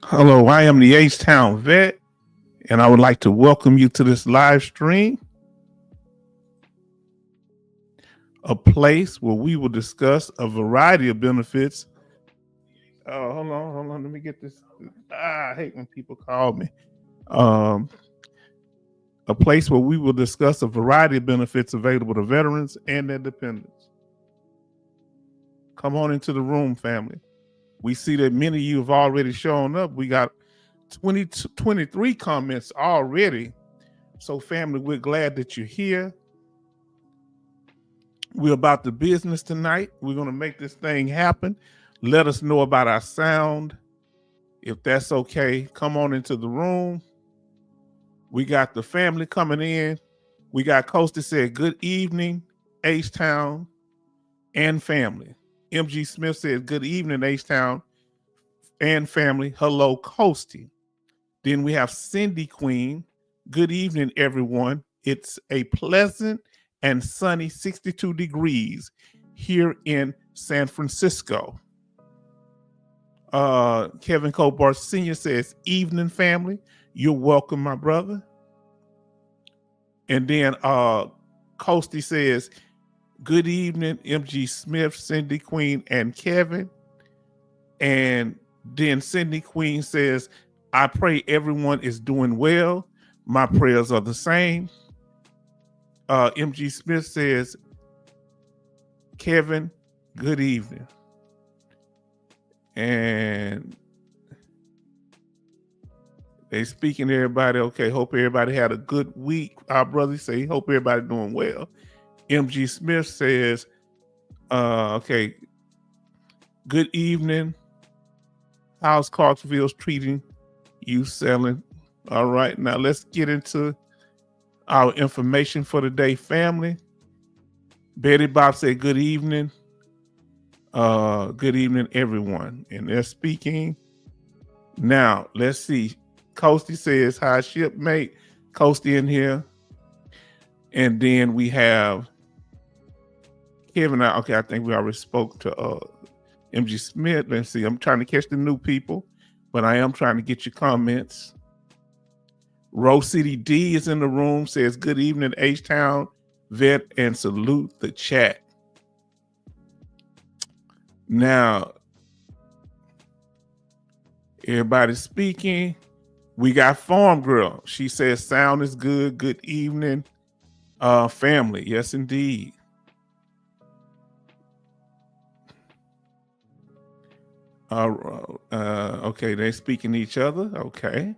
Hello, I am the H-Town Vet, and I would like to welcome you to this live stream, a place where we will discuss a variety of benefits. Oh, hold on, let me get this. I hate when people call me. Um, a place where we will discuss a variety of benefits available to veterans and their dependents. Come on into the room, family. We see that many of you have already shown up. We got 23 comments already. So, family, we're glad that you're here. We're about the business tonight. We're going to make this thing happen. Let us know about our sound. If that's okay, come on into the room. We got the family coming in. We got Coach that said, good evening, H-Town and family. MG Smith said, good evening, H-Town and family. Hello, Coasty. Then we have Cindy Queen. Good evening, everyone. It's a pleasant and sunny 62 degrees here in San Francisco. Kevin Cobar Sr. says, evening, family. You're welcome, my brother. And then Coasty says, good evening, MG Smith, Cindy Queen, and Kevin. And then Cindy Queen says, I pray everyone is doing well. My prayers are the same. MG Smith says, Kevin, good evening. And they speaking to everybody. Okay, hope everybody had a good week. Our brothers say, hope everybody doing well. MG Smith says, okay, good evening. How's Clarksville's treating you selling? All right, now let's get into our information for the day, family. Betty Bob said, good evening. Good evening, everyone. And they're speaking. Now, let's see. Coasty says, hi, shipmate. Coasty in here. And then we have Kevin. Okay, I think we already spoke to MG Smith. Let's see. I'm trying to catch the new people, but I am trying to get your comments. Rose City D is in the room, says, good evening, H-Town Vet, and salute the chat. Now, everybody's speaking. We got Farm Girl. She says, sound is good. Good evening, family. Yes, indeed. Okay, they're speaking to each other. Okay.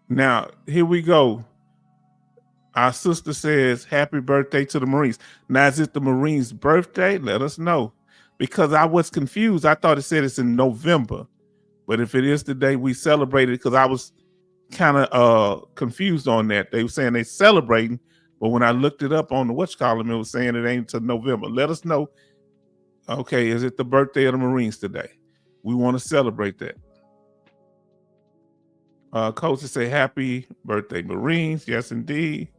Now, here we go. Our sister says, happy birthday to the Marines. Now, is it the Marines' birthday? Let us know. Because I was confused. I thought it said it's in November. But if it is the day we celebrated, because I was kind of confused on that. They were saying they're celebrating, but when I looked it up on the column, it was saying it ain't until November. Let us know. Okay, is it the birthday of the Marines today? We want to celebrate that. Coach say happy birthday, Marines. Yes, indeed.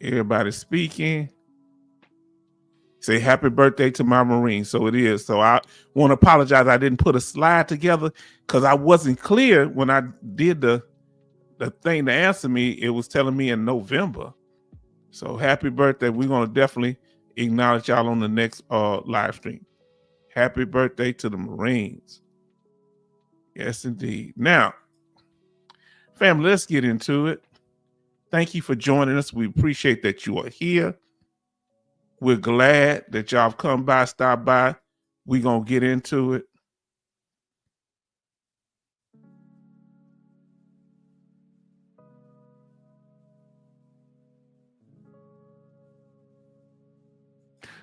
Everybody's speaking. Say happy birthday to my Marines. So it is. So I want to apologize. I didn't put a slide together because I wasn't clear when I did the thing to answer me. It was telling me in November. So happy birthday. We're going to definitely acknowledge y'all on the next live stream. Happy birthday to the Marines. Yes, indeed. Now, family, let's get into it. Thank you for joining us. We appreciate that you are here. We're glad that y'all have come by, stop by. We're going to get into it.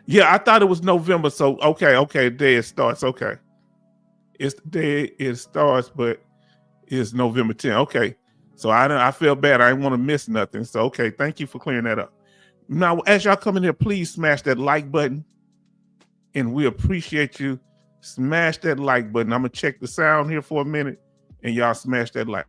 Yeah, I thought it was November. So, okay, there it starts. Okay. It's the day it starts, but it's November 10th. Okay. So I feel bad. I didn't want to miss nothing. So, okay, thank you for clearing that up. Now, as y'all come in here, please smash that like button. And we appreciate you. Smash that like button. I'm going to check the sound here for a minute. And y'all smash that like.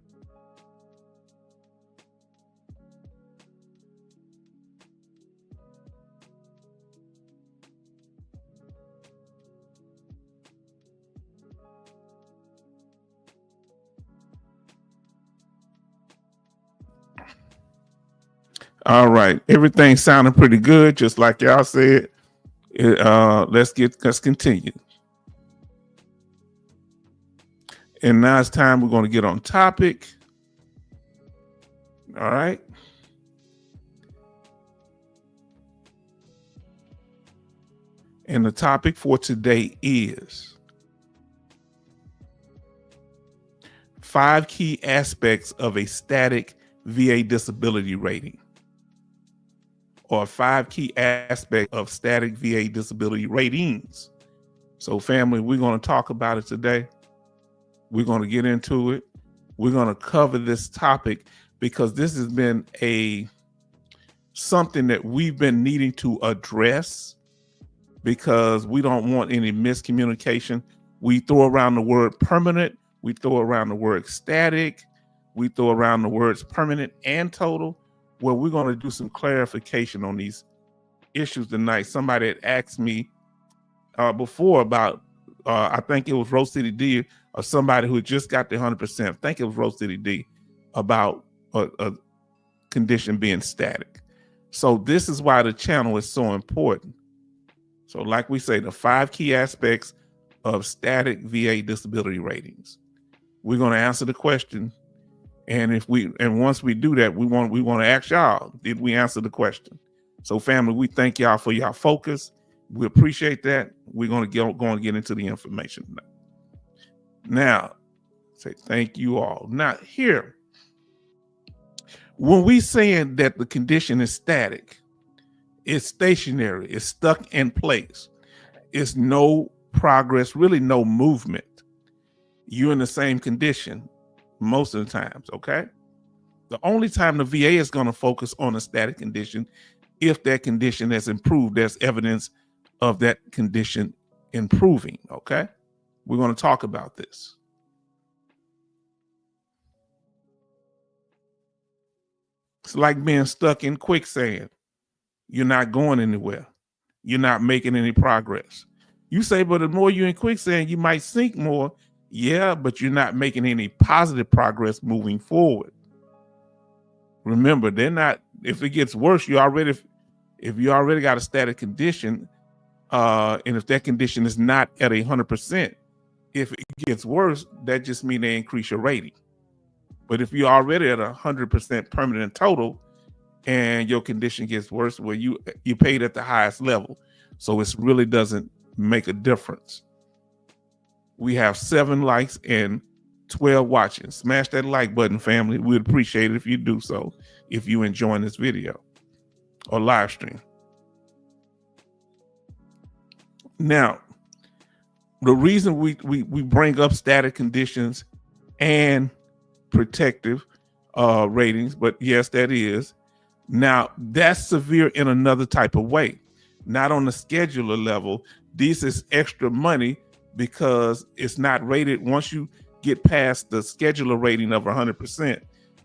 All right. Everything sounding pretty good, just like y'all said. Let's continue. And now it's time we're going to get on topic. All right. And the topic for today is 5 key aspects of a static VA disability rating, or 5 key aspects of static VA disability ratings. So family, we're going to talk about it today. We're going to get into it. We're going to cover this topic because this has been something that we've been needing to address, because we don't want any miscommunication. We throw around the word permanent. We throw around the word static. We throw around the words permanent and total. Well, we're going to do some clarification on these issues tonight. Somebody had asked me before about, I think it was Rose City D, or somebody who just got the 100%. I think it was Rose City D, about a condition being static. So this is why the channel is so important. So like we say, the 5 key aspects of static VA disability ratings. We're going to answer the question. And once we do that, we want to ask y'all, did we answer the question? So family, we thank y'all for y'all focus. We appreciate that. We're going to get into the information now. Say thank you all. Now here, when we saying that the condition is static, it's stationary, it's stuck in place, it's no progress, really no movement. You're in the same condition most of the times, okay? The only time the VA is going to focus on a static condition if that condition has improved. There's evidence of that condition improving, okay? We're going to talk about this. It's like being stuck in quicksand. You're not going anywhere. You're not making any progress. You say, but the more you're in quicksand, you might sink more. Yeah, but you're not making any positive progress moving forward. Remember, they're not, if it gets worse, if you already got a static condition, and if that condition is not at 100%, if it gets worse, that just means they increase your rating. But if you're already at 100% permanent total and your condition gets worse, well, you paid at the highest level. So it really doesn't make a difference. We have 7 likes and 12 watching. Smash that like button, family. We'd appreciate it if you do so, if you enjoying this video or live stream. Now, the reason we bring up static conditions and protective ratings, but yes, that is. Now, that's severe in another type of way, not on the scheduler level. This is extra money because it's not rated. Once you get past the scheduler rating of 100%,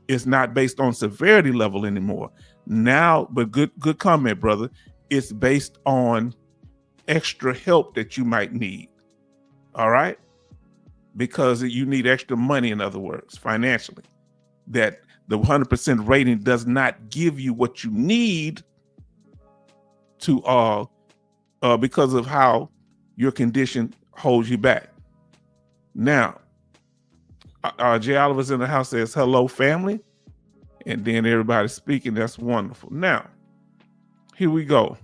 it's not based on severity level anymore. Now, but good comment, brother. It's based on extra help that you might need. All right? Because you need extra money, in other words, financially. That the 100% rating does not give you what you need to because of how your condition holds you back. Now, Jay Oliver's in the house, says hello family, and then everybody's speaking. That's wonderful. Now, here we go.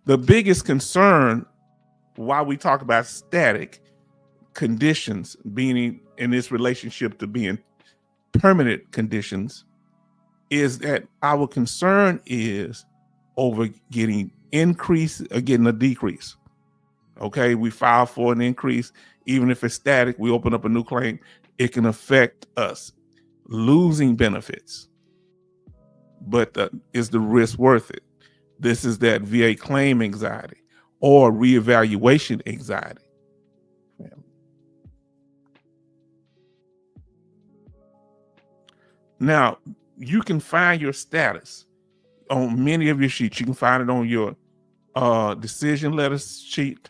The biggest concern why we talk about static conditions being in this relationship to being permanent conditions is that our concern is over getting increase or getting a decrease. Okay, we file for an increase. Even if it's static, we open up a new claim. It can affect us losing benefits. But is the risk worth it? This is that VA claim anxiety or reevaluation anxiety. Now, you can find your status on many of your sheets. You can find it on your decision letter sheet,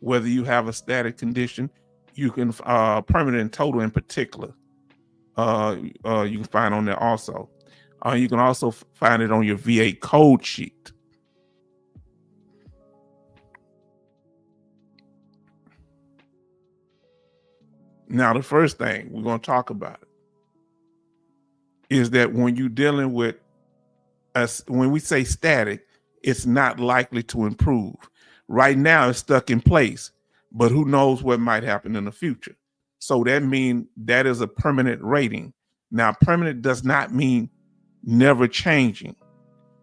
whether you have a static condition. You can permanent and total in particular. You can find on there also. You can also find it on your VA code sheet. Now, the first thing we're going to talk about is that when you're dealing with us, when we say static, it's not likely to improve. Right now, it's stuck in place, but who knows what might happen in the future. So that means that is a permanent rating. Now, permanent does not mean never changing.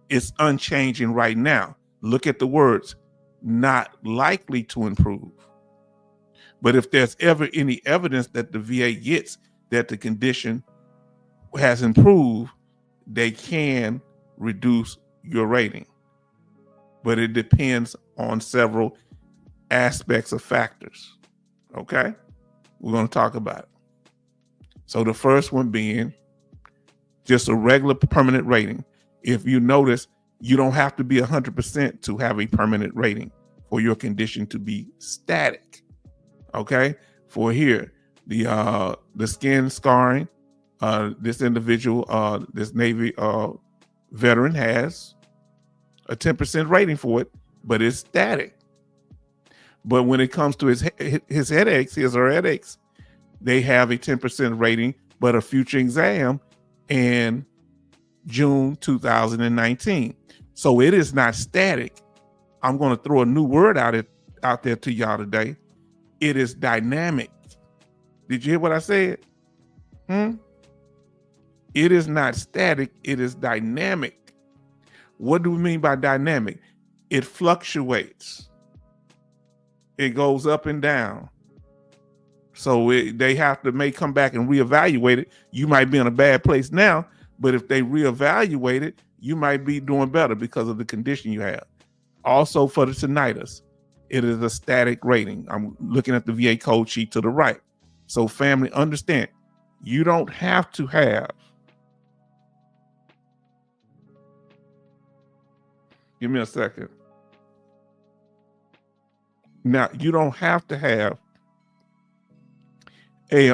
It's unchanging right now. Look at the words, not likely to improve. But if there's ever any evidence that the VA gets that the condition has improved, they can reduce your rating. But it depends on several aspects of factors. Okay? We're going to talk about it. So the first one being just a regular permanent rating. If you notice, you don't have to be 100% to have a permanent rating for your condition to be static. Okay? For here, the skin scarring, this individual, this Navy veteran has a 10% rating for it, but it's static. But when it comes to his headaches, his or her headaches, they have a 10% rating, but a future exam in June 2019. So it is not static. I'm going to throw a new word out there to y'all today. It is dynamic. Did you hear what I said? It is not static. It is dynamic. What do we mean by dynamic? It fluctuates. It goes up and down. So they have to may come back and reevaluate it. You might be in a bad place now, but if they reevaluate it, you might be doing better because of the condition you have. Also for the tinnitus, it is a static rating. I'm looking at the VA code sheet to the right. So family, understand, you don't have to have, give me a second. Now, you don't have to have a,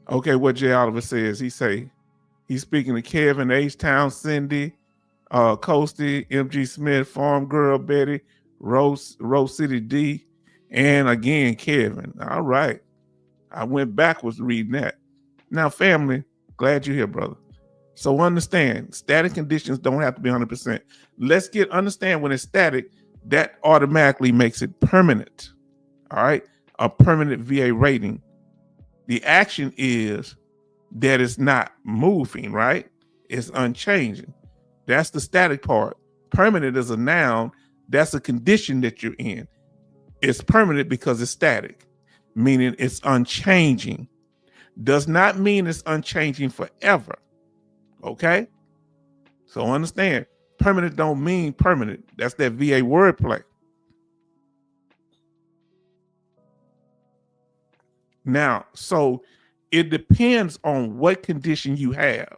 okay, what Jay Oliver says, he's speaking to Kevin, H-Town, Cindy, Coasty, MG Smith, Farm Girl, Betty, Rose City D, and again, Kevin. All right. I went backwards reading that. Now, family, glad you're here, brother. So understand, static conditions don't have to be 100%. Let's understand when it's static, that automatically makes it permanent. All right. A permanent VA rating. The action is that it's not moving, right? It's unchanging. That's the static part. Permanent is a noun. That's a condition that you're in. It's permanent because it's static, meaning it's unchanging. Does not mean it's unchanging forever. Okay? So understand, permanent don't mean permanent. That's that VA wordplay. Now, so it depends on what condition you have.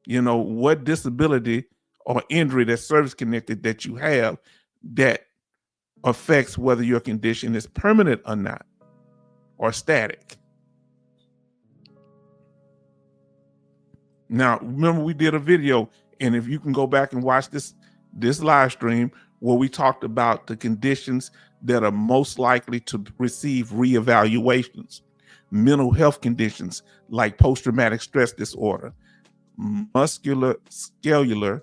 You know, what disability or injury that's service connected that you have that affects whether your condition is permanent or not, or static. Now, remember we did a video, and if you can go back and watch this live stream where we talked about the conditions that are most likely to receive reevaluations, mental health conditions like post-traumatic stress disorder, musculoskeletal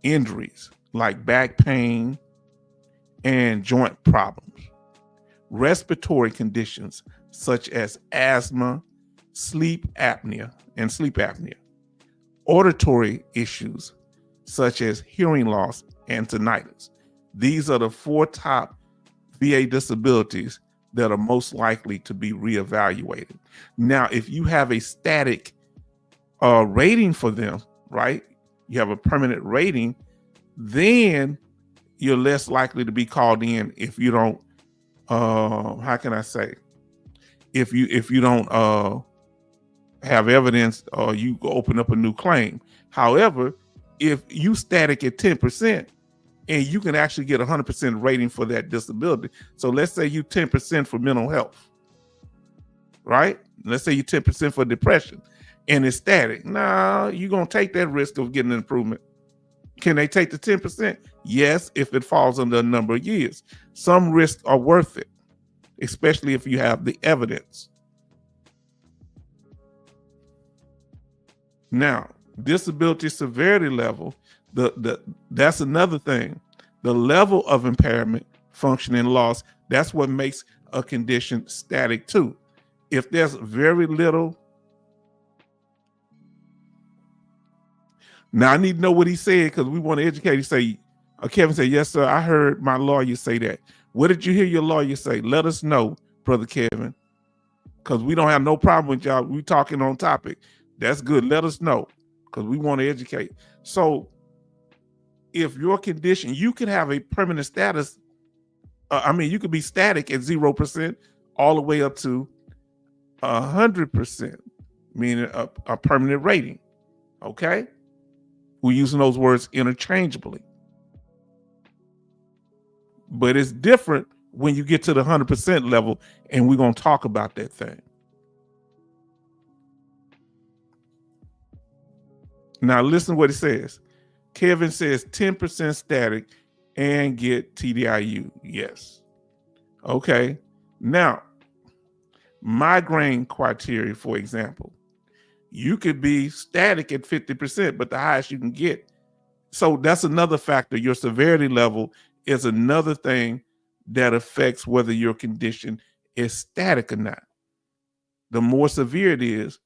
injuries like back pain and joint problems, respiratory conditions such as asthma, sleep apnea, auditory issues such as hearing loss and tinnitus. These are the 4 top VA disabilities that are most likely to be reevaluated. Now, if you have a static rating for them, right? You have a permanent rating, then you're less likely to be called in if you don't, how can I say? If you don't have evidence or you open up a new claim. However, if you static at 10%, and you can actually get 100% rating for that disability. So let's say you 10% for mental health, right? Let's say you 10% for depression, and it's static. Nah, you're going to take that risk of getting an improvement. Can they take the 10%? Yes, if it falls under a number of years. Some risks are worth it, especially if you have the evidence. Now, disability severity level, that's another thing. The level of impairment, functioning loss, that's what makes a condition static too. If there's very little. Now I need to know what he said because we want to educate. He say, Kevin said, yes, sir, I heard my lawyer say that. What did you hear your lawyer say? Let us know, Brother Kevin, because we don't have no problem with y'all. We talking on topic. That's good. Let us know because we want to educate. So if your condition, you could have a permanent status. You could be static at 0% all the way up to 100%, meaning a permanent rating. Okay. We're using those words interchangeably. But it's different when you get to the 100% level, and we're going to talk about that thing. Now, listen to what it says. Kevin says 10% static and get TDIU. Yes. Okay. Now, migraine criteria, for example. You could be static at 50%, but the highest you can get. So that's another factor. Your severity level is another thing that affects whether your condition is static or not. The more severe it is,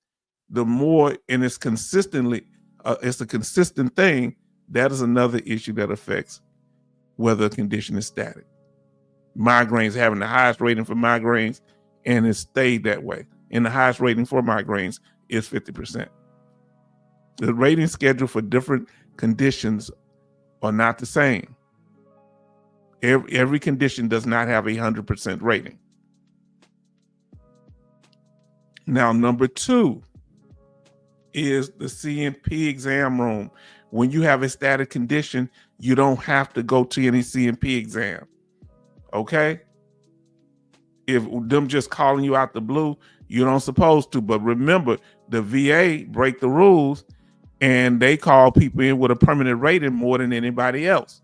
the more, and it's consistently, it's a consistent thing. That is another issue that affects whether a condition is static. Migraines having the highest rating for migraines, and it stayed that way. And the highest rating for migraines is 50%. The rating schedule for different conditions are not the same. Every condition does not have 100% rating. Now, number 2 is the CMP exam room. When you have a static condition, you don't have to go to any CMP exam. Okay? If them just calling you out the blue, you don't supposed to. But remember, the VA break the rules and they call people in with a permanent rating more than anybody else.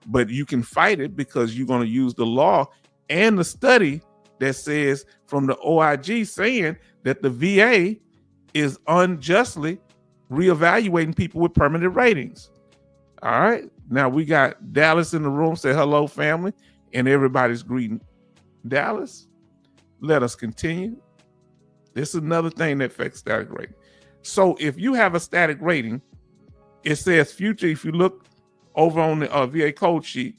But you can fight it because you're going to use the law and the study that says from the OIG saying that the VA is unjustly reevaluating people with permanent ratings. All right. Now we got Dallas in the room. Say hello, family. And everybody's greeting Dallas. Let us continue. This is another thing that affects static rating. So if you have a static rating, it says future. If you look over on the VA code sheet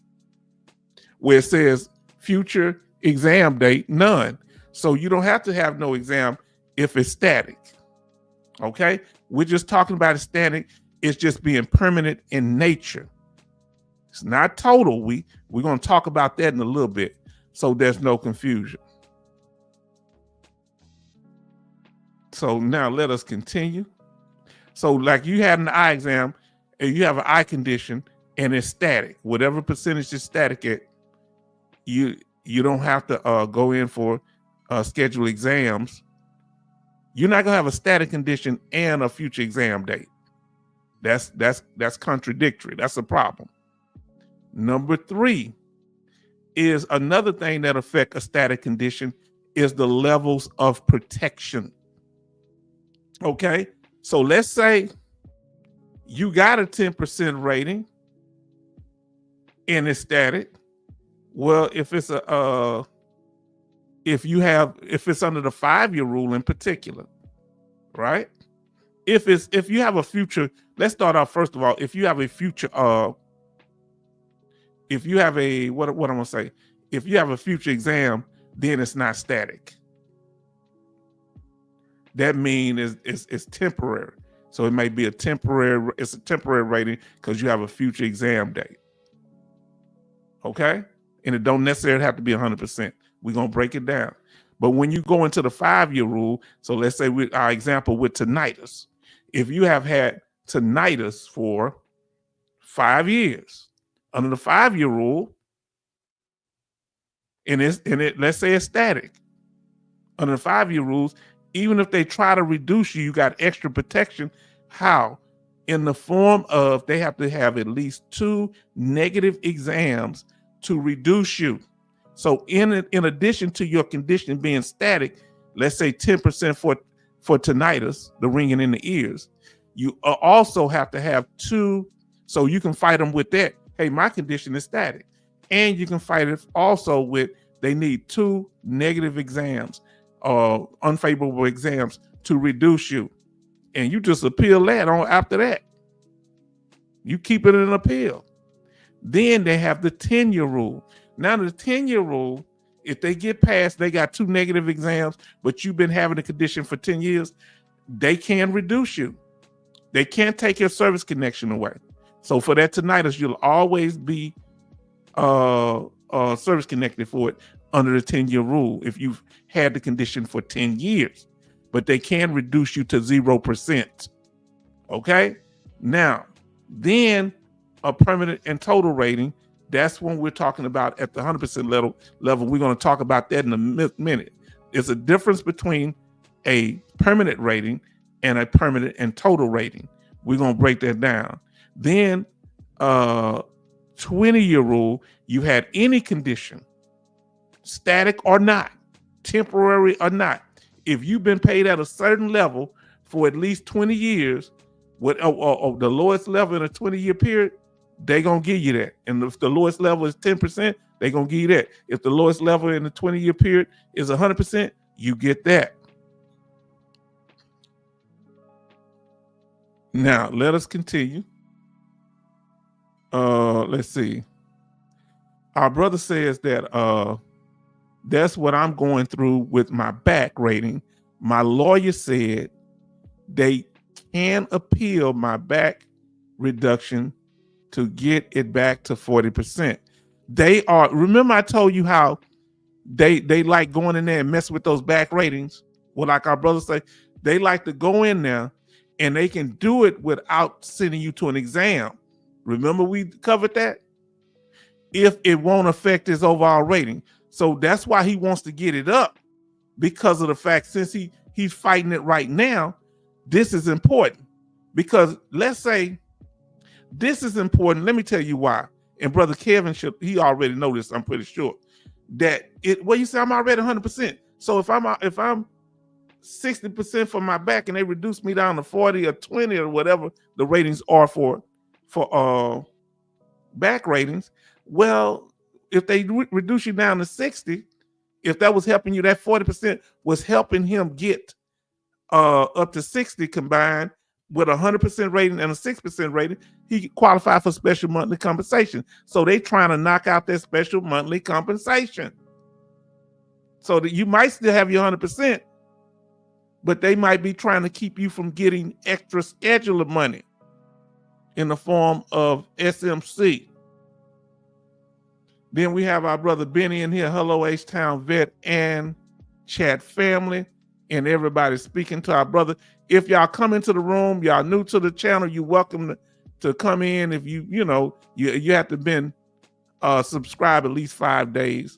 where it says future exam date, none. So you don't have to have no exam if it's static. Okay. We're just talking about it static. It's just being permanent in nature. It's not total. We're going to talk about that in a little bit. So there's no confusion. So now let us continue. So like you had an eye exam and you have an eye condition and it's static, whatever percentage is static at, you don't have to go in for scheduled exams. You're not gonna have a static condition and a future exam date. That's contradictory. That's a problem. Number 3 is another thing that affects a static condition is the levels of protection. Okay, so let's say you got a 10% rating and it's static. Well, if it's if it's under the 5-year rule in particular, right? If you have a future, let's start off first of all. If you have a future, if you have a what I'm gonna say, if you have a future exam, then it's not static. That means it's temporary. So it may be it's a temporary rating because you have a future exam date. Okay? And it don't necessarily have to be 100%. We're going to break it down. But when you go into the 5-year rule, so let's say with our example with tinnitus, if you have had tinnitus for 5 years, under the 5-year rule, and let's say it's static, under the 5-year rules, Even if they try to reduce you, you got extra protection. How? In the form of they have to have at least 2 negative exams to reduce you. So in addition to your condition being static, let's say 10% for tinnitus, the ringing in the ears, you also have to have 2, so you can fight them with that. Hey, my condition is static. And you can fight it also with, they need 2 negative exams, unfavorable exams to reduce you. And you just appeal that on after that. You keep it an appeal. Then they have the 10-year rule. Now the 10-year rule, if they get past, they got 2 negative exams, but you've been having a condition for 10 years, they can reduce you. They can't take your service connection away. So for that tinnitus, you'll always be service connected for it under the 10-year rule if you've had the condition for 10 years. But they can reduce you to 0%. Okay? Now, then a permanent and total rating, that's when we're talking about at the 100% level. We're going to talk about that in a minute. There's a difference between a permanent rating and a permanent and total rating. We're going to break that down. Then 20-year rule, you had any condition, static or not, temporary or not, if you've been paid at a certain level for at least 20 years, the lowest level in a 20-year period, they're going to give you that. And if the lowest level is 10%, they're going to give you that. If the lowest level in the 20-year period is 100%, you get that. Now, let us continue. Let's see. Our brother says that that's what I'm going through with my back rating. My lawyer said they can appeal my back reduction to get it back to 40%. They are, remember I told you how they like going in there and mess with those back ratings? Well, like our brothers say, they like to go in there and they can do it without sending you to an exam. Remember we covered that? If it won't affect his overall rating. So that's why he wants to get it up, because of the fact, since he's fighting it right now, this is important. Because let's say this is important. Let me tell you why. And Brother Kevin he already know this, I'm pretty sure. That you say I'm already 100%. So if I'm 60% for my back and they reduce me down to 40 or 20 or whatever the ratings are for back ratings, well, if they reduce you down to 60, if that was helping you, that 40% was helping him get up to 60 combined with a 100% rating and a 6% rating, he qualified for special monthly compensation. So they trying to knock out that special monthly compensation. So that you might still have your 100%, but they might be trying to keep you from getting extra scheduler money in the form of SMC. Then we have our brother Benny in here. Hello, H-Town Vet and chat family, and everybody speaking to our brother. If y'all come into the room, y'all new to the channel, you're welcome to come in. If you have to been subscribed at least 5 days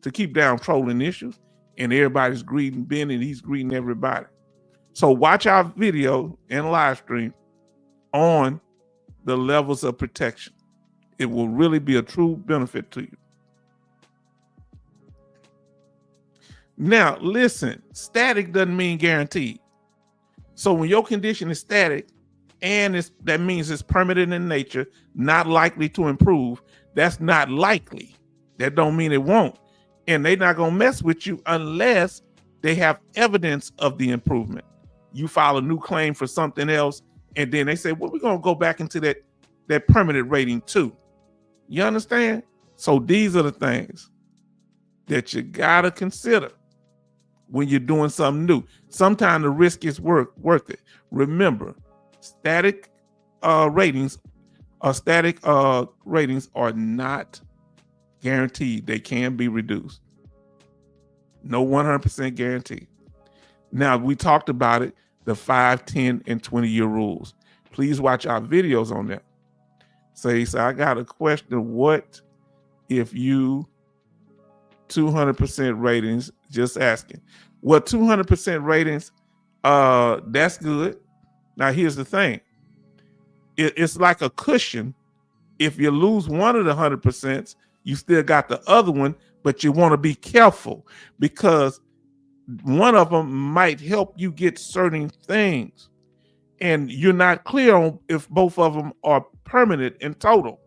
to keep down trolling issues. And everybody's greeting Ben and he's greeting everybody. So watch our video and live stream on the levels of protection. It will really be a true benefit to you. Now, listen, static doesn't mean guaranteed. So when your condition is static and that means it's permanent in nature, not likely to improve, that's not likely. That don't mean it won't. And they're not going to mess with you unless they have evidence of the improvement. You file a new claim for something else, and then they say, well, we're going to go back into that permanent rating too. You understand? So these are the things that you got to consider when you're doing something new. Sometimes the risk is worth it. Remember, static ratings are not guaranteed. They can be reduced. No 100% guarantee. Now, we talked about it, the 5, 10, and 20-year rules. Please watch our videos on that. Say, I got a question. What if you 200% ratings? Just asking. Well, 200% ratings, that's good. Now, here's the thing. It's like a cushion. If you lose one of the 100%, you still got the other one, but you want to be careful because one of them might help you get certain things. And you're not clear on if both of them are permanent in total.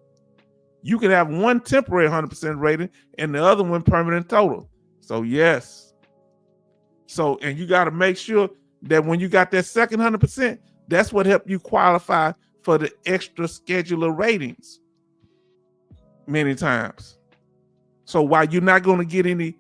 You can have one temporary 100% rating and the other one permanent total. So yes. So, and you got to make sure that when you got that second 100%, that's what helped you qualify for the extra scheduler ratings many times. So while you're not going to get any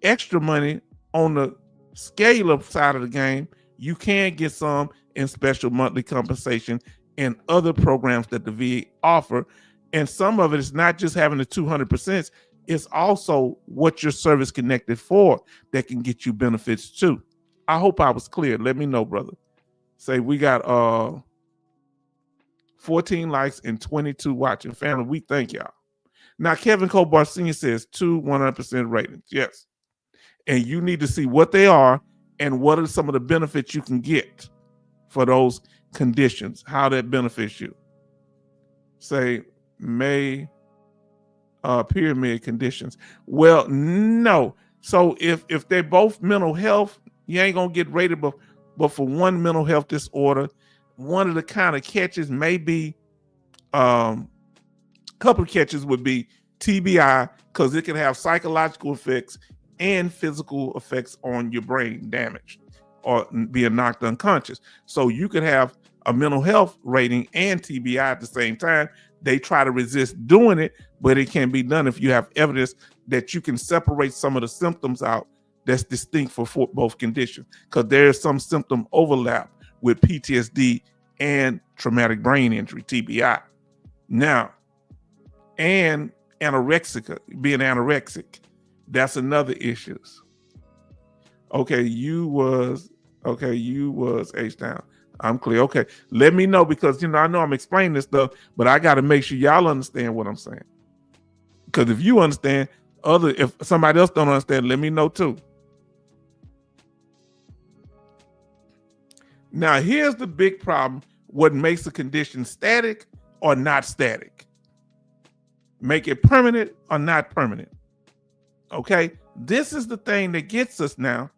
extra money on the scalar side of the game, you can get some in special monthly compensation and other programs that the VA offer. And some of it is not just having the 200%, it's also what your service connected for that can get you benefits too. I hope I was clear. Let me know, brother. Say we got 14 likes and 22 watching. Family, we thank y'all. Now, Kevin Kobar Sr. says 2 100% ratings. Yes. And you need to see what they are and what are some of the benefits you can get for those conditions, how that benefits you. Say, may pyramid conditions. Well, no. So if they're both mental health, you ain't going to get rated, but for one mental health disorder, one of the kind of catches may be, couple of catches would be TBI, because it can have psychological effects and physical effects on your brain damage or being knocked unconscious. So you could have a mental health rating and TBI at the same time. They try to resist doing it, but it can be done if you have evidence that you can separate some of the symptoms out that's distinct for both conditions, because there's some symptom overlap with PTSD and traumatic brain injury, TBI. Now, and being anorexic, that's another issue. Okay, you was H-Down. I'm clear. Okay, let me know, because I know I'm explaining this stuff, but I got to make sure y'all understand what I'm saying. Because if you understand, if somebody else don't understand, let me know too. Now, here's the big problem. What makes a condition static or not static? Make it permanent or not permanent? Okay, this is the thing that gets us now.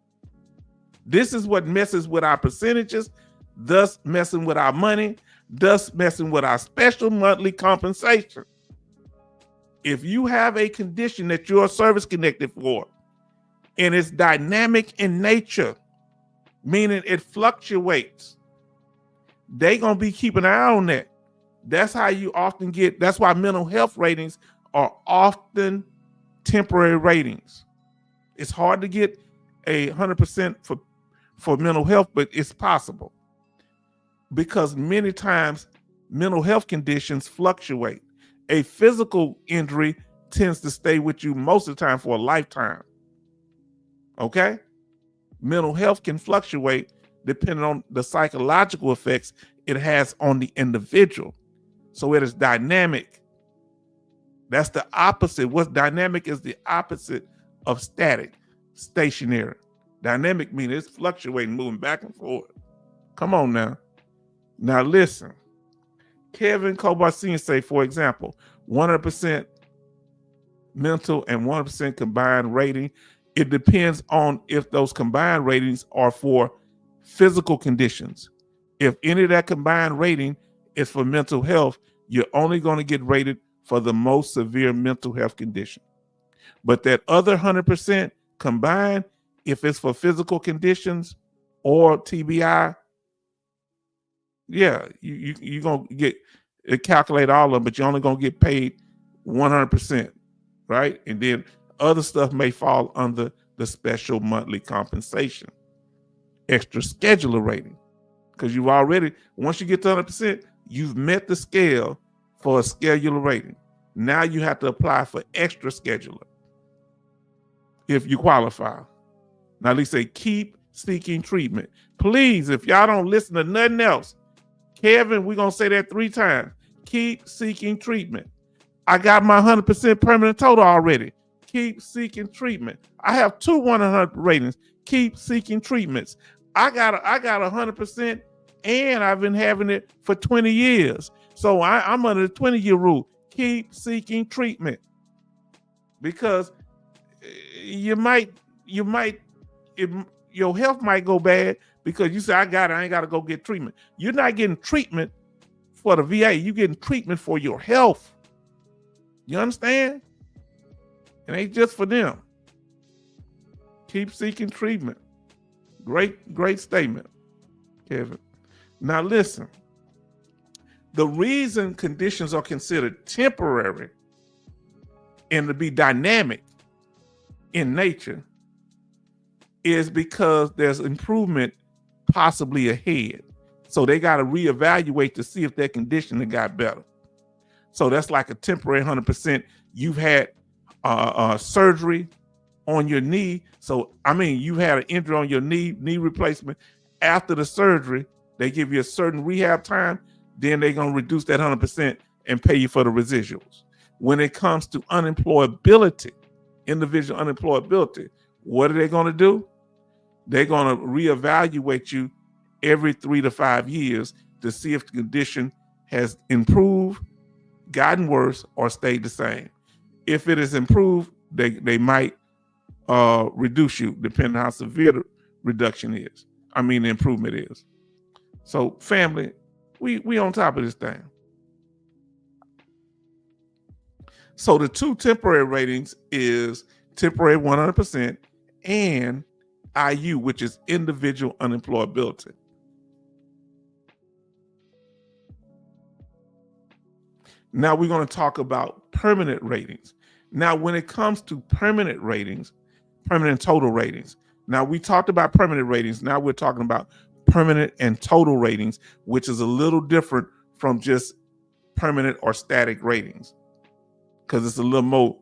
This is what messes with our percentages, thus messing with our money, thus messing with our special monthly compensation. If you have a condition that you're service connected for, and it's dynamic in nature, meaning it fluctuates, they're going to be keeping an eye on that. That's how you often get, that's why mental health ratings are often temporary ratings. It's hard to get 100% for mental health, but it's possible, because many times mental health conditions fluctuate. A physical injury tends to stay with you most of the time for a lifetime. Okay? Mental health can fluctuate depending on the psychological effects it has on the individual. So it is dynamic. That's the opposite. What's dynamic is the opposite of static, stationary. Dynamic means it's fluctuating, moving back and forth. Come on now. Now listen. Kevin Kobar Sr. say, for example, 100% mental and 100% combined rating. It depends on if those combined ratings are for physical conditions. If any of that combined rating is for mental health, you're only going to get rated for the most severe mental health condition. But that other 100% combined, if it's for physical conditions or TBI, yeah, you're going to get it, calculate all of them, but you're only going to get paid 100%, right? And then other stuff may fall under the special monthly compensation, extra scheduler rating, because you've already, once you get to 100%, you've met the scale for a scheduler rating. Now you have to apply for extra scheduler if you qualify. Now they say keep seeking treatment. Please, if y'all don't listen to nothing else, Kevin, we're going to say that 3 times. Keep seeking treatment. I got my 100% permanent total already. Keep seeking treatment. I have 2 100 ratings. Keep seeking treatments. I got 100%, and I've been having it for 20 years. So I'm under the 20-year rule. Keep seeking treatment, because your health might go bad because you say, I ain't got to go get treatment. You're not getting treatment for the VA. You're getting treatment for your health. You understand? It ain't just for them. Keep seeking treatment. Great statement, Kevin. Now listen, the reason conditions are considered temporary and to be dynamic in nature is because there's improvement possibly ahead. So they got to reevaluate to see if their condition got better. So that's like a temporary 100%. You've had surgery on your knee. So, I mean, you had an injury on your knee replacement. After the surgery, they give you a certain rehab time. Then they're going to reduce that 100% and pay you for the residuals. When it comes to unemployability, individual unemployability, what are they going to do? They're going to reevaluate you every 3 to 5 years to see if the condition has improved, gotten worse, or stayed the same. If it is improved, they might reduce you depending on how severe the reduction is. I mean, the improvement is. So family, we on top of this thing. So the 2 temporary ratings is temporary 100% and IU, which is individual unemployability. Now we're going to talk about permanent ratings. Now, when it comes to permanent ratings, permanent total ratings. Now, we talked about permanent ratings. Now we're talking about permanent and total ratings, which is a little different from just permanent or static ratings, because it's a little more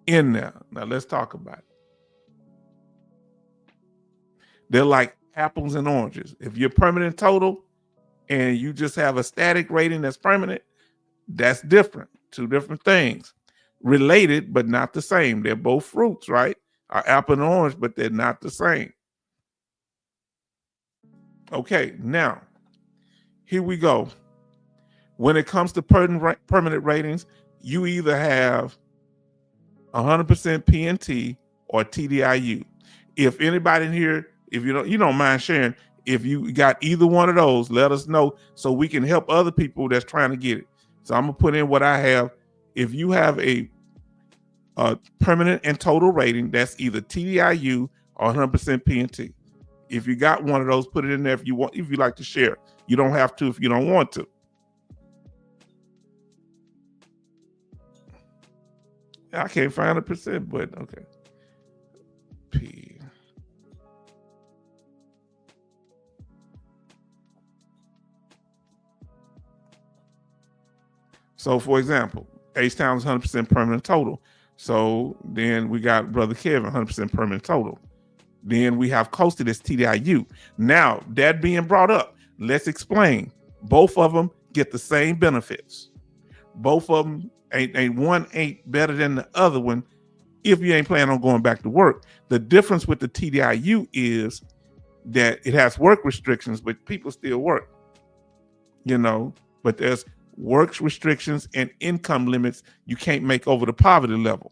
in there. Now, let's talk about it. They're like apples and oranges. If you're permanent total and you just have a static rating that's permanent, that's different. 2 different things. Related, but not the same. They're both fruits, right? Are apple and orange, but they're not the same. Okay, now, here we go. When it comes to permanent ratings, you either have 100% PNT or TDIU. If anybody in here, if you don't mind sharing, if you got either one of those, let us know so we can help other people that's trying to get it. So I'm gonna put in what I have. If you have a permanent and total rating, that's either TDIU or 100% PNT. If you got one of those, put it in there if you want. If you like to share, you don't have to if you don't want to. I can't find a percent, but okay. P. So, for example, H-Town is 100% permanent total. So then we got Brother Kevin, 100% permanent total. Then we have Coasted as TDIU. Now, that being brought up, let's explain. Both of them get the same benefits. Both of them ain't better than the other one if you ain't planning on going back to work. The difference with the TDIU is that it has work restrictions, but people still work. But there's work restrictions and income limits you can't make over the poverty level.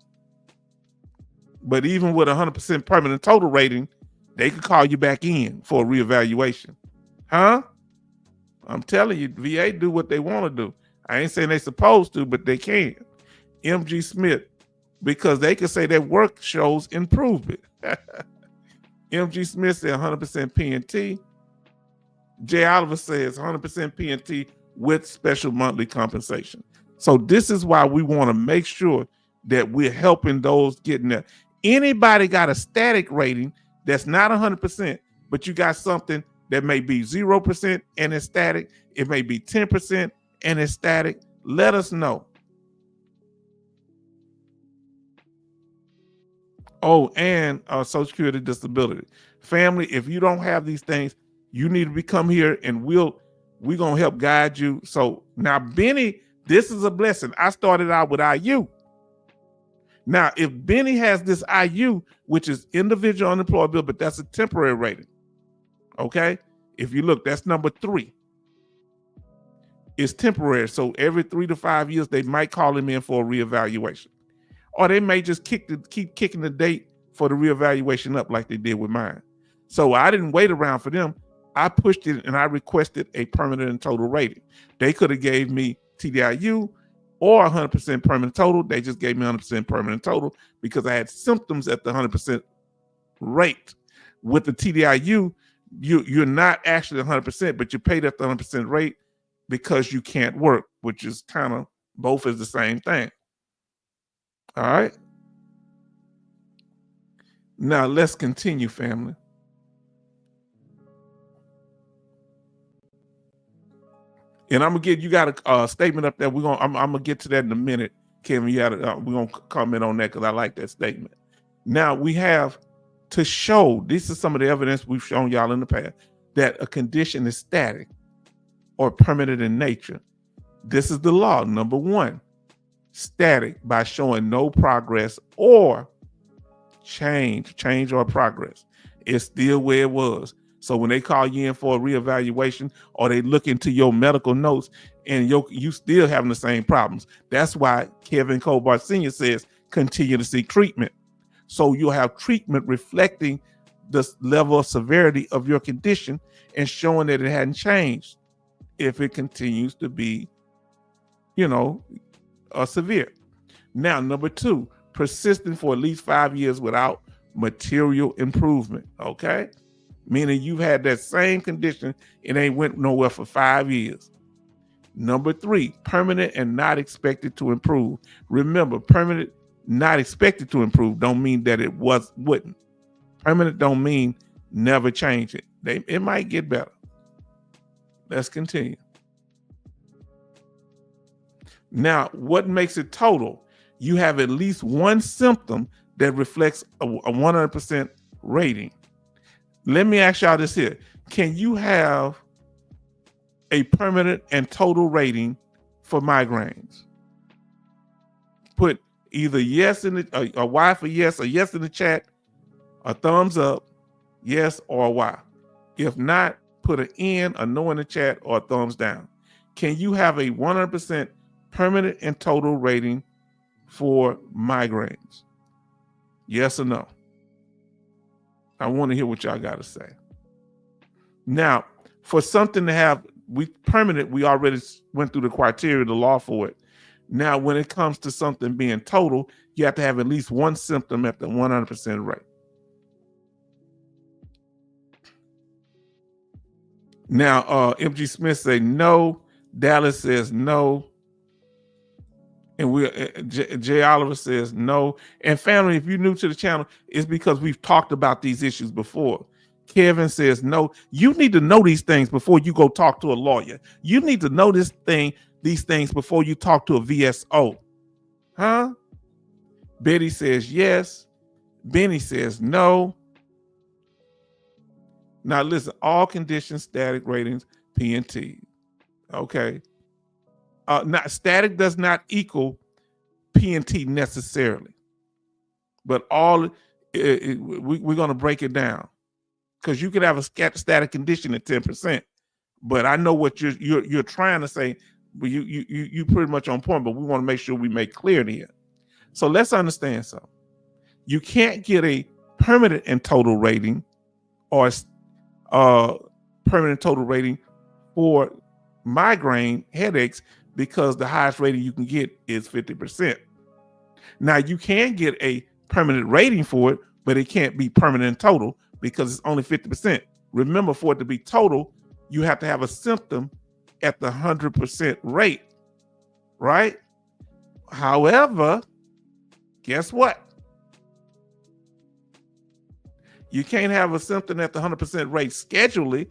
But even with 100% permanent total rating, they could call you back in for a reevaluation. Huh? I'm telling you, VA do what they want to do. I ain't saying they're supposed to, but they can. MG Smith, because they can say that work shows improvement. MG Smith said 100% PNT. Jay Oliver says 100% PNT with special monthly compensation. So this is why we want to make sure that we're helping those getting there. Anybody got a static rating that's not 100%, but you got something that may be 0% and it's static. It may be 10% and it's static. Let us know. Oh, and Social Security disability. Family, if you don't have these things, you need to come here and we're going to help guide you. So now, Benny, this is a blessing. I started out with IU. Now, if Benny has this IU, which is individual unemployability, but that's a temporary rating, okay? If you look, that's number 3. It's temporary, so every 3 to 5 years, they might call him in for a reevaluation. Or they may just keep kicking the date for the reevaluation up like they did with mine. So I didn't wait around for them. I pushed it and I requested a permanent and total rating. They could have gave me TDIU or 100% permanent total. They just gave me 100% permanent total because I had symptoms at the 100% rate. With the TDIU, you're not actually 100%, but you're paid at the 100% rate because you can't work, which is kind of both is the same thing. All right. Now let's continue, family. And I'm gonna get you got a statement up there. I'm gonna get to that in a minute, Kevin. We're gonna comment on that because I like that statement. Now we have to show, this is some of the evidence we've shown y'all in the past, that a condition is static or permanent in nature. This is the law. Number 1, static by showing no progress or change or progress. It's still where it was. So when they call you in for a reevaluation or they look into your medical notes and you still having the same problems, that's why Kevin Colbart Sr. says continue to seek treatment. So you'll have treatment reflecting the level of severity of your condition and showing that it hadn't changed if it continues to be, severe. Now, number 2, persisting for at least 5 years without material improvement, okay? Meaning you've had that same condition and ain't went nowhere for 5 years. Number 3, permanent and not expected to improve. Remember, permanent, not expected to improve don't mean that it wouldn't. Permanent don't mean never change it. It might get better. Let's continue. Now, what makes it total? You have at least one symptom that reflects a 100% rating. Let me ask y'all this here. Can you have a permanent and total rating for migraines? Put either yes in a Y for yes, or yes in the chat, a thumbs up, yes or a Y. If not, put an N, a no in the chat, or a thumbs down. Can you have a 100% permanent and total rating for migraines? Yes or no? I want to hear what y'all got to say. Now, for something to have permanent, we already went through the criteria, the law for it. Now, when it comes to something being total, you have to have at least one symptom at the 100% rate. Now, MG Smith say no. Dallas says no. And Jay Oliver says no. And family, if you're new to the channel, it's because we've talked about these issues before. Kevin says no. You need to know these things before you go talk to a lawyer. You need to know these things before you talk to a VSO. Huh? Betty says yes. Benny says no. Now listen, all conditions, static ratings, P&T. Okay. Not static does not equal P&T necessarily, but we're going to break it down because you could have a static condition at 10%. But I know what you're trying to say. But you pretty much on point. But we want to make sure we make clear here. So let's understand something. You can't get a permanent and total rating or permanent total rating for migraine headaches because the highest rating you can get is 50%. Now you can get a permanent rating for it, but it can't be permanent and total because it's only 50%. Remember, for it to be total, you have to have a symptom at the 100% rate, right? However, guess what? You can't have a symptom at the 100% rate scheduling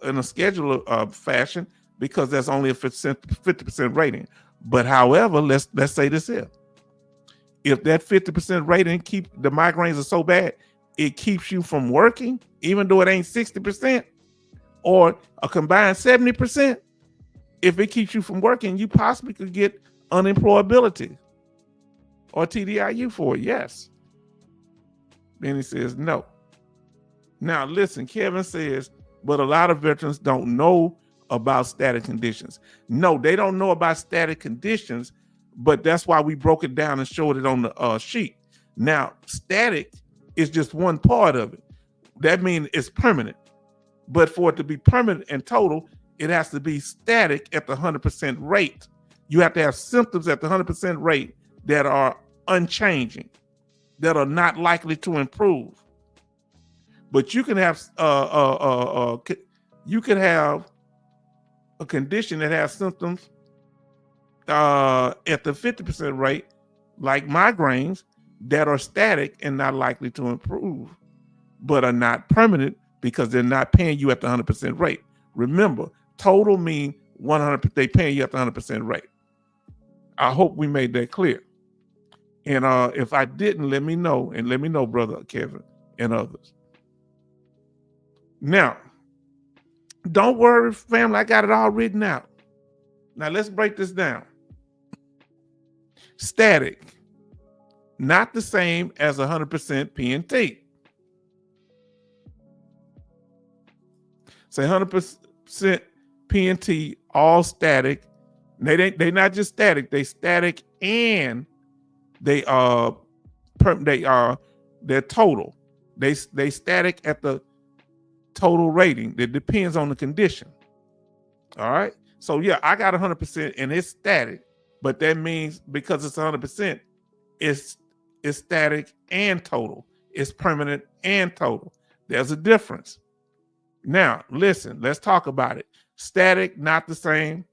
in a scheduler fashion because that's only a 50% rating. But however, let's say this here. If that 50% rating the migraines are so bad, it keeps you from working, even though it ain't 60% or a combined 70%. If it keeps you from working, you possibly could get unemployability. or TDIU for it? Yes. Then he says no. Now listen, Kevin says, but a lot of veterans don't know about static conditions. No, they don't know about static conditions, but that's why we broke it down and showed it on the sheet. Now, static is just one part of it. That means it's permanent. But for it to be permanent and total, it has to be static at the 100% rate. You have to have symptoms at the 100% rate that are unchanging, that are not likely to improve. But you can have a condition that has symptoms at the 50% rate, like migraines, that are static and not likely to improve, but are not permanent because they're not paying you at the 100% rate. Remember, total mean 100. They paying you at the 100% rate. I hope we made that clear. And if I didn't, let me know, and let me know, brother Kevin and others. Now, don't worry, family. I got it all written out. Now let's break this down. Static, not the same as 100% PNT. Say 100% PNT, all static. They not just static. They static and they're total. They static at the total rating. That depends on the condition. All right. So yeah, I got 100% and it's static, but that means because it's 100%, it's static and total. It's permanent and total. There's a difference. Now, listen, let's talk about it. Static, not the same.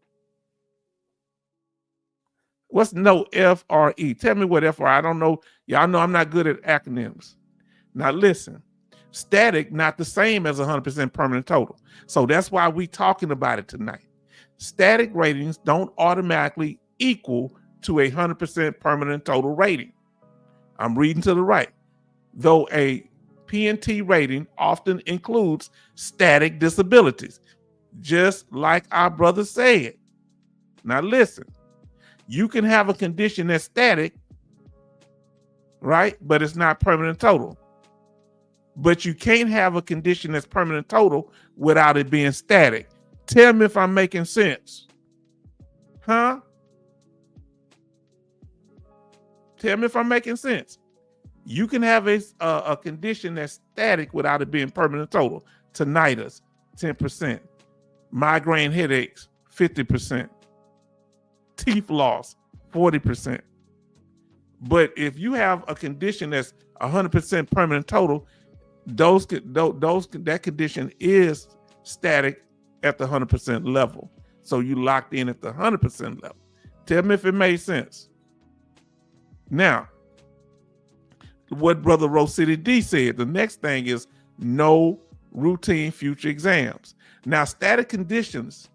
What's no FRE? Tell me what FRE. I don't know. Y'all know I'm not good at acronyms. Now, listen. Static, not the same as 100% permanent total. So that's why we're talking about it tonight. Static ratings don't automatically equal to a 100% permanent total rating. I'm reading to the right. Though a PNT rating often includes static disabilities, just like our brother said. Now listen, you can have a condition that's static, right? But it's not permanent total. But you can't have a condition that's permanent total without it being static. Tell me if I'm making sense. Huh? Tell me if I'm making sense. You can have a condition that's static without it being permanent total. Tinnitus, 10%. Migraine headaches, 50%. Teeth loss, 40%. But if you have a condition that's 100% permanent total, that condition is static at the 100% level. So you locked in at the 100% level. Tell me if it made sense. Now, what Brother Rose City D said, the next thing is no routine future exams. Now, static conditions,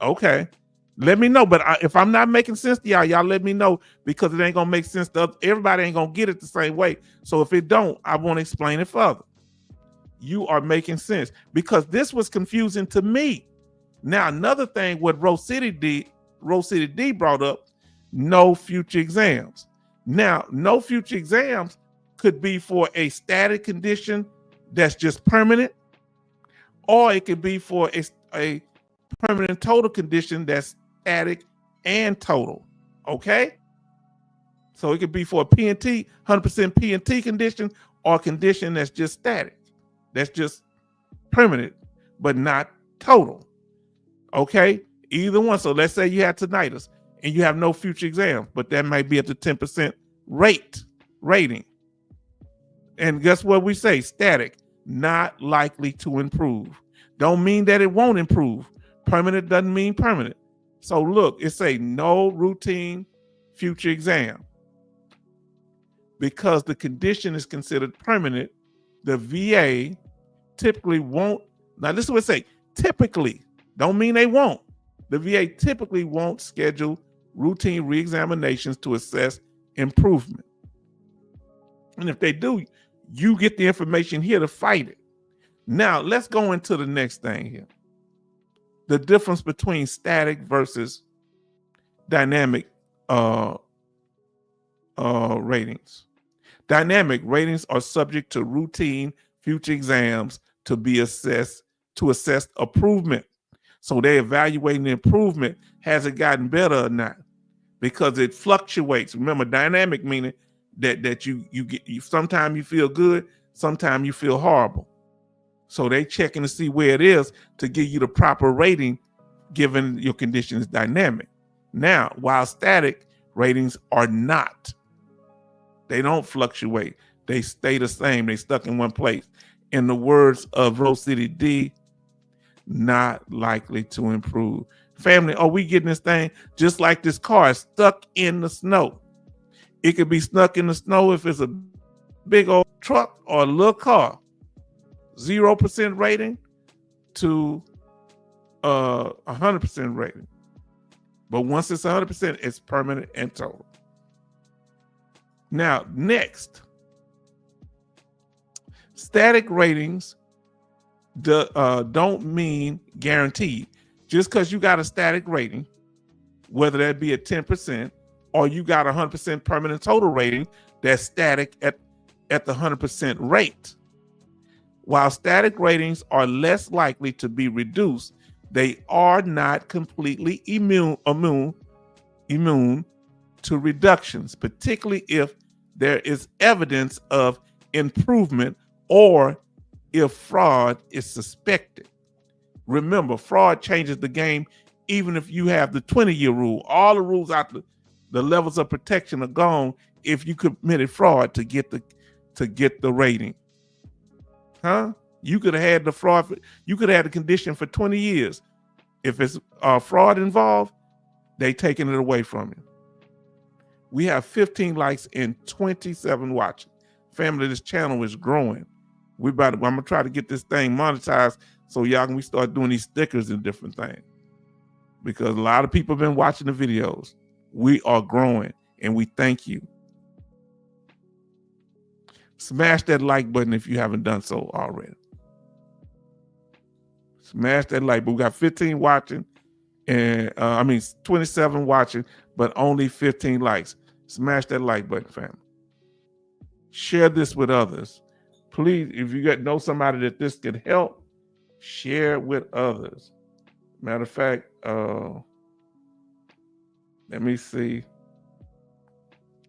okay, let me know. But if I'm not making sense to y'all let me know, because it ain't going to make sense to everybody. Ain't going to get it the same way. So if it don't, I want to explain it further. You are making sense, because this was confusing to me. Now, another thing what Rose City D brought up, no future exams. Now, no future exams could be for a static condition that's just permanent, or it could be for a permanent total condition that's static and total. Okay? So it could be for a PNT, 100% PNT condition, or a condition that's just static, that's just permanent, but not total. Okay? Either one. So let's say you have tinnitus and you have no future exams, but that might be at the 10% rating. And guess what we say? Static, not likely to improve. Don't mean that it won't improve. Permanent doesn't mean permanent. So look, it say no routine future exam. Because the condition is considered permanent, the VA typically won't. Now this is what it say. Typically, don't mean they won't. The VA typically won't schedule routine reexaminations to assess improvement. And if they do, you get the information here to fight it. Now, let's go into the next thing here. The difference between static versus dynamic ratings. Dynamic ratings are subject to routine future exams to be assessed to assess improvement. So they're evaluating the improvement. Has it gotten better or not? Because it fluctuates. Remember, dynamic meaning that you get sometimes you feel good, sometimes you feel horrible. So they checking to see where it is to give you the proper rating given your condition is dynamic. Now, while static ratings are not. They don't fluctuate. They stay the same. They stuck in one place. In the words of Rose City D, not likely to improve. Family, are we getting this thing just like this car is stuck in the snow? It could be stuck in the snow if it's a big old truck or a little car. 0% rating to 100% rating. But once it's 100%, it's permanent and total. Now, next, static ratings don't mean guaranteed. Just because you got a static rating, whether that be at 10% or you got 100% permanent total rating, that's static at the 100% rate. While static ratings are less likely to be reduced, they are not completely immune to reductions, particularly if there is evidence of improvement or if fraud is suspected. Remember, fraud changes the game even if you have the 20-year rule. All the rules out the levels of protection are gone if you committed fraud to get the rating. You could have had the fraud, you could have had the condition for 20 years. If it's fraud involved, they taking it away from you. We have 15 likes and 27 watching. Family, this channel is growing. I'm gonna try to get this thing monetized so y'all can start doing these stickers and different things. Because a lot of people have been watching the videos. We are growing and we thank you. Smash that like button if you haven't done so already. Smash that like button. We got 15 watching and 27 watching, but only 15 likes. Smash that like button, family. Share this with others. Please, if you know somebody that this could help, share it with others. Matter of fact, let me see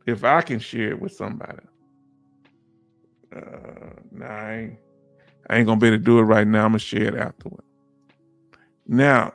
if I can share it with somebody. Nah, I ain't gonna be able to do it right now. I'm gonna share it afterward. Now,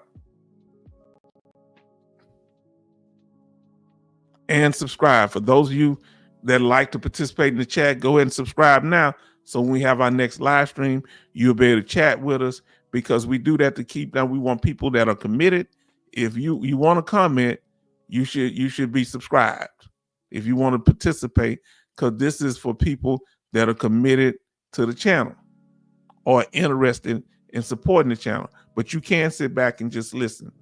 and subscribe. For those of you that like to participate in the chat, go ahead and subscribe now. So when we have our next live stream, you'll be able to chat with us, because we do that to keep down. We want people that are committed. If you want to comment, you should be subscribed if you want to participate, because this is for people that are committed to the channel or interested in supporting the channel. But you can sit back and just listen.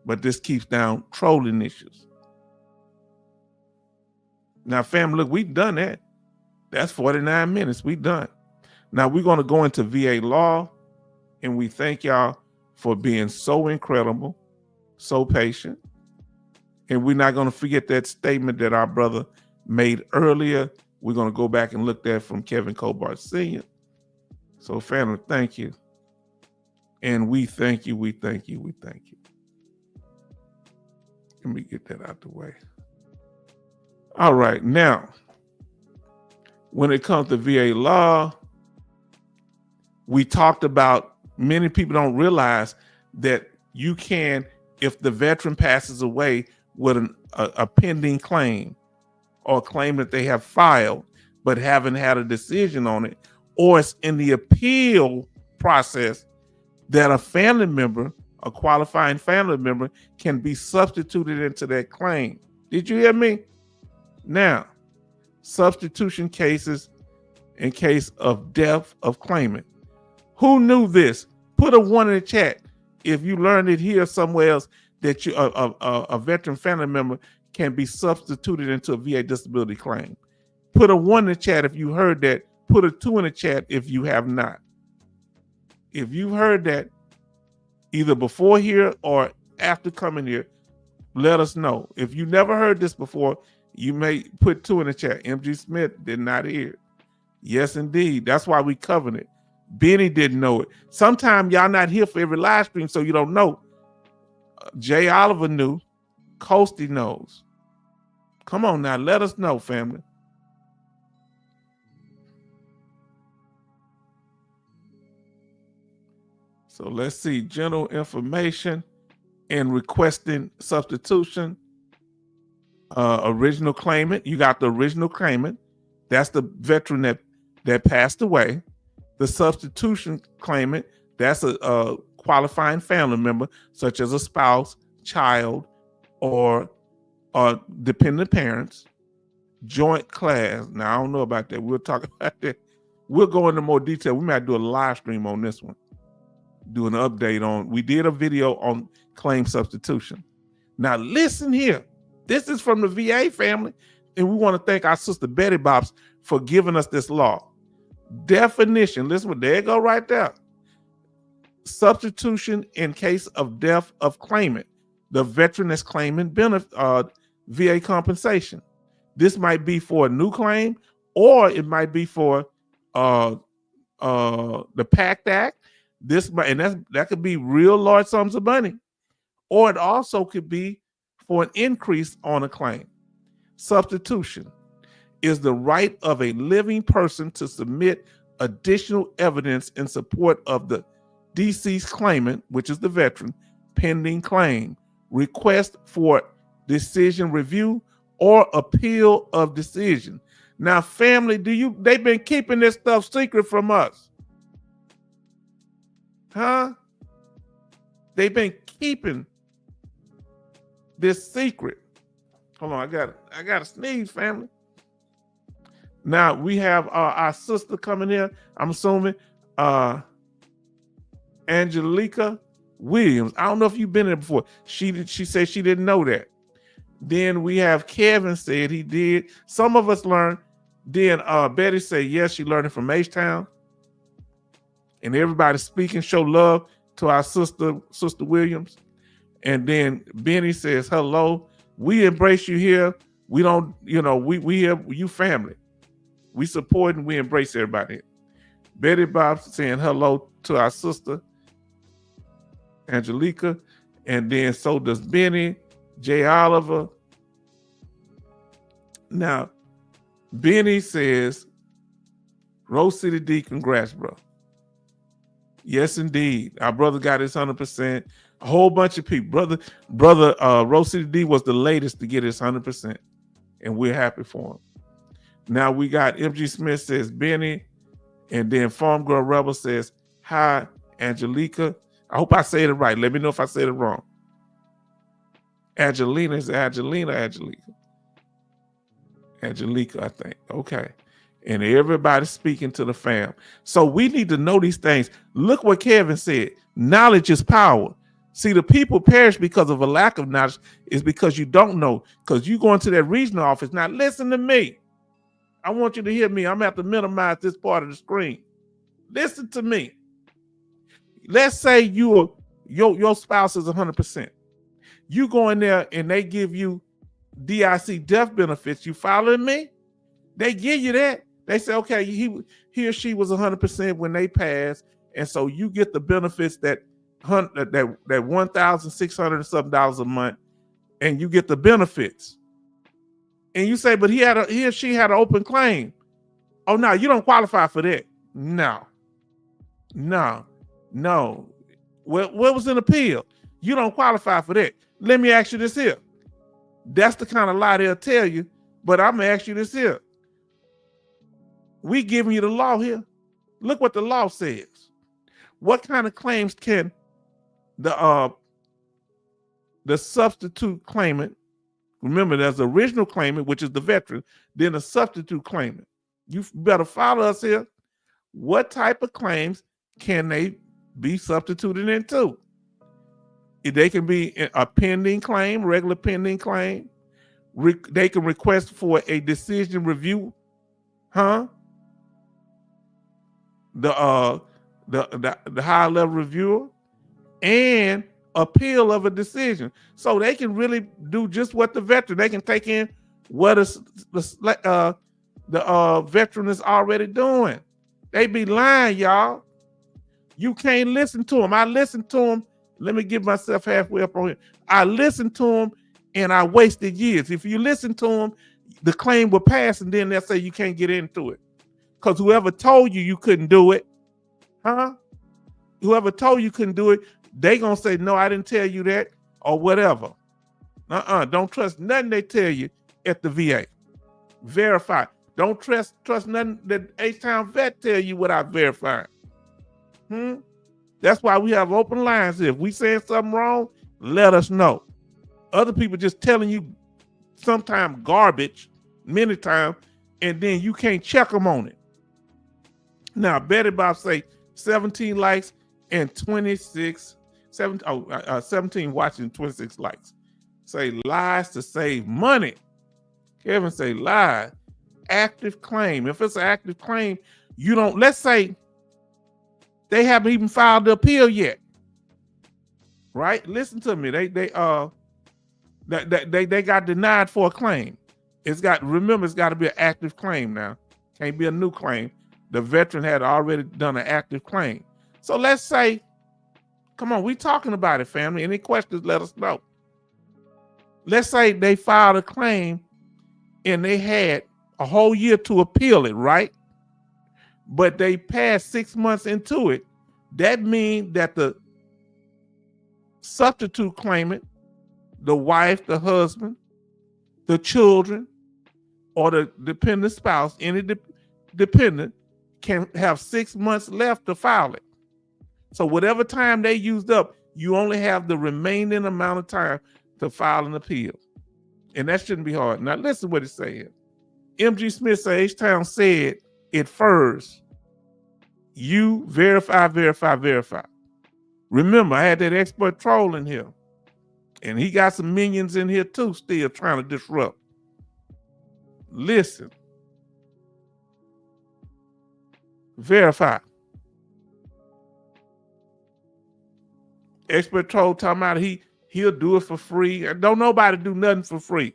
But this keeps down trolling issues. Now, family, look, we've done that. That's 49 minutes. We done. Now we're going to go into VA law, and we thank y'all for being so incredible, so patient. And we're not going to forget that statement that our brother made earlier. We're going to go back and look at from Kevin Cobart Sr. So, family, thank you. And we thank you, we thank you, we thank you. Let me get that out the way. All right, now, when it comes to VA law, we talked about, many people don't realize that you can, if the veteran passes away with a pending claim or a claim that they have filed but haven't had a decision on it, or it's in the appeal process, that a family member, a qualifying family member, can be substituted into that claim. Did you hear me? Now, substitution cases in case of death of claimant. Who knew this? Put a 1 in the chat if you learned it here somewhere else, that you a veteran family member can be substituted into a VA disability claim. Put a 1 in the chat if you heard that. Put a 2 in the chat if you have not. If you heard that either before here or after coming here, let us know. If you never heard this before, You may put 2 in the chat. MG Smith did not hear. Yes, indeed. That's why we covered it. Benny didn't know it. Sometimes y'all not here for every live stream, so you don't know. Jay Oliver knew. Coasty knows. Come on now, let us know, family. So let's see. General information and requesting substitution. Original claimant. You got the original claimant. That's the veteran that passed away. The substitution claimant, that's a qualifying family member, such as a spouse, child, or dependent parents. Joint class. Now, I don't know about that. We'll talk about that. We'll go into more detail. We might do a live stream on this one. Do an update on. We did a video on claim substitution. Now, listen here. This is from the VA family, and we want to thank our sister Betty Bobs for giving us this law. Definition, listen, there you go right there. Substitution in case of death of claimant. The veteran is claiming benefit, VA compensation. This might be for a new claim, or it might be for the PACT Act. That could be real large sums of money, or it also could be for an increase on a claim. Substitution is the right of a living person to submit additional evidence in support of the deceased claimant, which is the veteran, pending claim, request for decision review, or appeal of decision. Now, family, they've been keeping this stuff secret from us. Huh? They've been keeping this secret. Hold on, I got to sneeze, family. Now we have our sister coming here. I'm assuming Angelica Williams. I don't know if you've been there before. She said she didn't know that. Then we have Kevin said he did. Some of us learned. Then Betty said yes, she learned it from H-Town. And everybody speaking, show love to our sister Williams. And then Benny says, hello, we embrace you here. We don't, we here, you family. We support and we embrace everybody. Betty Bob saying hello to our sister, Angelica. And then so does Benny, Jay Oliver. Now, Benny says, Rose City D, congrats, bro. Yes, indeed. Our brother got his 100%. A whole bunch of people. Brother Rose City D was the latest to get his 100%. And we're happy for him. Now we got MG Smith says Benny. And then Farm Girl Rebel says, hi, Angelica. I hope I say it right. Let me know if I said it wrong. Angelina is Angelica, I think. Okay. And everybody's speaking to the fam. So we need to know these things. Look what Kevin said. Knowledge is power. See, the people perish because of a lack of knowledge is because you don't know. Because you go into that regional office. Now listen to me. I want you to hear me. I'm going to have to minimize this part of the screen. Listen to me. Let's say your spouse is 100%. You go in there and they give you DIC death benefits. You following me? They give you that. They say, okay, he or she was 100% when they passed, and so you get the benefits that $1,600 and something a month, and you get the benefits. And you say, but he or she had an open claim. Oh no, you don't qualify for that. No. What was an appeal? You don't qualify for that. Let me ask you this here. That's the kind of lie they'll tell you, but I'm gonna ask you this here. We giving you the law here. Look what the law says. What kind of claims can the substitute claimant, remember there's the original claimant, which is the veteran, then a substitute claimant. You better follow us here. What type of claims can they be substituted into? They can be a pending claim, regular pending claim. They can request for a decision review, the high level reviewer, and appeal of a decision. So they can really do just what the veteran. They can take in what is the veteran is already doing. They be lying, y'all. You can't listen to them. I listened to them. Let me give myself halfway up on here. I listened to them and I wasted years. If you listen to them, the claim will pass and then they'll say you can't get into it. Because whoever told you couldn't do it, whoever told you couldn't do it, they gonna say, no, I didn't tell you that or whatever. Don't trust nothing they tell you at the VA. Verify. Don't trust nothing that H-Town vet tell you without verifying. That's why we have open lines. If we saying something wrong, let us know. Other people just telling you sometimes garbage, many times, and then you can't check them on it. Now, Betty Bob say 17 likes and 17 watching, 26 likes. Say lies to save money. Kevin say lie. Active claim. If it's an active claim, you don't, let's say they haven't even filed the appeal yet. Right? Listen to me. They got denied for a claim. Remember, it's got to be an active claim now. Can't be a new claim. The veteran had already done an active claim. So let's say, come on, we talking about it, family. Any questions, let us know. Let's say they filed a claim and they had a whole year to appeal it, right? But they passed 6 months into it. That means that the substitute claimant, the wife, the husband, the children, or the dependent spouse, any dependent, can have 6 months left to file it. So whatever time they used up, you only have the remaining amount of time to file an appeal. And that shouldn't be hard. Now listen what it says. MG Smith says H-Town said it first. You verify. Remember, I had that expert troll in here. And he got some minions in here too, still trying to disrupt. Listen. Verify. Expert troll talking about he'll do it for free. Don't nobody do nothing for free.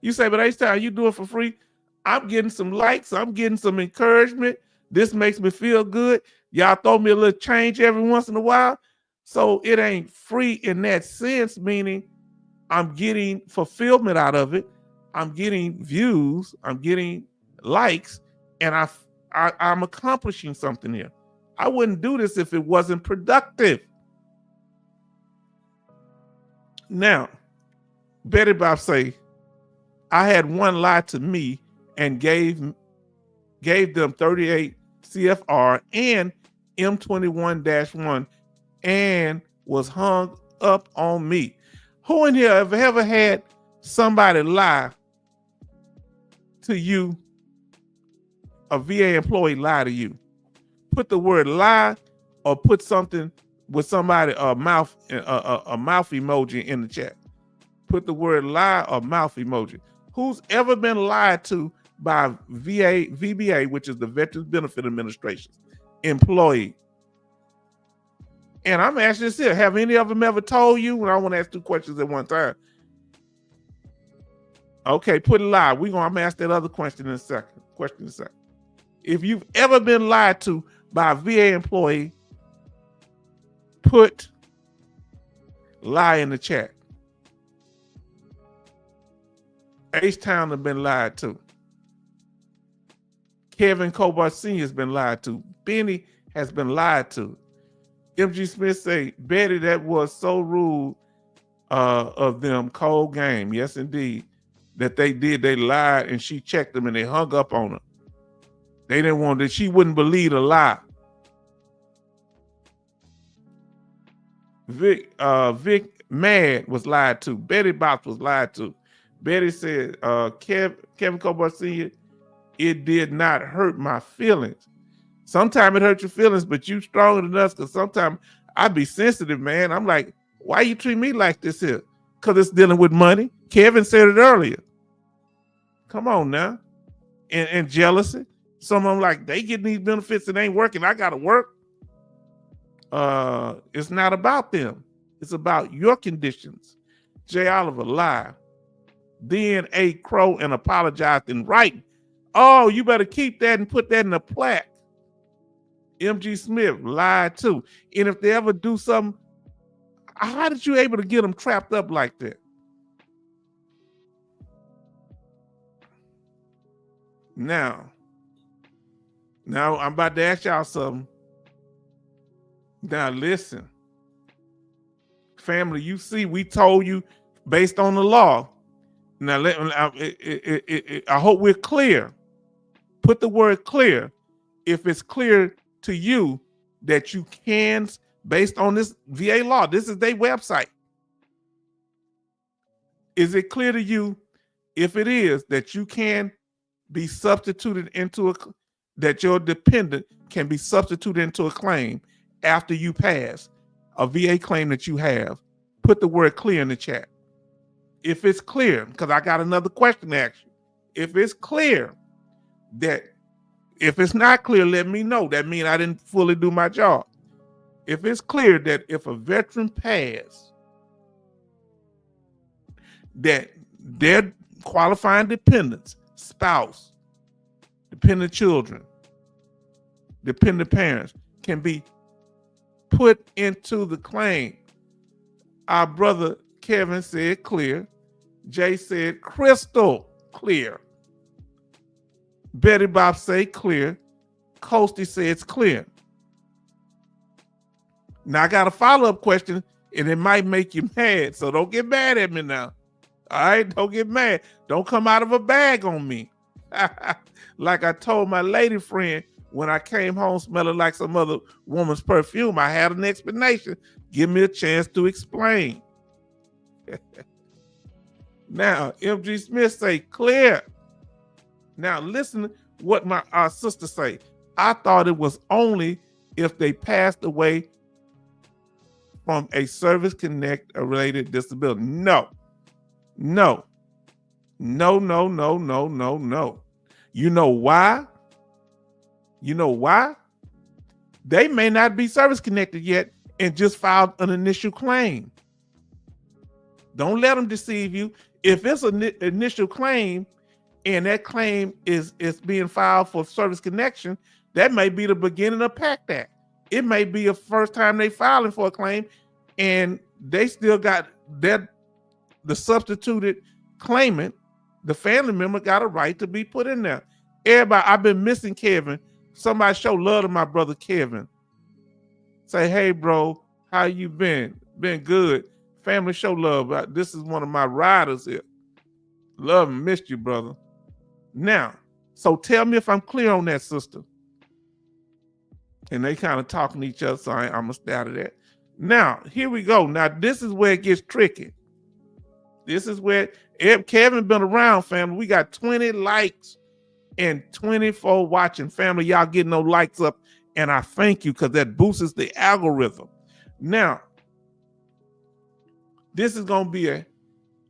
You say, but H-Town, you do it for free? I'm getting some likes. I'm getting some encouragement. This makes me feel good. Y'all throw me a little change every once in a while. So it ain't free in that sense, meaning I'm getting fulfillment out of it. I'm getting views. I'm getting likes. And I'm accomplishing something here. I wouldn't do this if it wasn't productive. Now, Betty Bob say, I had one lie to me and gave them 38 CFR and M21-1 and was hung up on me. Who in here have ever had somebody lie to you, a VA employee lie to you? Put the word lie or put something with somebody, a mouth emoji in the chat. Put the word lie or mouth emoji. Who's ever been lied to by VBA, which is the Veterans Benefit Administration employee? And I'm asking this here, have any of them ever told you? And I want to ask two questions at one time. Okay, put it live. I'm gonna ask that other question in a second. If you've ever been lied to by a VA employee, put lie in the chat. H-Town has been lied to. Kevin Cobart Sr. has been lied to. Benny has been lied to. MG Smith say, Betty, that was so rude of them. Cold game. Yes, indeed. That they did. They lied and she checked them and they hung up on her. They didn't want that. She wouldn't believe a lie. Vic Mad was lied to. Betty Box was lied to. Betty said, Kevin Cobart Sr., it did not hurt my feelings. Sometimes it hurt your feelings, but you stronger than us, because sometimes I be sensitive, man. I'm like, why you treat me like this here? Because it's dealing with money. Kevin said it earlier. Come on now. And jealousy. Some of them like, they getting these benefits and ain't working. I got to work. It's not about them. It's about your conditions. J. Oliver, lie. Then A. Crow and apologized in writing. Oh, you better keep that and put that in a plaque. M.G. Smith lied too. And if they ever do something, how did you able to get them trapped up like that? Now I'm about to ask y'all something. Now listen, family, you see, we told you based on the law. Now, I hope we're clear. Put the word clear. If it's clear to you that you can, based on this VA law, this is their website. Is it clear to you, if it is, that you can be substituted into that your dependent can be substituted into a claim after you pass a VA claim that you have? Put the word clear in the chat. If it's clear, because I got another question to ask you. If it's clear that, if it's not clear, let me know. That means I didn't fully do my job. If it's clear that if a veteran passed, that their qualifying dependents, spouse, dependent children, dependent parents can be put into the claim. Our brother Kevin said clear. Jay said crystal clear. Betty Bob said clear. Coasty says clear. Now I got a follow-up question, and it might make you mad, so don't get mad at me now. All right, don't get mad. Don't come out of a bag on me. Like I told my lady friend when I came home smelling like some other woman's perfume, I had an explanation. Give me a chance to explain. Now, M.G. Smith say clear. Now, listen to what our sister say. I thought it was only if they passed away from a service connect related disability. No. You know why? You know why? They may not be service connected yet and just filed an initial claim. Don't let them deceive you. If it's an initial claim and that claim is being filed for service connection, that may be the beginning of PACT Act. It may be a first time they filing for a claim and they still got the substituted claimant, the family member got a right to be put in there. Everybody, I've been missing Kevin. Somebody show love to my brother Kevin. Say, hey, bro, how you been? Been good. Family, show love. This is one of my riders here. Love and missed you, brother. Now, so tell me if I'm clear on that, sister. And they kind of talking to each other, so I'm going to stay out of that. Now, here we go. Now, this is where it gets tricky. This is where Kevin been around, family. We got 20 likes and 24 watching. Family, y'all getting those likes up, and I thank you because that boosts the algorithm. Now, this is going to be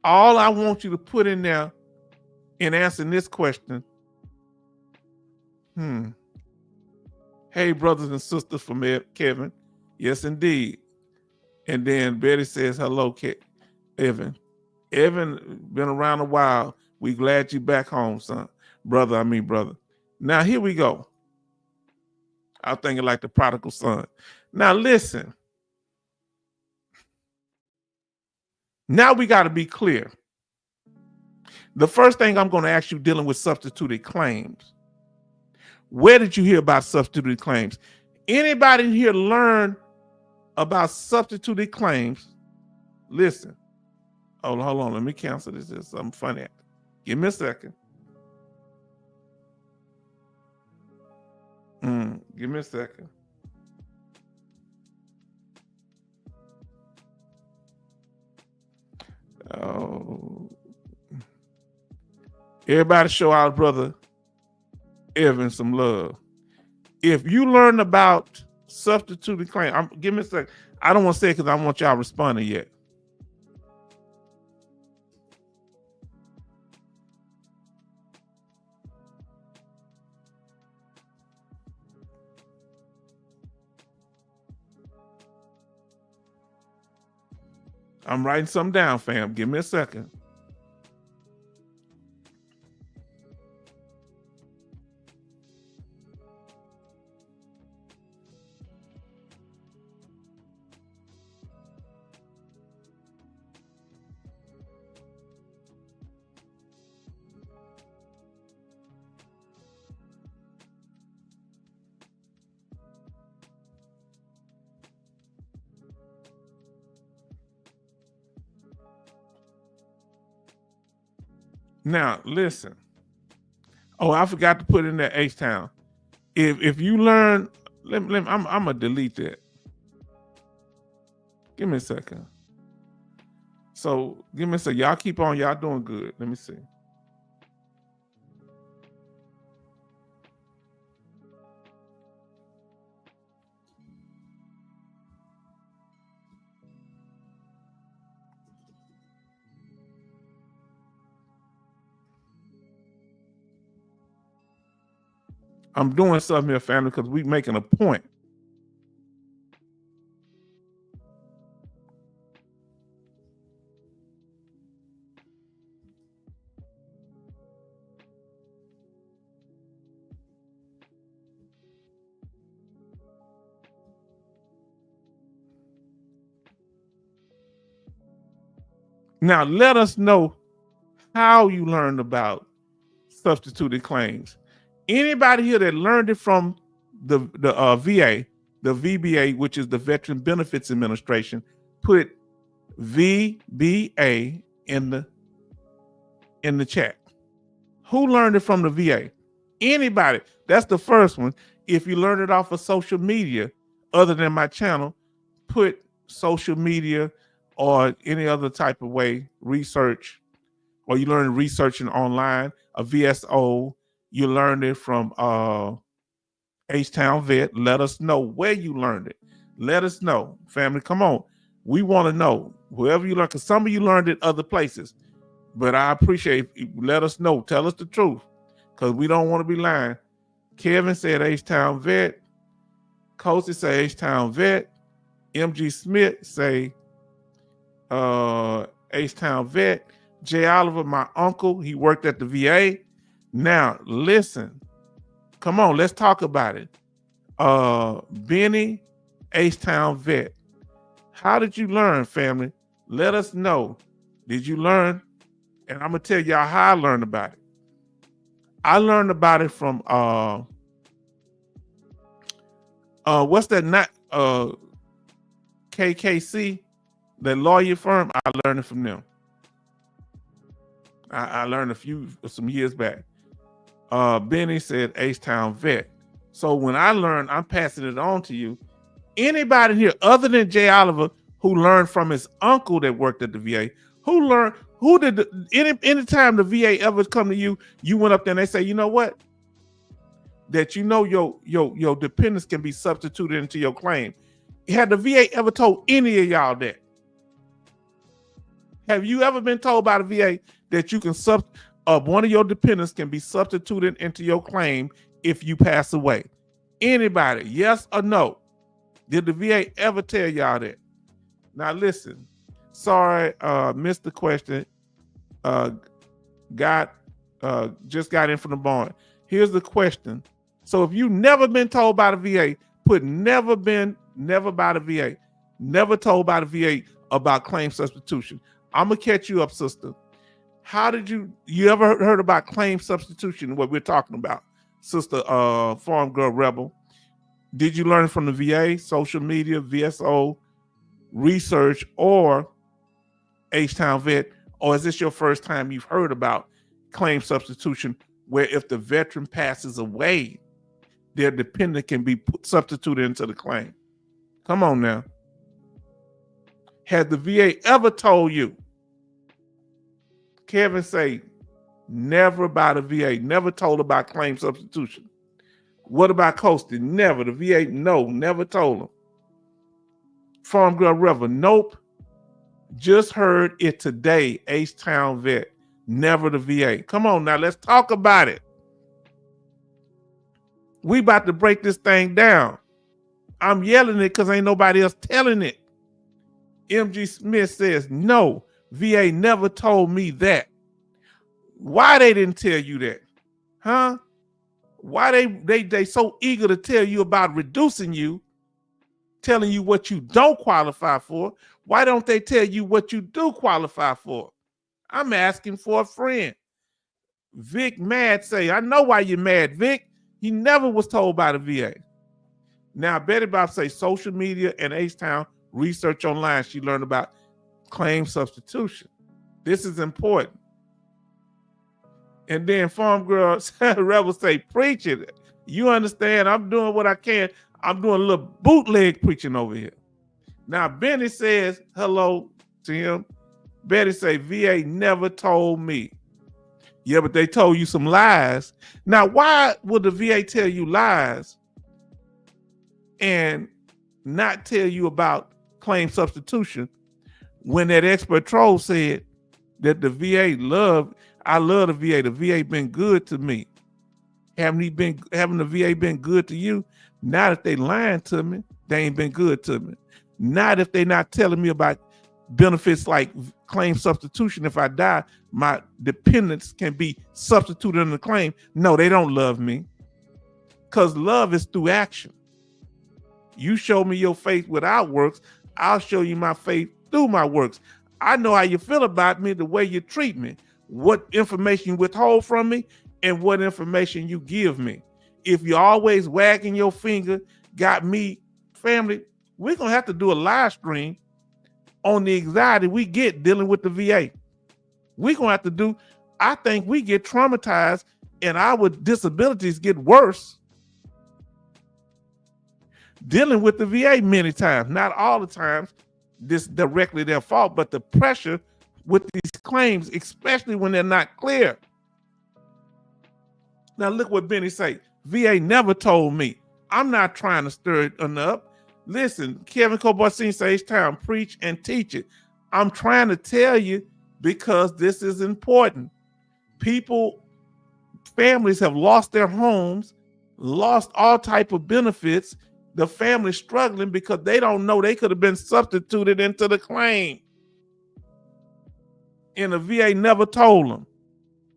all I want you to put in there in answering this question. Hey, brothers and sisters from Kevin. Yes, indeed. And then Betty says, hello, Evan. Evan, been around a while. We glad you back home, son. Brother. Now, here we go. I'm thinking like the prodigal son. Now, listen. Now we got to be clear. The first thing I'm going to ask you dealing with substituted claims. Where did you hear about substituted claims? Anybody in here learn about substituted claims? Listen. Hold on. Let me cancel this. There's something funny. Give me a second. Give me a second. Oh. Everybody show our brother Evan some love. If you learn about substituted claim, give me a second. I don't want to say it because I want y'all responding yet. I'm writing something down, fam. Give me a second. Now, listen. Oh, I forgot to put in that H-Town. If you learn, I'm gonna delete that. Give me a second. So give me a second. Y'all keep on. Y'all doing good. Let me see. I'm doing something here, family, because we making a point. Now, let us know how you learned about substituted claims. Anybody here that learned it from the VA, the VBA, which is the Veteran Benefits Administration, put VBA in the chat. Who learned it from the VA? Anybody. That's the first one. If you learned it off of social media, other than my channel, put social media or any other type of way, research, or you learn researching online, a VSO, you learned it from H-Town Vet. Let us know where you learned it. Let us know. Family, come on. We want to know. Wherever you learned, because some of you learned it other places. But I appreciate it. Let us know. Tell us the truth. Because we don't want to be lying. Kevin said H-Town Vet. Coasty say H-Town Vet. MG Smith say H-Town Vet. Jay Oliver, my uncle, he worked at the VA. Now, listen. Come on, let's talk about it. Benny, H-Town Vet. How did you learn, family? Let us know. Did you learn? And I'm going to tell y'all how I learned about it. I learned about it from, what's that, not KKC, the lawyer firm. I learned it from them. I learned some years back. Benny said H-Town Vet. So when I learned, I'm passing it on to you. Anybody here other than Jay Oliver who learned from his uncle that worked at the VA, anytime the VA ever come to you, you went up there and they say, you know what? That you know your dependents can be substituted into your claim. Had the VA ever told any of y'all that? Have you ever been told by the VA that you can one of your dependents can be substituted into your claim if you pass away? Anybody, yes or no? Did the VA ever tell y'all that? Now listen, sorry, missed the question. Just got in from the barn. Here's the question. So if you never been told by the VA, put never by the VA, never told by the VA about claim substitution. I'm gonna catch you up, sister. How did you ever heard about claim substitution, what we're talking about, sister Farm Girl Rebel? Did you learn from the VA, social media, VSO, research, or H-Town Vet? Or is this your first time you've heard about claim substitution, where if the veteran passes away, their dependent can be substituted into the claim? Come on now. Has the VA ever told you? Kevin say, never by the VA, never told about claim substitution. What about Coasty? Never. The VA, no, never told them. Farm Girl Rebel, nope. Just heard it today, H-Town Vet, never the VA. Come on now, let's talk about it. We about to break this thing down. I'm yelling it because ain't nobody else telling it. MG Smith says, no, VA never told me that. Why they didn't tell you that? Huh? Why they so eager to tell you about reducing you, telling you what you don't qualify for? Why don't they tell you what you do qualify for? I'm asking for a friend. Vic mad say, I know why you're mad, Vic. He never was told by the VA. Now, Betty Bob say social media and H-Town research online. She learned about claim substitution. This is important. And then Farm Girl Rebel say, preach it. You understand? I'm doing what I can. I'm doing a little bootleg preaching over here. Now, Benny says hello to him. Betty say, VA never told me. Yeah, but they told you some lies. Now, why would the VA tell you lies and not tell you about claim substitution when that expert troll said that the VA I love the VA. The VA been good to me. Haven't the VA been good to you? Not if they lying to me, they ain't been good to me. Not if they not telling me about benefits like claim substitution. If I die, my dependents can be substituted in the claim. No, they don't love me. Because love is through action. You show me your faith without works, I'll show you my faith through my works. I know how you feel about me, the way you treat me, what information you withhold from me, and what information you give me. If you're always wagging your finger, got me, family, we're going to have to do a live stream on the anxiety we get dealing with the VA. We're going to have to do, I think we get traumatized and our disabilities get worse dealing with the VA many times. Not all the times this directly their fault, but the pressure with these claims, especially when they're not clear. Now look what Benny say. VA never told me. I'm not trying to stir it up. Listen, Kevin Cobarcine says H-Town, preach and teach it. I'm trying to tell you because this is important. Families have lost their homes, lost all type of benefits. The family struggling because they don't know they could have been substituted into the claim. And the VA never told them.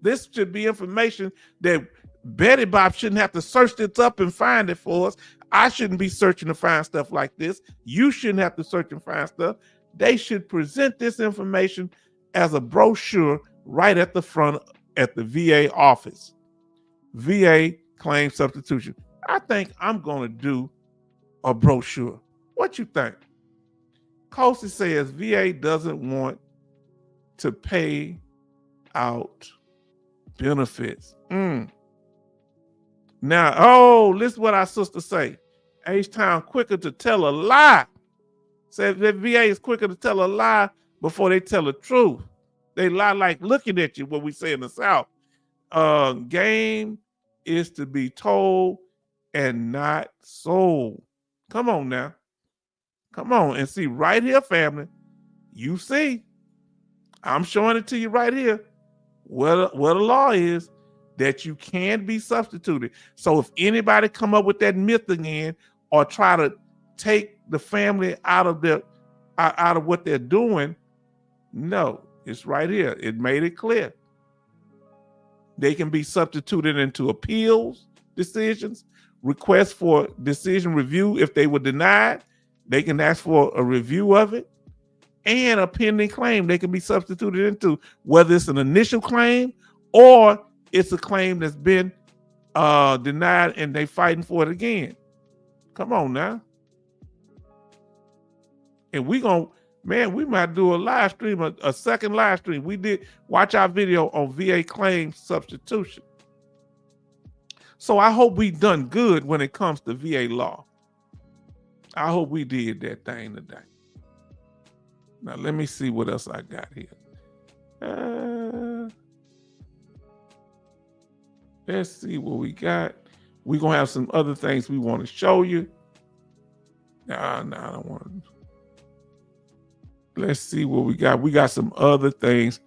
This should be information that Betty Bob shouldn't have to search this up and find it for us. I shouldn't be searching to find stuff like this. You shouldn't have to search and find stuff. They should present this information as a brochure right at the front at the VA office. VA claim substitution. I think I'm going to do a brochure. What you think? Kosi says VA doesn't want to pay out benefits. Now, listen what our sister say. H-Town quicker to tell a lie. Said that VA is quicker to tell a lie before they tell the truth. They lie like looking at you, what we say in the South. Game is to be told and not sold. Come on now. Come on and see right here, family. You see, I'm showing it to you right here. What the law is that you can be substituted. So if anybody come up with that myth again or try to take the family out of what they're doing, no, it's right here. It made it clear. They can be substituted into appeals decisions, requests for decision review. If they were denied, they can ask for a review of it, and a pending claim they can be substituted into, whether it's an initial claim or it's a claim that's been denied and they fighting for it again. Come on now. And we might do a live stream, a second live stream. We did watch our video on VA claim substitution. So I hope we done good when it comes to VA law. I hope we did that thing today. Now let me see what else I got here. Let's see what we got. We're gonna have some other things we want to show you. No, I don't want to. Let's see what we got. We got some other things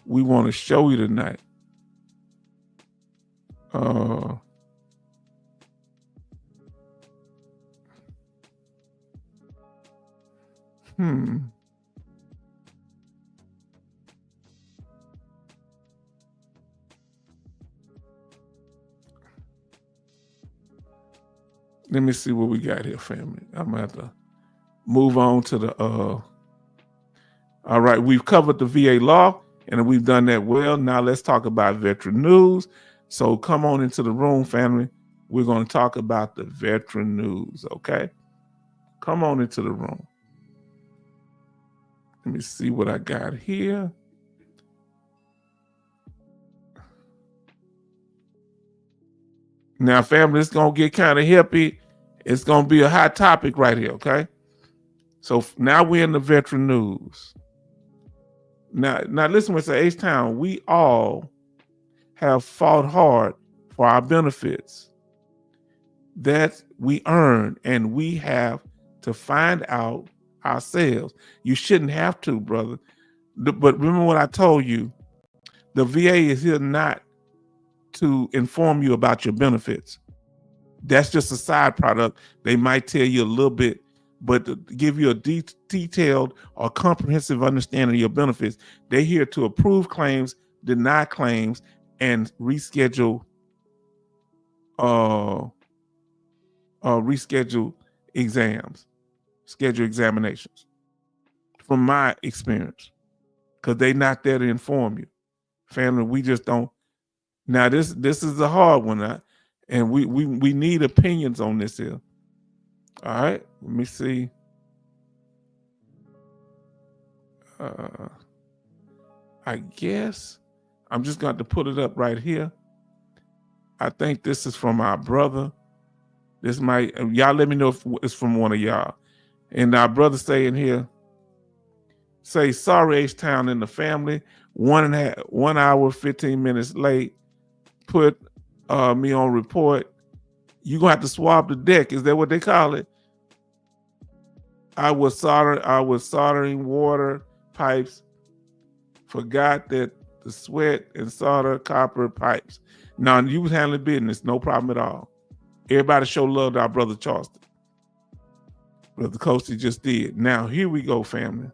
we want to show you tonight. Let me see what we got here, family. I'm gonna have to move on to the all right, we've covered the VA law and we've done that well. Now let's talk about veteran news. So come on into the room, family. We're going to talk about the veteran news, okay? Come on into the room. Let me see what I got here. Now, family, it's going to get kind of hippie. It's going to be a hot topic right here, okay? So now we're in the veteran news. Now listen what I say, H-Town, we all have fought hard for our benefits that we earn, and we have to find out ourselves. You shouldn't have to, brother. But remember what I told you, the VA is here not to inform you about your benefits. That's just a side product. They might tell you a little bit, but to give you a detailed or comprehensive understanding of your benefits, they're here to approve claims, deny claims, and reschedule exams, schedule examinations. From my experience, because they're not there to inform you. Family, we just don't. Now this is a hard one, and we need opinions on this here. All right, let me see. I guess I'm just going to put it up right here. I think this is from our brother. This might, y'all let me know if it's from one of y'all. And our brother saying here, say, sorry, H-Town and the family, 1 hour, 15 minutes late, put me on report. You're going to have to swab the deck. Is that what they call it? I was soldering water pipes, forgot that the sweat and solder copper pipes. No, you was handling business, no problem at all. Everybody show love to our brother Charleston. Brother Coasty just did. Now, here we go, family.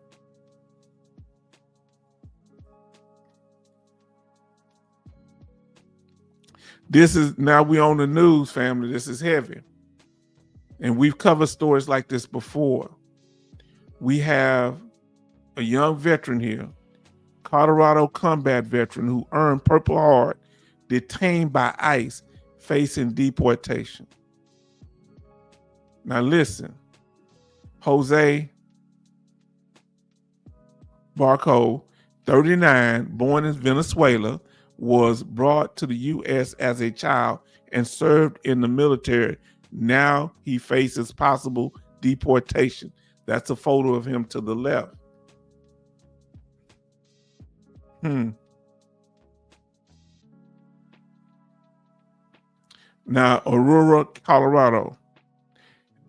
This is, now we on the news, family. This is heavy. And we've covered stories like this before. We have a young veteran here, Colorado combat veteran who earned Purple Heart, detained by ICE, facing deportation. Now listen, Jose Barco, 39, born in Venezuela, was brought to the U.S. as a child and served in the military. Now he faces possible deportation. That's a photo of him to the left. Now, Aurora, Colorado,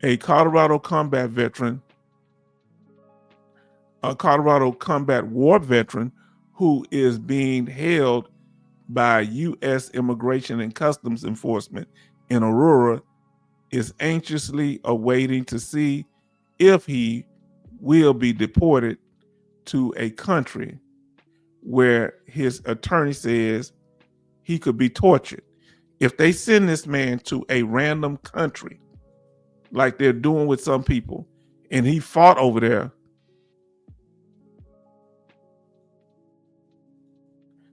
a Colorado combat veteran, a Colorado combat war veteran who is being held by U.S. Immigration and Customs Enforcement in Aurora, is anxiously awaiting to see if he will be deported to a country where his attorney says he could be tortured. If they send this man to a random country, like they're doing with some people, and he fought over there,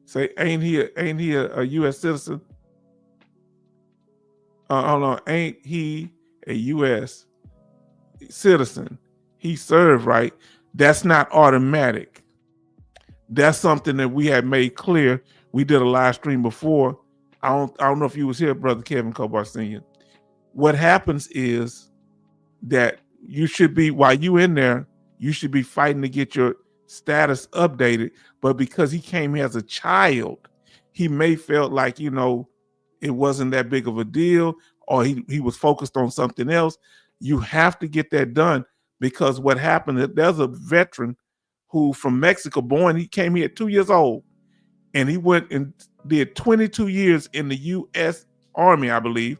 say, ain't he a U.S. citizen? Hold on, ain't he a U.S. citizen? He served, right? That's not automatic. That's something that we had made clear. We did a live stream before. I don't know if you was here, Brother Kevin Kobar Sr. What happens is that you should be, while you in there, you should be fighting to get your status updated. But because he came here as a child, he may felt like, it wasn't that big of a deal, or he was focused on something else. You have to get that done, because what happened, there's a veteran who from Mexico born, he came here at 2 years old, and he went and did 22 years in the U.S. Army, I believe,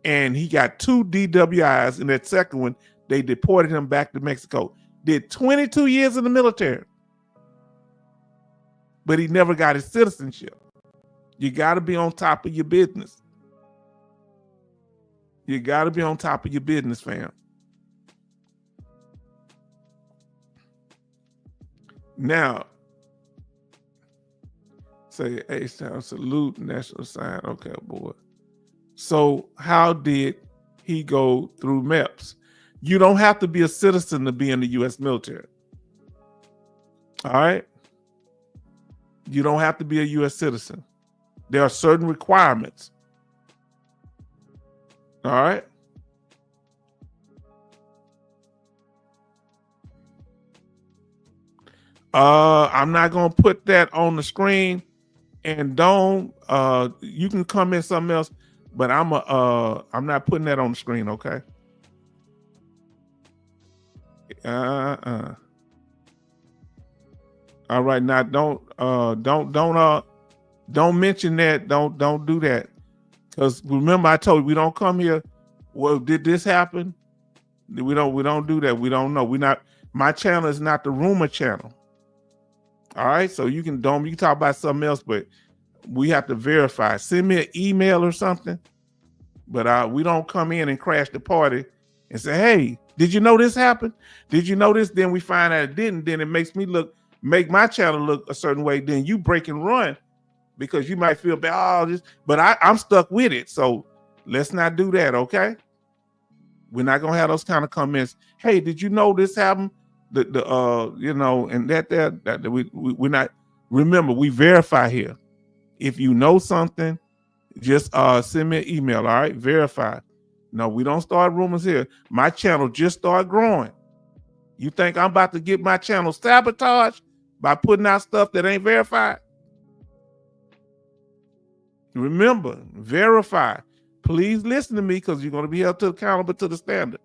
and he got 2 DWIs. In that second one, they deported him back to Mexico. Did 22 years in the military, but he never got his citizenship. You got to be on top of your business. You got to be on top of your business, fam. Now, say H-Town salute, national sign. Okay, boy. So how did he go through MEPS? You don't have to be a citizen to be in the U.S. military. All right? You don't have to be a U.S. citizen. There are certain requirements. All right? I'm not going to put that on the screen, and don't you can comment something else, but I'm not putting that on the screen, okay? All right, now don't mention that. Don't do that. Because remember, I told you we don't come here. Well, did this happen? We don't do that. We don't know. My channel is not the rumor channel. All right, so you can talk about something else, but we have to verify. Send me an email or something, but we don't come in and crash the party and say, "Hey, did you know this happened? Did you know this?" Then we find out it didn't. Then it makes make my channel look a certain way. Then you break and run because you might feel bad. But I'm stuck with it. So let's not do that, okay? We're not gonna have those kind of comments. Hey, did you know this happened? And that we're not. Remember, we verify here. If you know something, just send me an email. All right, verify. No, we don't start rumors here. My channel just started growing. You think I'm about to get my channel sabotaged by putting out stuff that ain't verified? Remember, verify. Please listen to me, because you're going to be held accountable to the standard.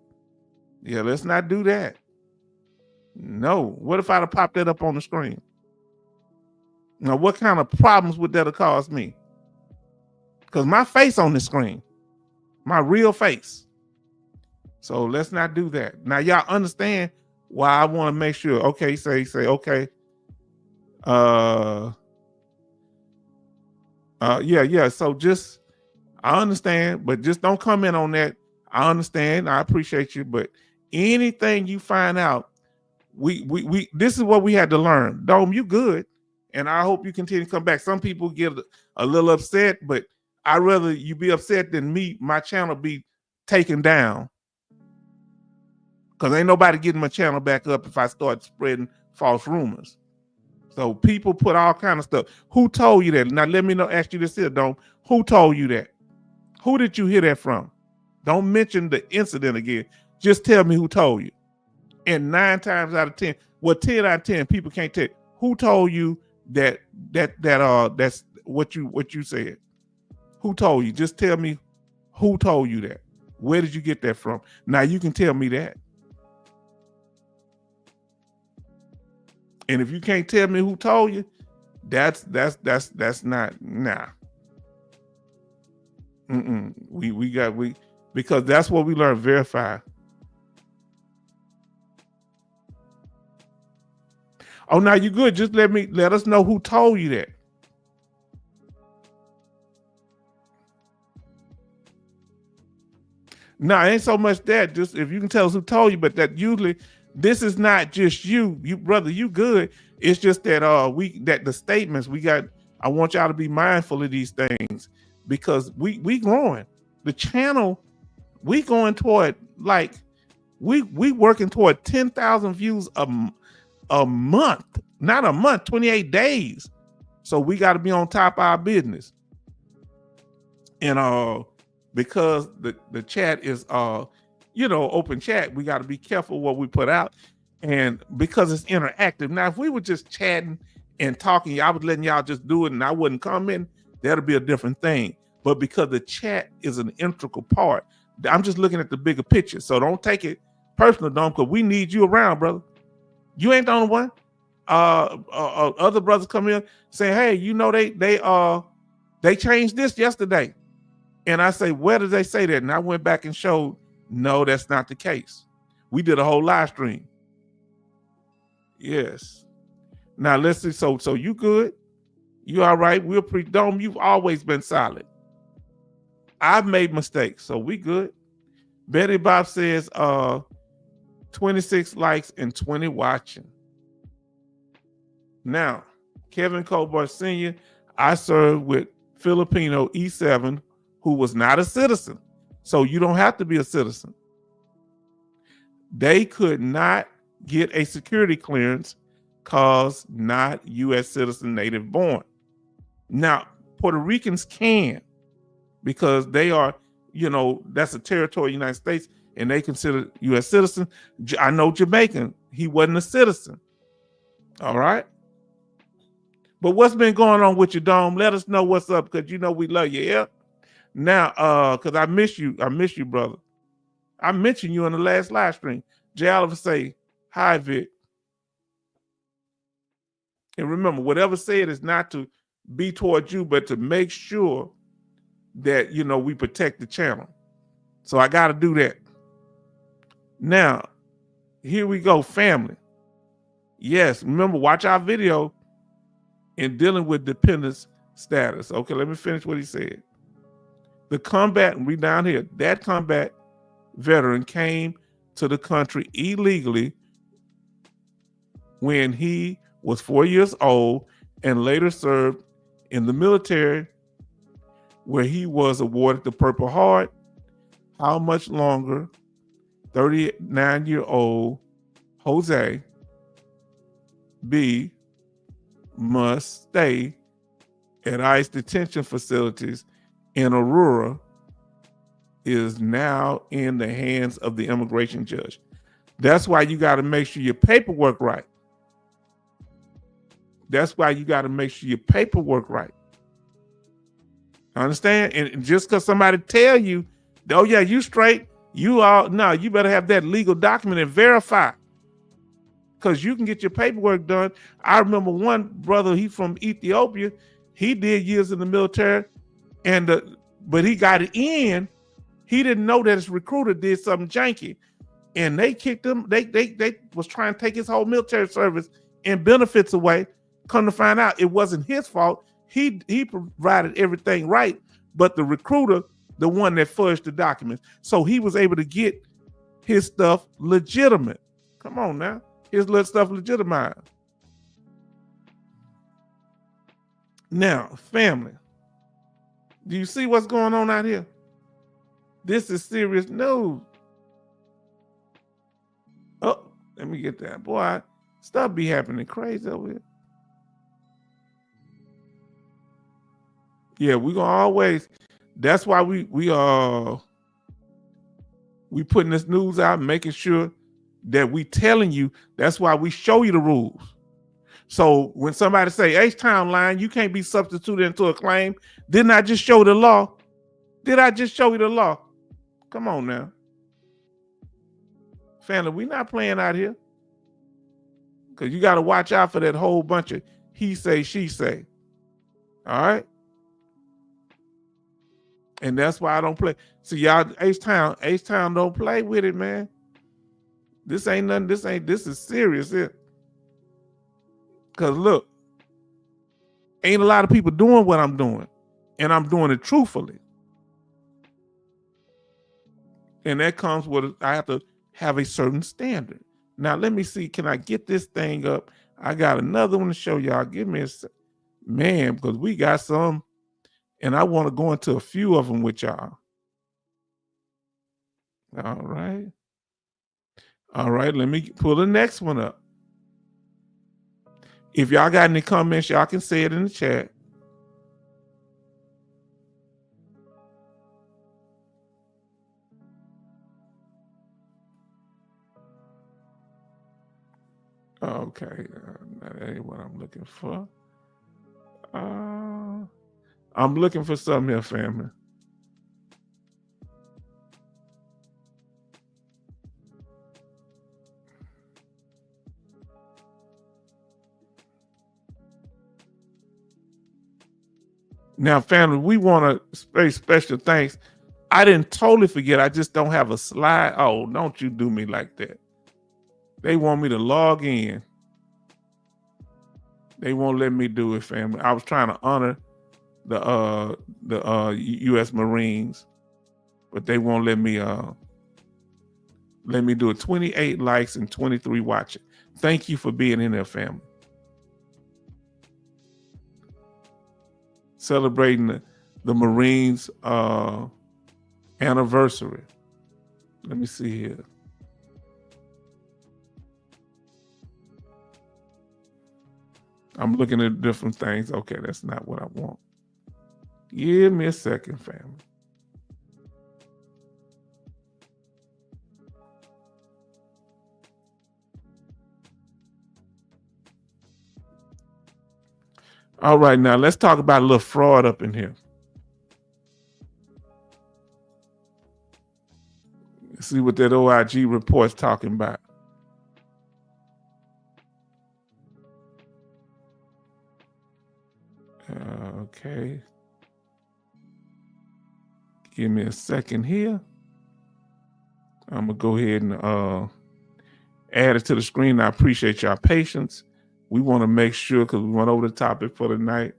Yeah, let's not do that. No. What if I'd have popped that up on the screen? Now, what kind of problems would that have caused me? Because my face on the screen, my real face. So let's not do that. Now, y'all understand why I want to make sure. Okay, say okay. Yeah. So just, I understand, but just don't comment on that. I understand. I appreciate you, but anything you find out, we this is what we had to learn. Dome, you good, and I hope you continue to come back. Some people get a little upset, but I'd rather you be upset than my channel be taken down, because ain't nobody getting my channel back up if I start spreading false rumors. So people put all kind of stuff. Who told you that? Now let me know. Ask you this here, Dome. Who told you that? Who did you hear that from? Don't mention the incident again. Just tell me who told you. And 9 times out of 10, 10 out of 10 people can't tell. Who told you that's what you said? Who told you? Just tell me who told you that. Where did you get that from? Now you can tell me that. And if you can't tell me who told you, that's not, nah. Because that's what we learn, verify. Oh, now you good. Just let us know who told you that. No, it ain't so much that. Just if you can tell us who told you, but that usually this is not just you brother, you good. It's just that the statements we got. I want y'all to be mindful of these things, because we growing. The channel, we going toward, like, we working toward 10,000 views a month, not a month, 28 days. So we got to be on top of our business. And because the chat is open chat, we got to be careful what we put out, and because it's interactive. Now, if we were just chatting and talking, I was letting y'all just do it and I wouldn't comment, that'll be a different thing. But because the chat is an integral part, I'm just looking at the bigger picture. So don't take it personal, Dom, because we need you around, brother. You ain't the only one. Other brothers come in saying, hey, they changed this yesterday. And I say, where did they say that? And I went back and showed, no, that's not the case. We did a whole live stream. Yes. Now let's see. So you good? You all right? We're Dome, you've always been solid. I've made mistakes, so we good. Betty Bob says 26 likes and 20 watching. Now, Kevin Colbert Sr., I served with Filipino E7 who was not a citizen. So you don't have to be a citizen. They could not get a security clearance because not U.S. citizen, native born. Now, Puerto Ricans can, because they are, that's a territory of the United States and they consider U.S. citizen. I know Jamaican, he wasn't a citizen. All right. But what's been going on with you, Dome? Let us know what's up, because we love you. Yeah. Now, because I miss you, brother. I mentioned you on the last live stream. Jay Oliver say, hi, Vic. And remember, whatever said is not to be towards you, but to make sure that, we protect the channel. So I got to do that. Now, here we go, family. Yes, remember, watch our video in dealing with dependence status. Okay, let me finish what he said. The combat, we down here, that combat veteran came to the country illegally when he was 4 years old and later served in the military, where he was awarded the Purple Heart. How much longer 39-year-old Jose B must stay at ICE detention facilities in Aurora is now in the hands of the immigration judge. That's why you got to make sure your paperwork right. That's why you got to make sure your paperwork right. Understand? And just because somebody tell you, oh yeah, you straight, you better have that legal document and verify. Because you can get your paperwork done. I remember one brother, he from Ethiopia, he did years in the military, but he got it in. He didn't know that his recruiter did something janky, and they kicked him. They was trying to take his whole military service and benefits away. Come to find out, it wasn't his fault. He provided everything right, but the recruiter, the one that fudged the documents, so he was able to get his stuff legitimate. Come on now, his little stuff legitimized. Now, family, do you see what's going on out here? This is serious news. Oh, let me get that. Boy, stuff be happening crazy over here. Yeah, we gonna always. That's why we putting this news out, making sure that we telling you. That's why we show you the rules. So when somebody say H-Town line, you can't be substituted into a claim. Didn't I just show the law? Did I just show you the law? Come on now. Family, we not playing out here. Because you got to watch out for that whole bunch of he say, she say. All right? And that's why I don't play. See, y'all, H-Town don't play with it, man. This ain't nothing. This is serious here. Because look, ain't a lot of people doing what I'm doing. And I'm doing it truthfully. And that comes with, I have to have a certain standard. Now, let me see. Can I get this thing up? I got another one to show y'all. Give me a man, because we got some. And I want to go into a few of them with y'all. All right. All right. Let me pull the next one up. If y'all got any comments, y'all can say it in the chat. Okay, that ain't what I'm looking for. I'm looking for something here, family. Now, family, we want to say special thanks. I didn't totally forget. I just don't have a slide. Oh, don't you do me like that. They want me to log in. They won't let me do it, family. I was trying to honor the U.S. Marines, but they won't let me Let me do it. 28 likes and 23 watching. Thank you for being in there, family. Celebrating the Marines anniversary. Let me see here. I'm looking at different things. Okay, that's not what I want. Give me a second, family. All right, now let's talk about a little fraud up in here. Let's see what that OIG report's talking about. Okay. Give me a second here. I'm going to go ahead and add it to the screen. I appreciate y'all patience. We want to make sure, because we went over the topic for the night.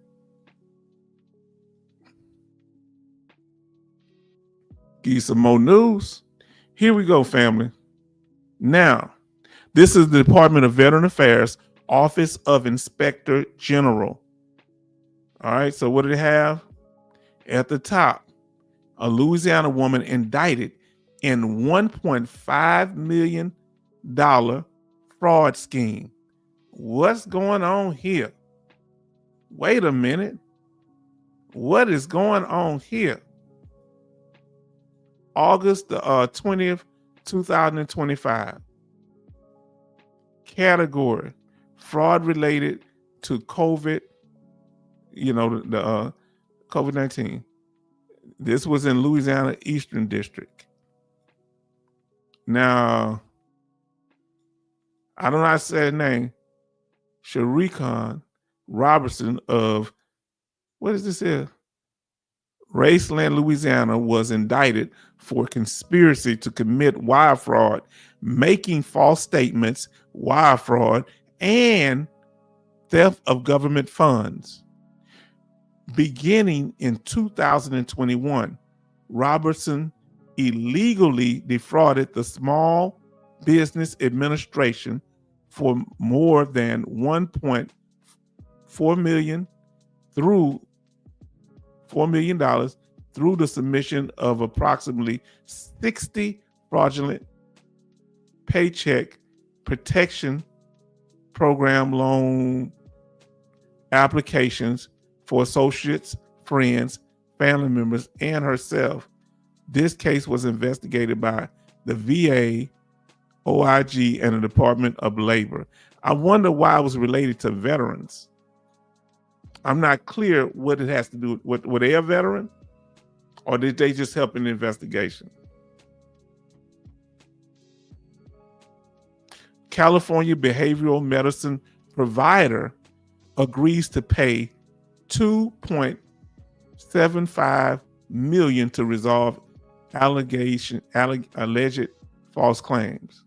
Give you some more news. Here we go, family. Now, this is the Department of Veteran Affairs, Office of Inspector General. All right, so what did it have? At the top, a Louisiana woman indicted in $1.5 million fraud scheme. What's going on here? Wait a minute. What is going on here? August the 20th, 2025. Category, fraud related to COVID, the COVID-19. This was in Louisiana Eastern District. Now, I don't know how to say her name. Sharikon Robertson of, what is this here? Raceland, Louisiana, was indicted for conspiracy to commit wire fraud, making false statements, wire fraud, and theft of government funds. Beginning in 2021, Robertson illegally defrauded the Small Business Administration for more than $1.4 million through the submission of approximately 60 fraudulent Paycheck Protection Program loan applications for associates, friends, family members, and herself. This case was investigated by the VA, OIG, and the Department of Labor. I wonder why it was related to veterans. I'm not clear what it has to do with. Were they a veteran, or did they just help in the investigation? California behavioral medicine provider agrees to pay $2.75 million to resolve alleged false claims.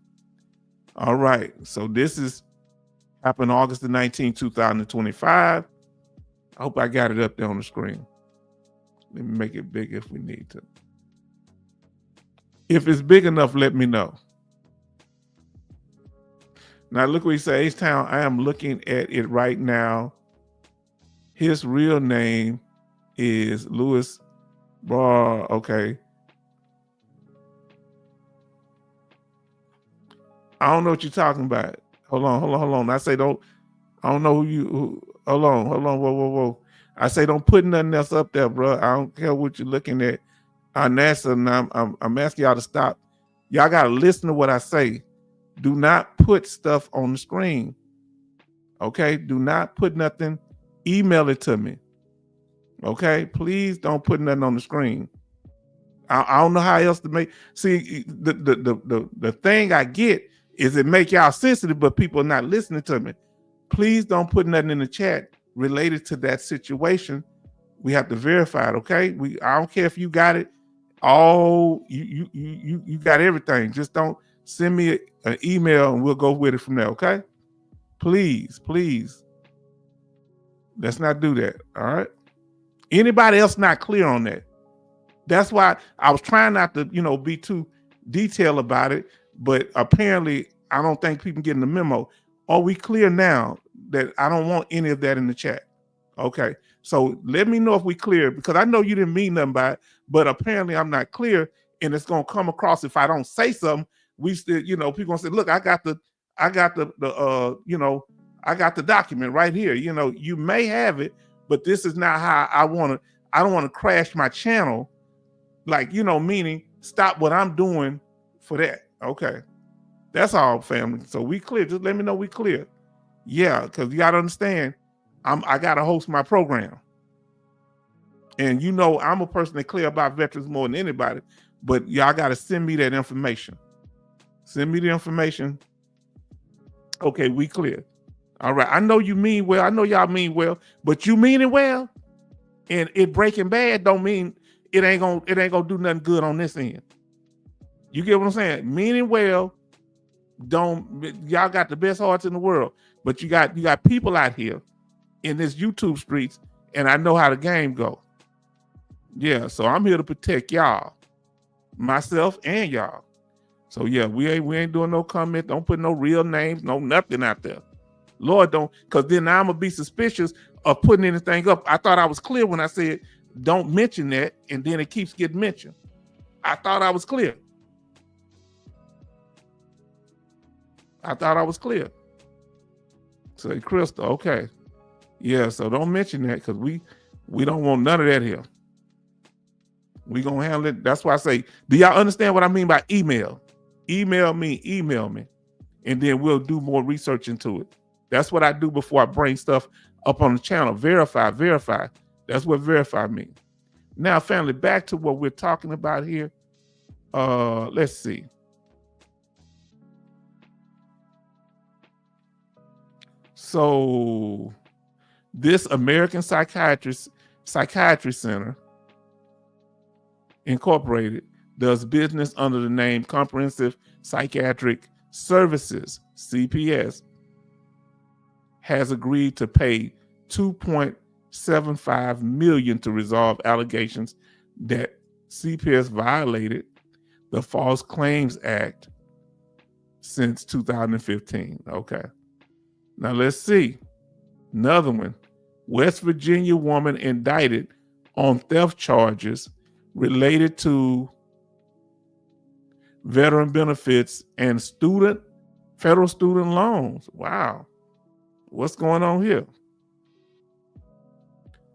All right, so this is happened August the 19th, 2025. I hope I got it up there on the screen. Let me make it big if we need to. If it's big enough, let me know. Now look what he says, H-Town. I am looking at it right now. His real name is Louis Barr. Okay. I don't know what you're talking about. Hold on. I don't know who. Hold on. Whoa. I say don't put nothing else up there, bro. I don't care what you're looking at on NASA. And I'm asking y'all to stop. Y'all got to listen to what I say. Do not put stuff on the screen. Okay? Do not put nothing. Email it to me. Okay? Please don't put nothing on the screen. I don't know how else to make. See, the thing I get is it make y'all sensitive, but people are not listening to me. Please don't put nothing in the chat related to that situation. We have to verify it. Okay? I don't care if you got it. You got everything. Just don't send me an email and we'll go with it from there. Okay? Please. Let's not do that. All right. Anybody else not clear on that? That's why I was trying not to, be too detailed about it, but apparently I don't think people getting the memo. Are we clear now that I don't want any of that in the chat? Okay, so let me know if we clear, because I know you didn't mean nothing by it, but apparently I'm not clear, and it's gonna come across if I don't say something. We still, people gonna say, look, I got the I got the document right here. You may have it, but this is not how I don't want to crash my channel, meaning stop what I'm doing for that. Okay, that's all, family. So we clear. Just let me know we clear. Yeah, because you got to understand, I got to host my program. And I'm a person that clear about veterans more than anybody, but y'all got to send me that information. Send me the information. Okay, we clear. All right, I know you mean well. I know y'all mean well, but you mean it well, and it Breaking Bad don't mean it ain't gonna do nothing good on this end. You get what I'm saying? Meaning well, y'all got the best hearts in the world, but you got people out here in this YouTube streets, and I know how the game go. Yeah, so I'm here to protect y'all, myself and y'all. So yeah, we ain't doing no comment. Don't put no real names, no nothing out there. Lord, don't, because then I'm gonna be suspicious of putting anything up. I thought I was clear when I said don't mention that, and then it keeps getting mentioned. I thought I was clear. Say, Crystal, okay. Yeah, so don't mention that, because we don't want none of that here. We gonna handle it. That's why I say, do y'all understand what I mean by email? Email me, and then we'll do more research into it. That's what I do before I bring stuff up on the channel. Verify. That's what verify means. Now, family, back to what we're talking about here. Let's see. So this American Psychiatry Center Incorporated does business under the name Comprehensive Psychiatric Services, CPS, has agreed to pay $2.75 million to resolve allegations that CPS violated the False Claims Act since 2015. Okay. Now let's see. Another one. West Virginia woman indicted on theft charges related to veteran benefits and federal student loans. Wow. What's going on here?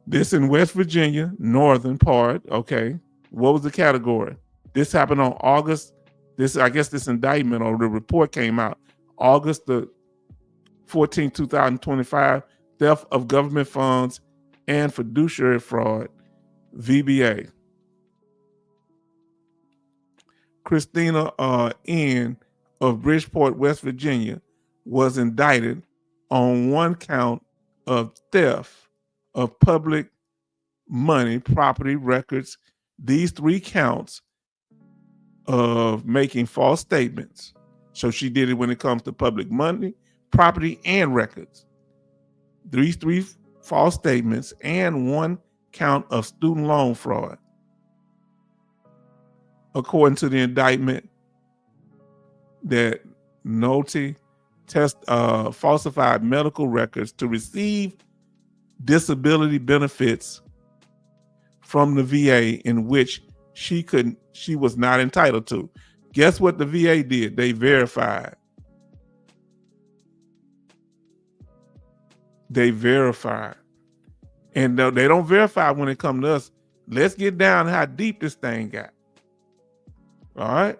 This in West Virginia, northern part. Okay. What was the category? This happened on this indictment or the report came out August the 14th, 2025, theft of government funds and fiduciary fraud, VBA. Christina N. of Bridgeport, West Virginia, was indicted on one count of theft of public money, property, records. These 3 counts of making false statements. So she did it when it comes to public money, property, and records. These 3 false statements and 1 count of student loan fraud. According to the indictment, that Nolte falsified medical records to receive disability benefits from the VA in which she was not entitled to. Guess what the VA did? They verified. And they don't verify when it comes to us. Let's get down to how deep this thing got. All right.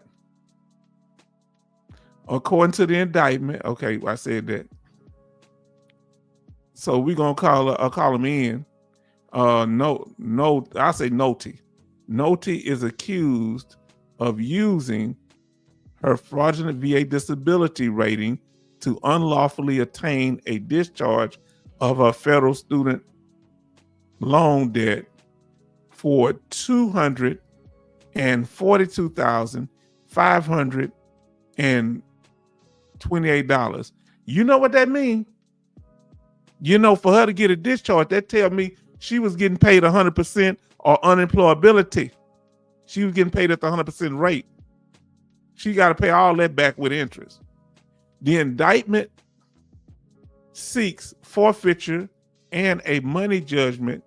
According to the indictment, okay, I said that. So we're gonna call him in. I say Nolte. Nolte is accused of using her fraudulent VA disability rating to unlawfully attain a discharge of her federal student loan debt for $242,528. You know what that means? For her to get a discharge, that tell me she was getting paid 100% or unemployability. She was getting paid at the 100% rate. She got to pay all that back with interest. The indictment seeks forfeiture and a money judgment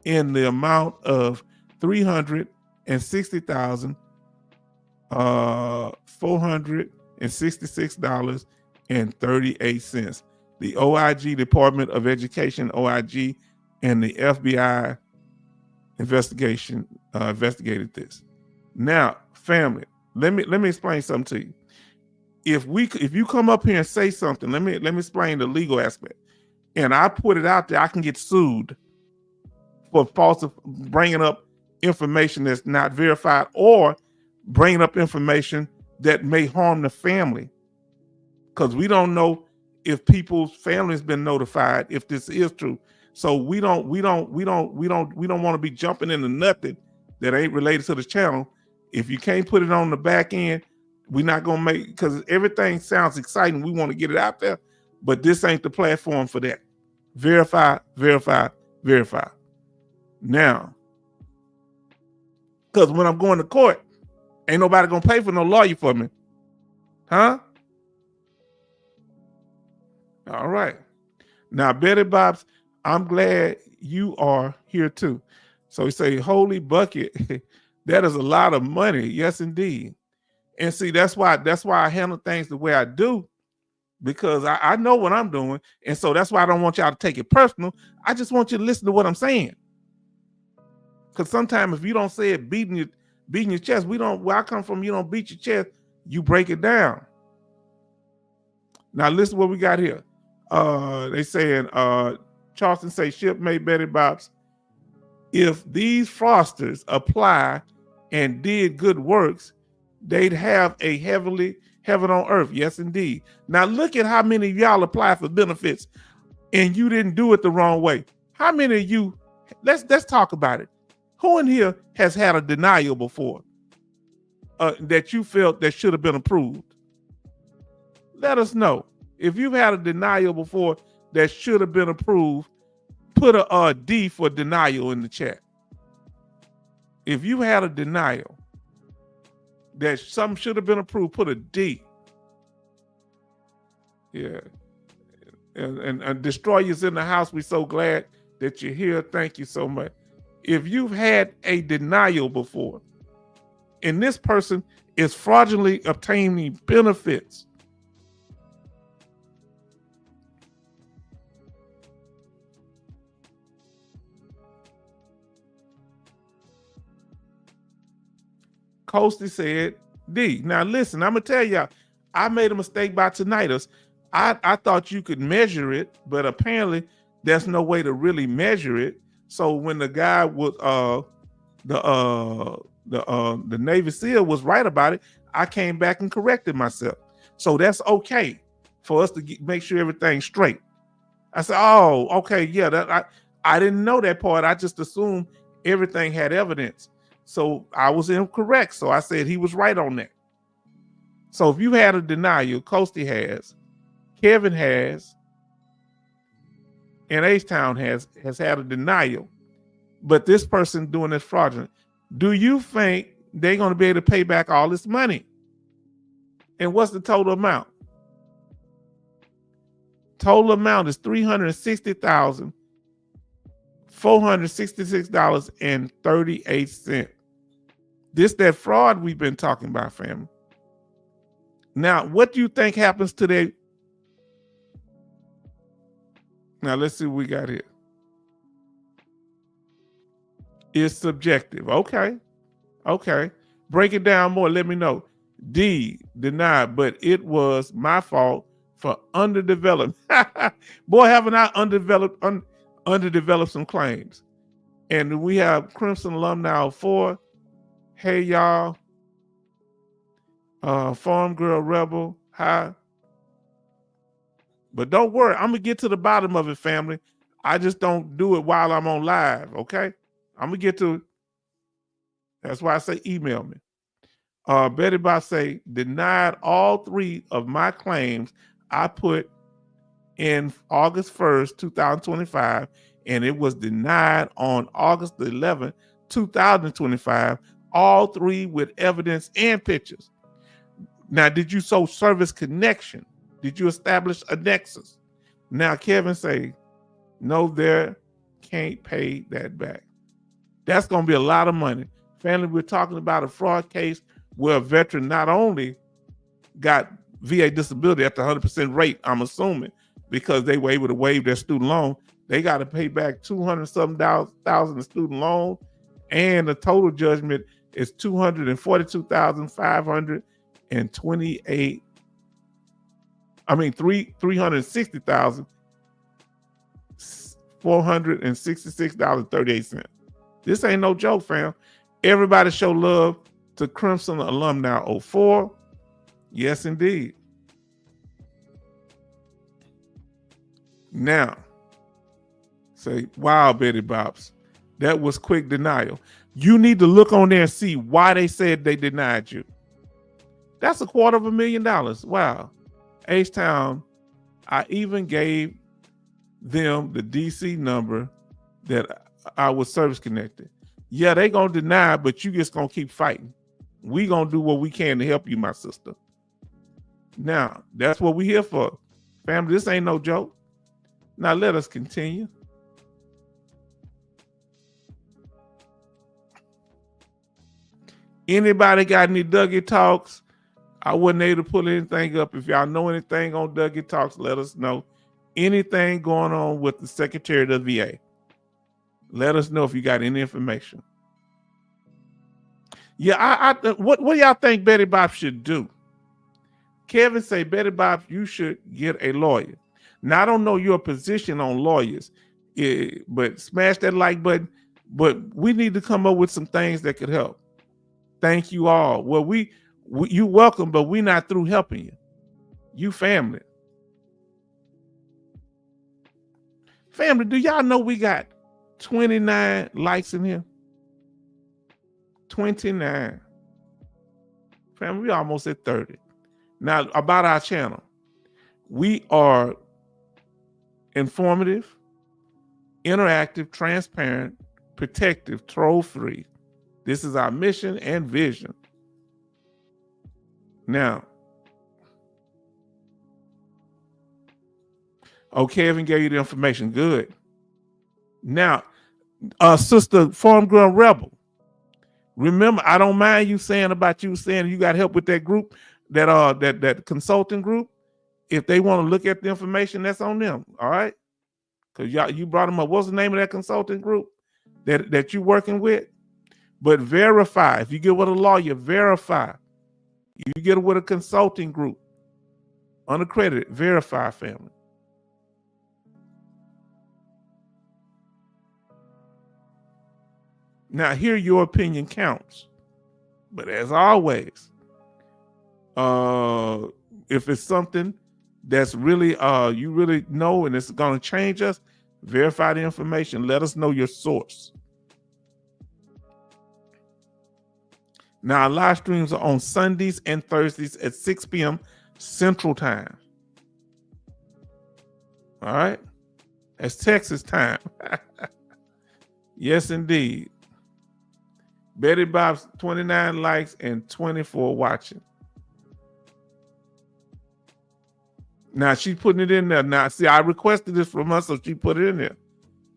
in the amount of $360,466.38. The OIG, Department of Education, OIG, and the FBI investigated this. Now, family, let me explain something to you. If you come up here and say something, let me explain the legal aspect, and I put it out there, I can get sued for bringing up information that's not verified or bringing up information that may harm the family, because we don't know if people's family has been notified if this is true. So we don't want to be jumping into nothing that ain't related to the channel. If you can't put it on the back end, we're not gonna make, because everything sounds exciting. We want to get it out there, but this ain't the platform for that. Verify, verify, verify. Now, because when I'm going to court, ain't nobody gonna pay for no lawyer for me, huh? All right. Now, Betty Bob's, I'm glad you are here too. So he say, holy bucket, that is a lot of money. Yes, indeed. And see, that's why I handle things the way I do, because I know what I'm doing. And so that's why I don't want y'all to take it personal. I just want you to listen to what I'm saying. Because sometimes if you don't say it beating your chest, where I come from, you don't beat your chest, you break it down. Now listen what we got here. They saying Charleston say shipmate Betty Bops, if these fraudsters apply and did good works, they'd have a heaven on earth. Yes, indeed. Now look at how many of y'all apply for benefits and you didn't do it the wrong way. How many of you, let's talk about it. Who in here has had a denial before that you felt that should have been approved? Let us know. If you've had a denial before that should have been approved, put a D for denial in the chat. If you had a denial that something should have been approved, put a D. Yeah. And Destroyers in the house, we're so glad that you're here. Thank you so much. If you've had a denial before, and this person is fraudulently obtaining benefits, Coasty said D. Now listen, I'm gonna tell y'all, I made a mistake by tinnitus. I thought you could measure it, but apparently there's no way to really measure it. So when the guy was the Navy SEAL was right about it, I came back and corrected myself. So that's okay for us to make sure everything's straight. I said, oh, okay, yeah, I didn't know that part. I just assumed everything had evidence. So I was incorrect. So I said he was right on that. So if you had a denial, Coasty has, Kevin has, and H-Town has had a denial, but this person doing this fraudulent. Do you think they're going to be able to pay back all this money? And what's the total amount? Total amount is $360,466.38. This that fraud we've been talking about, family. Now, what do you think happens today? Now, let's see what we got here. It's subjective. Okay. Break it down more. Let me know. D, denied, but it was my fault for underdeveloped. Boy, haven't I underdeveloped some claims. And we have Crimson Alumni 4. Hey, y'all. Farm Girl Rebel. Hi. But don't worry, I'm going to get to the bottom of it, family. I just don't do it while I'm on live, okay? I'm going to get to it. That's why I say email me. Betty Bob say, denied all 3 of my claims I put in August 1st, 2025, and it was denied on August 11th, 2025, all 3 with evidence and pictures. Now, did you show service connection? Did you establish a nexus? Now, Kevin say, no, there can't pay that back. That's going to be a lot of money. Family, we're talking about a fraud case where a veteran not only got VA disability at the 100% rate, I'm assuming, because they were able to waive their student loan, they got to pay back $200,000 in student loan, and the total judgment is $360,466.38. This ain't no joke, fam. Everybody show love to Crimson Alumni 04. Yes, indeed. Now, say, wow, Betty Bops, that was quick denial. You need to look on there and see why they said they denied you. That's $250,000. Wow. H-Town, I even gave them the DC number that I was service connected. Yeah, they gonna deny, but you just gonna keep fighting. We gonna do what we can to help you, my sister. Now, that's what we here for. Family, this ain't no joke. Now let us continue. Anybody got any Dougie Talks? I wasn't able to pull anything up. If y'all know anything on Dougie Talks, let us know. Anything going on with the Secretary of the VA. Let us know if you got any information. Yeah, what do y'all think Betty Bob should do? Kevin say, Betty Bob, you should get a lawyer. Now, I don't know your position on lawyers, but smash that like button. But we need to come up with some things that could help. Thank you all. Well, you welcome, but we're not through helping you. You family. Family, do y'all know we got 29 likes in here? 29. Family, we almost at 30. Now, about our channel. We are informative, interactive, transparent, protective, troll-free. This is our mission and vision. Now, Kevin gave you the information. Good. Now, Sister Farm Girl Rebel, remember, I don't mind you saying about you saying you got help with that group, that consulting group. If they want to look at the information, that's on them. All right, because you brought them up. What's the name of that consulting group that you're working with? But verify. If you get with a lawyer, verify. You get it with a consulting group, unaccredited, verify, family. Now, here your opinion counts. But as always, if it's something that's really you really know and it's going to change us, verify the information. Let us know your source. Now, our live streams are on Sundays and Thursdays at 6 p.m. Central Time. All right? That's Texas time. Yes, indeed. Betty Bob's 29 likes and 24 watching. Now, she's putting it in there. Now, see, I requested this from her, so she put it in there.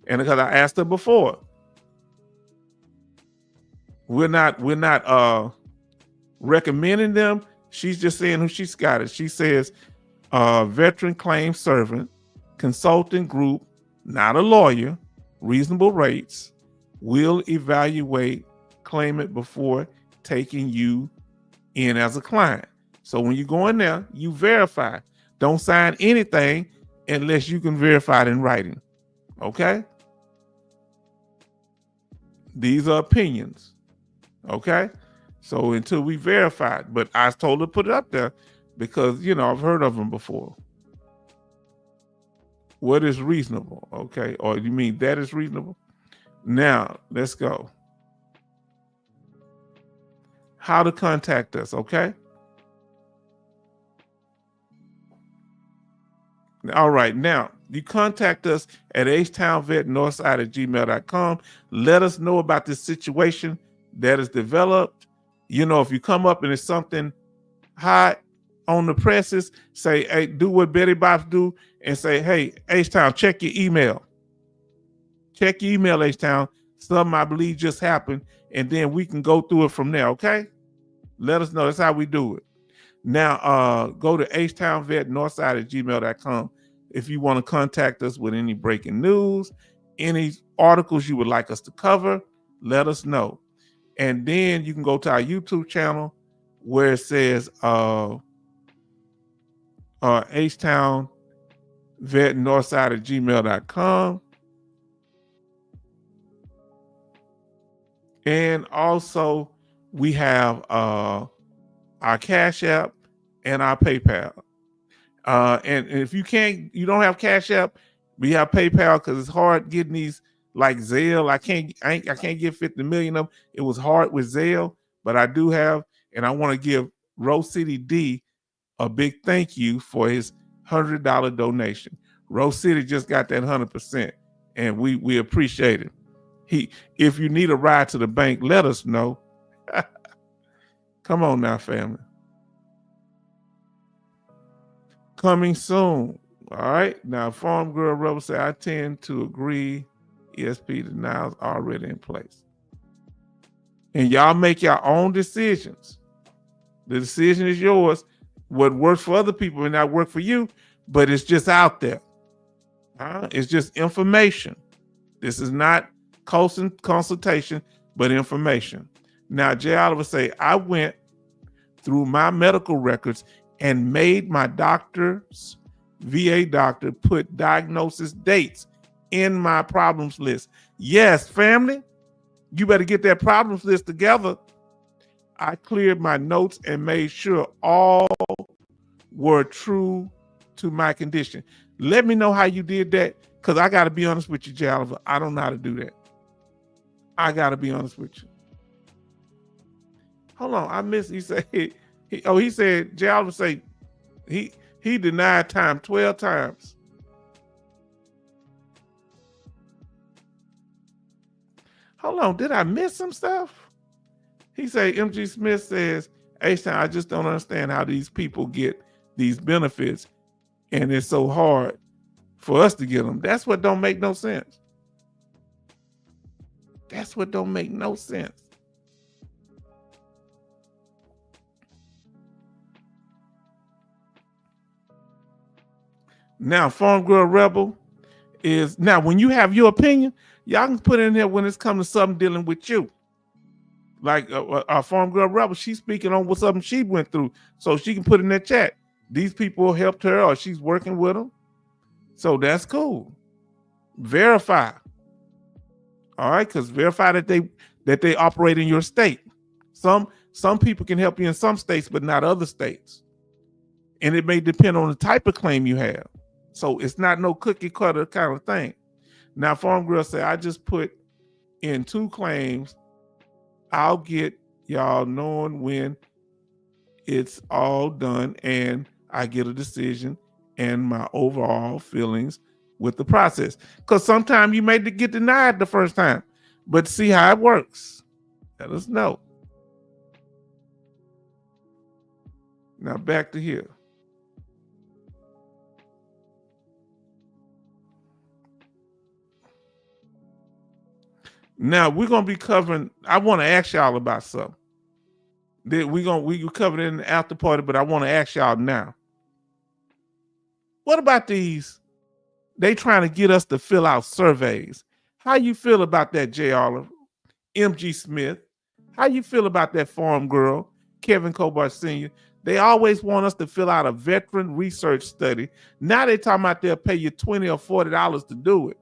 And because I asked her before. We're not recommending them. She's just saying who she's got it. She says veteran claim servant, consulting group, not a lawyer, reasonable rates, will evaluate claimant before taking you in as a client. So when you go in there, you verify. Don't sign anything unless you can verify it in writing. Okay? These are opinions. Okay, so until we verify it, but I told her to put it up there because, I've heard of them before. What is reasonable? Okay, or you mean that is reasonable? Now, let's go. How to contact us, okay? All right, now, you contact us at htownvetnorthside@gmail.com. Let us know about this situation that is developed. If you come up and it's something hot, on the presses, say, hey, do what Betty Bops do and say, hey, H-Town, check your email. Check your email, H-Town. Something I believe just happened, and then we can go through it from there, okay? Let us know. That's how we do it. Now, go to htownvetnorthside@gmail.com if you want to contact us with any breaking news, any articles you would like us to cover, let us know. And then you can go to our YouTube channel where it says htownvetnorthside@gmail.com. And also we have our Cash App and our PayPal. And if you don't have Cash App, we have PayPal because it's hard getting these like Zelle. I can't get 50 million of them. It was hard with Zelle, but I do have, and I want to give Rose City D a big thank you for his $100 donation. Rose City just got that 100%, and we appreciate it. If you need a ride to the bank, let us know. Come on now, family. Coming soon. All right. Now, Farm Girl Rebel said, I tend to agree. ESP denials already in place. And y'all make your own decisions. The decision is yours. What works for other people may not work for you, but it's just out there. It's just information. This is not consultation, but information. Now, Jay Oliver say, I went through my medical records and made my doctor's VA doctor put diagnosis dates in my problems list. Yes, family, you better get that problems list together. I cleared my notes and made sure all were true to my condition. Let me know how you did that, because I got to be honest with you, Jay Oliver. I don't know how to do that. I got to be honest with you. Hold on, I missed. He said, he said, Jay Oliver say he denied time 12 times. Hold on, did I miss some stuff? He said, MG Smith says, H-Town, I just don't understand how these people get these benefits, and it's so hard for us to get them. That's what don't make no sense. That's what don't make no sense. Now, Farm Girl Rebel is, now when you have your opinion, y'all can put it in there when it's come to something dealing with you. Like our Farm Girl Rebel, she's speaking on what something she went through, so she can put in that chat. These people helped her, or she's working with them. So that's cool. Verify. All right, because verify that they operate in your state. Some people can help you in some states, but not other states. And it may depend on the type of claim you have. So it's not no cookie cutter kind of thing. Now, Farm Girl said, I just put in 2 claims. I'll get y'all knowing when it's all done and I get a decision and my overall feelings with the process. Because sometimes you may get denied the first time, but see how it works. Let us know. Now back to here. Now we're gonna be covering. I want to ask y'all about something. We covered it in the after party, but I want to ask y'all now. What about these? They trying to get us to fill out surveys. How you feel about that, J. Oliver, MG Smith? How you feel about that, Farm Girl, Kevin Cobar Sr.? They always want us to fill out a veteran research study. Now they talking about they'll pay you $20 or $40 to do it.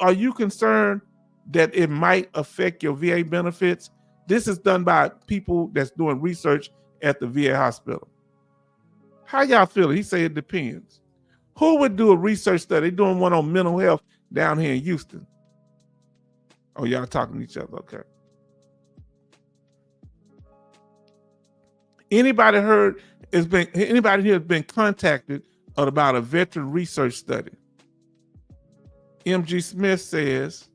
Are you concerned that it might affect your VA benefits? This is done by people that's doing research at the VA hospital. How y'all feel? He said it depends. Who would do a research study? They're doing one on mental health down here in Houston. Oh, y'all talking to each other. Okay. Anybody here has been contacted about a veteran research study? MG Smith says,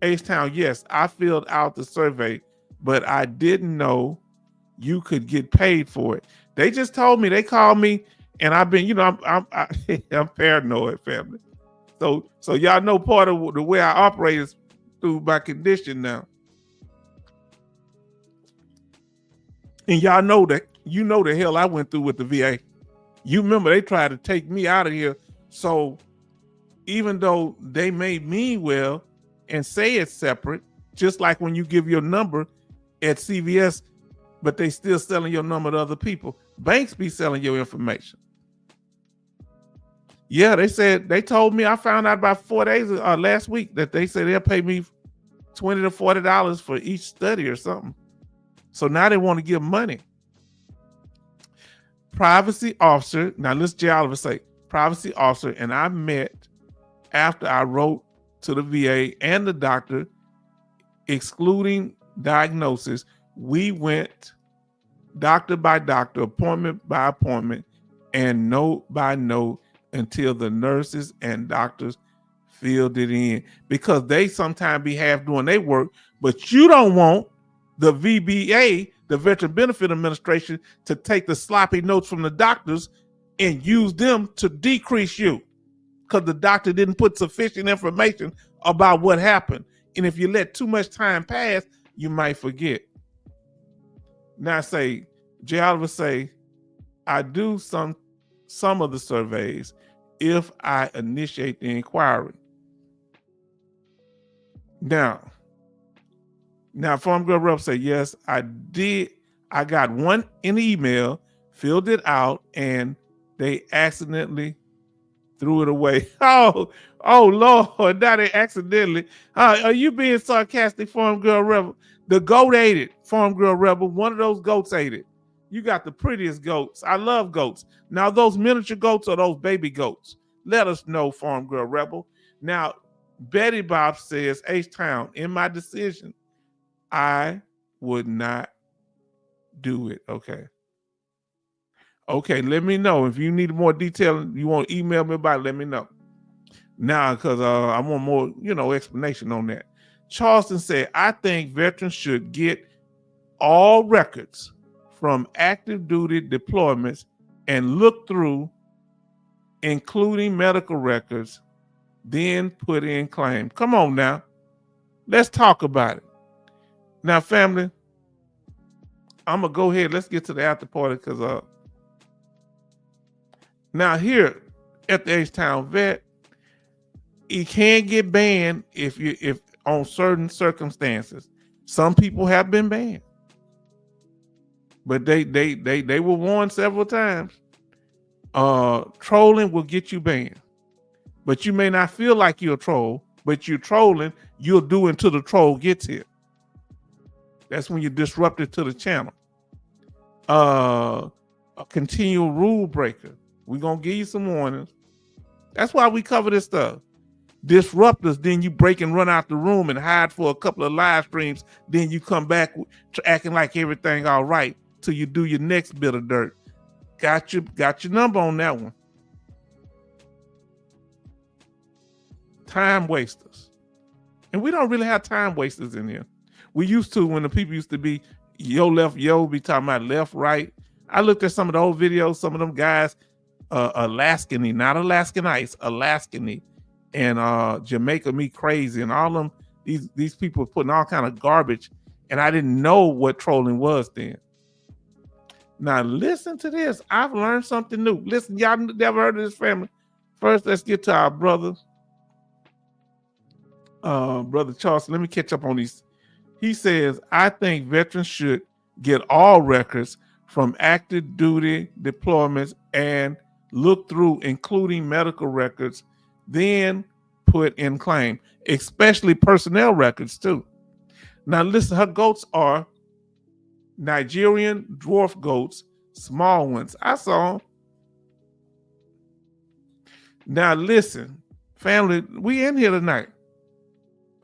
H-Town, yes, I filled out the survey, but I didn't know you could get paid for it. They just told me, they called me, and I've been, I'm paranoid, family. So y'all know part of the way I operate is through my condition now. And y'all know that, the hell I went through with the VA. You remember they tried to take me out of here. So even though they made me well and say it's separate, just like when you give your number at CVS, but they still selling your number to other people. Banks be selling your information. Yeah, they told me, I found out about 4 days last week that they said they'll pay me $20 to $40 for each study or something. So now they want to give money. Privacy officer, now let's J. Oliver say, privacy officer, and I met after I wrote to the VA and the doctor, excluding diagnosis. We went doctor by doctor, appointment by appointment, and note by note until the nurses and doctors filled it in, because they sometimes be half doing their work, but you don't want the VBA, the Veteran Benefit Administration, to take the sloppy notes from the doctors and use them to decrease you, because the doctor didn't put sufficient information about what happened. And if you let too much time pass, you might forget. Now say, J. Oliver say, I do some of the surveys if I initiate the inquiry. Now, Farm Girl Rep say, yes, I did. I got one in the email, filled it out, and they accidentally threw it away. Oh Lord, now they accidentally. Are you being sarcastic, Farm Girl Rebel? The goat ate it, Farm Girl Rebel. One of those goats ate it. You got the prettiest goats. I love goats. Now, those miniature goats or those baby goats? Let us know, Farm Girl Rebel. Now, Betty Bob says, H-Town, in my decision, I would not do it. Okay, let me know. If you need more detail, you want to email me about it, let me know. Now, because I want more, explanation on that. Charleston said, I think veterans should get all records from active duty deployments and look through, including medical records, then put in claim. Come on now. Let's talk about it. Now, family, I'm going to go ahead. Let's get to the after party, because now here at the H-Town Vet, it can get banned if on certain circumstances. Some people have been banned, but they were warned several times. Trolling will get you banned, but you may not feel like you're a troll, but you're trolling. You'll do until the troll gets here. That's when you're disrupted to the channel. A continual rule breaker. We're going to give you some warnings. That's why we cover this stuff. Disrupt us, then you break and run out the room and hide for a couple of live streams. Then you come back acting like everything all right till you do your next bit of dirt. Got your number on that one. Time wasters. And we don't really have time wasters in here. We used to, when the people used to be yo left, yo, be talking about left, right. I looked at some of the old videos, some of them guys, Alaskany, not Alaskan Ice, Alaskany, and Jamaica Me Crazy, and all them, these people putting all kind of garbage, and I didn't know what trolling was then. Now listen to this. I've learned something new. Listen, y'all never heard of this, family. First, let's get to our brother Charles. Let me catch up on these. He says, I think veterans should get all records from active duty deployments and look through, including medical records, then put in claim, especially personnel records too. Now listen, her goats are Nigerian dwarf goats, small ones. I saw them. Now listen, family, we in here tonight.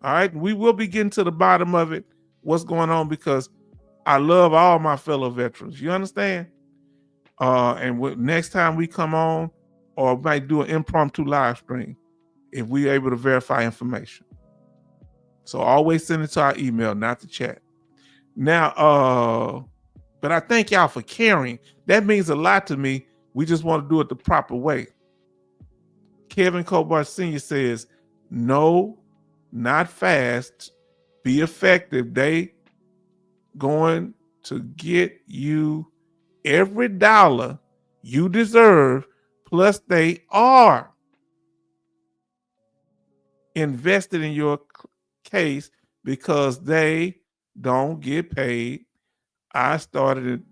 All right, we will be getting to the bottom of it, what's going on, because I love all my fellow veterans. You understand? And next time we come on, or might do an impromptu live stream, if we're able to verify information. So always send it to our email, not the chat. Now, But I thank y'all for caring. That means a lot to me. We just want to do it the proper way. Kevin Cobart Sr. says, no, not fast. Be effective. They going to get you every dollar you deserve, plus they are invested in your case because they don't get paid. I started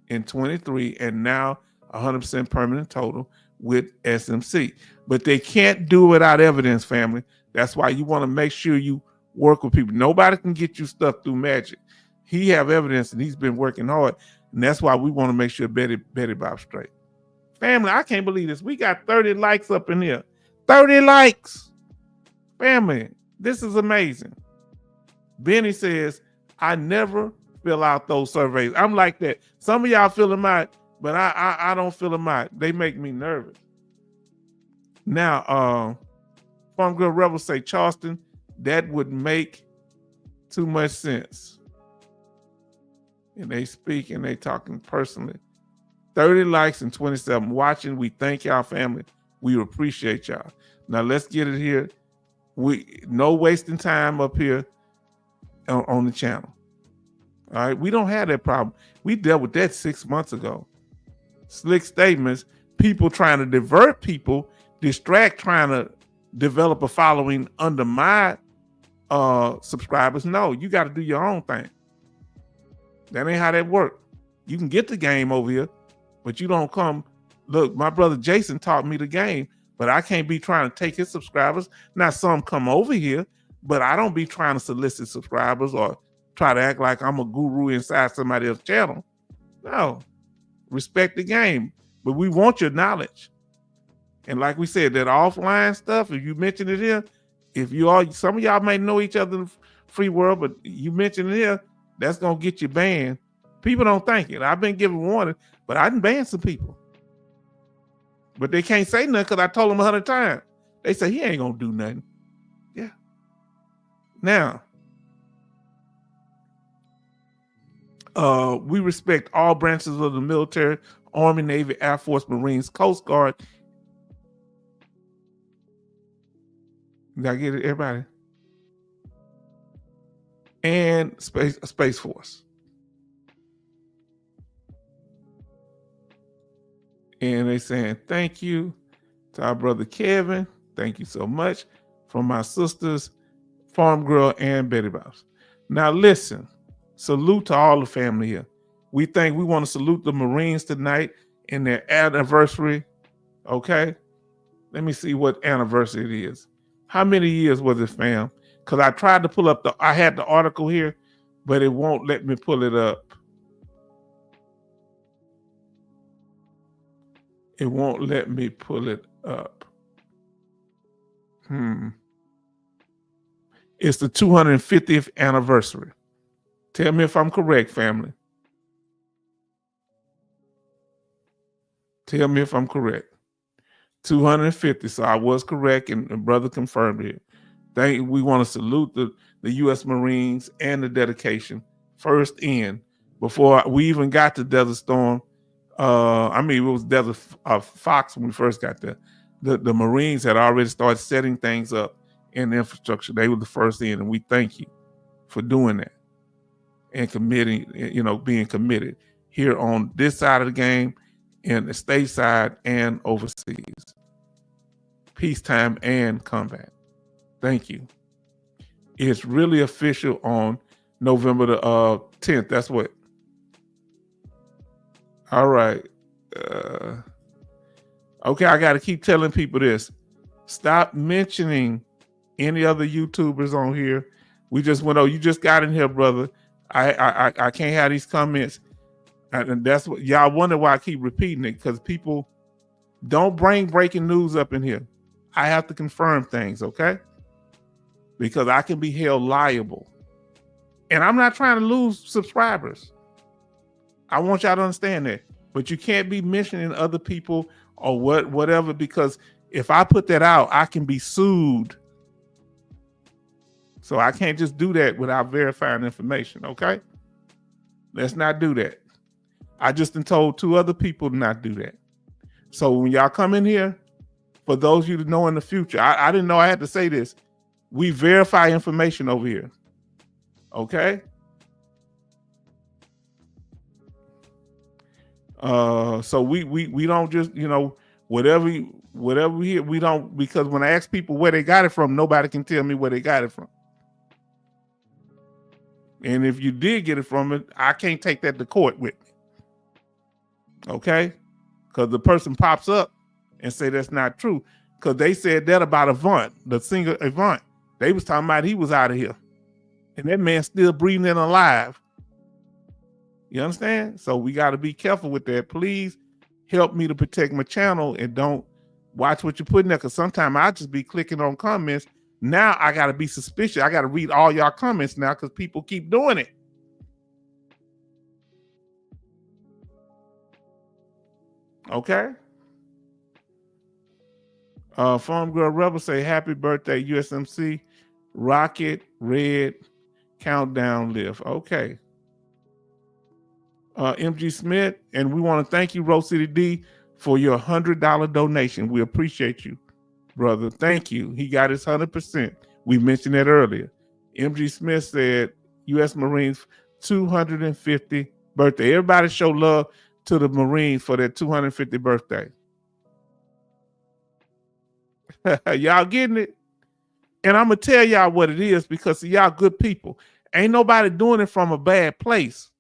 in 23 and now 100% permanent total with SMC. But they can't do it without evidence, family. That's why you want to make sure you work with people. Nobody can get you stuff through magic. He have evidence and he's been working hard. And that's why we want to make sure Betty Bob's straight. Family, I can't believe this. We got 30 likes up in here. 30 likes. Family, this is amazing. Benny says, I never fill out those surveys. I'm like that. Some of y'all fill them out, but I don't fill them out. They make me nervous. Now, Farm Girl Rebels say, Charleston, that would make too much sense. And they speak and they talking personally. 30 likes and 27 watching. We thank y'all, family. We appreciate y'all. Now let's get it here. No wasting time up here on the channel. All right, we don't have that problem. We dealt with that 6 months ago. Slick statements, people trying to divert people, distract, trying to develop a following under my subscribers. No, you got to do your own thing. That ain't how that works. You can get the game over here, but you don't come. Look, my brother Jason taught me the game, but I can't be trying to take his subscribers. Now some come over here, but I don't be trying to solicit subscribers or try to act like I'm a guru inside somebody else's channel. No, respect the game, but we want your knowledge. And like we said, that offline stuff, if you mention it here, some of y'all may know each other in the free world, but you mention it here, that's going to get you banned. People don't think it. I've been giving warning, but I done banned some people. But they can't say nothing because I told them 100 times. They say, he ain't going to do nothing. Yeah. Now, we respect all branches of the military, Army, Navy, Air Force, Marines, Coast Guard. Did I get it, everybody? And Space Force. And they saying thank you to our brother Kevin. Thank you so much. From my sisters, Farm Girl and Betty Bob's. Now listen, salute to all the family here. We want to salute the Marines tonight in their anniversary. Okay. Let me see what anniversary it is. How many years was it, fam? Because I tried to pull up I had the article here, but it won't let me pull it up. It won't let me pull it up. It's the 250th anniversary. Tell me if I'm correct, family. Tell me if I'm correct. 250. So I was correct, and brother confirmed it. We want to salute the U.S. Marines and the dedication first in before we even got to Desert Storm. It was Desert Fox when we first got there. The Marines had already started setting things up in the infrastructure. They were the first in, and we thank you for doing that and committing, being committed here on this side of the game, in the stateside and overseas. Peacetime and combat. Thank you. It's really official on November the 10th. That's what. All right. Okay, I got to keep telling people this. Stop mentioning any other YouTubers on here. We just went, you just got in here, brother. I can't have these comments. And that's what y'all wonder why I keep repeating it, because people don't bring breaking news up in here. I have to confirm things, okay? Because I can be held liable. And I'm not trying to lose subscribers. I want y'all to understand that. But you can't be mentioning other people or whatever, because if I put that out, I can be sued. So I can't just do that without verifying information, okay? Let's not do that. I just done told 2 other people to not do that. So when y'all come in here, for those of you to know in the future, I didn't know I had to say this. We verify information over here. Okay? So we don't just, whatever we hear, we don't, because when I ask people where they got it from, nobody can tell me where they got it from. And if you did get it from it, I can't take that to court with me. Okay? Because the person pops up and say that's not true. Because they said that about Avant, the singer Avant. They was talking about he was out of here. And that man's still breathing and alive. You understand? So we got to be careful with that. Please help me to protect my channel and don't watch what you put in there. Because sometimes I just be clicking on comments. Now I got to be suspicious. I got to read all y'all comments now because people keep doing it. Okay? Farm Girl Rebel say, happy birthday, USMC. Rocket, Red, Countdown, Live. Okay. MG Smith, and we want to thank you, Rose City D, for your $100 donation. We appreciate you, brother. Thank you. He got his 100%. We mentioned that earlier. MG Smith said, U.S. Marines 250 birthday. Everybody show love to the Marines for their 250 birthday. Y'all getting it? And I'm going to tell y'all what it is because y'all good people. Ain't nobody doing it from a bad place.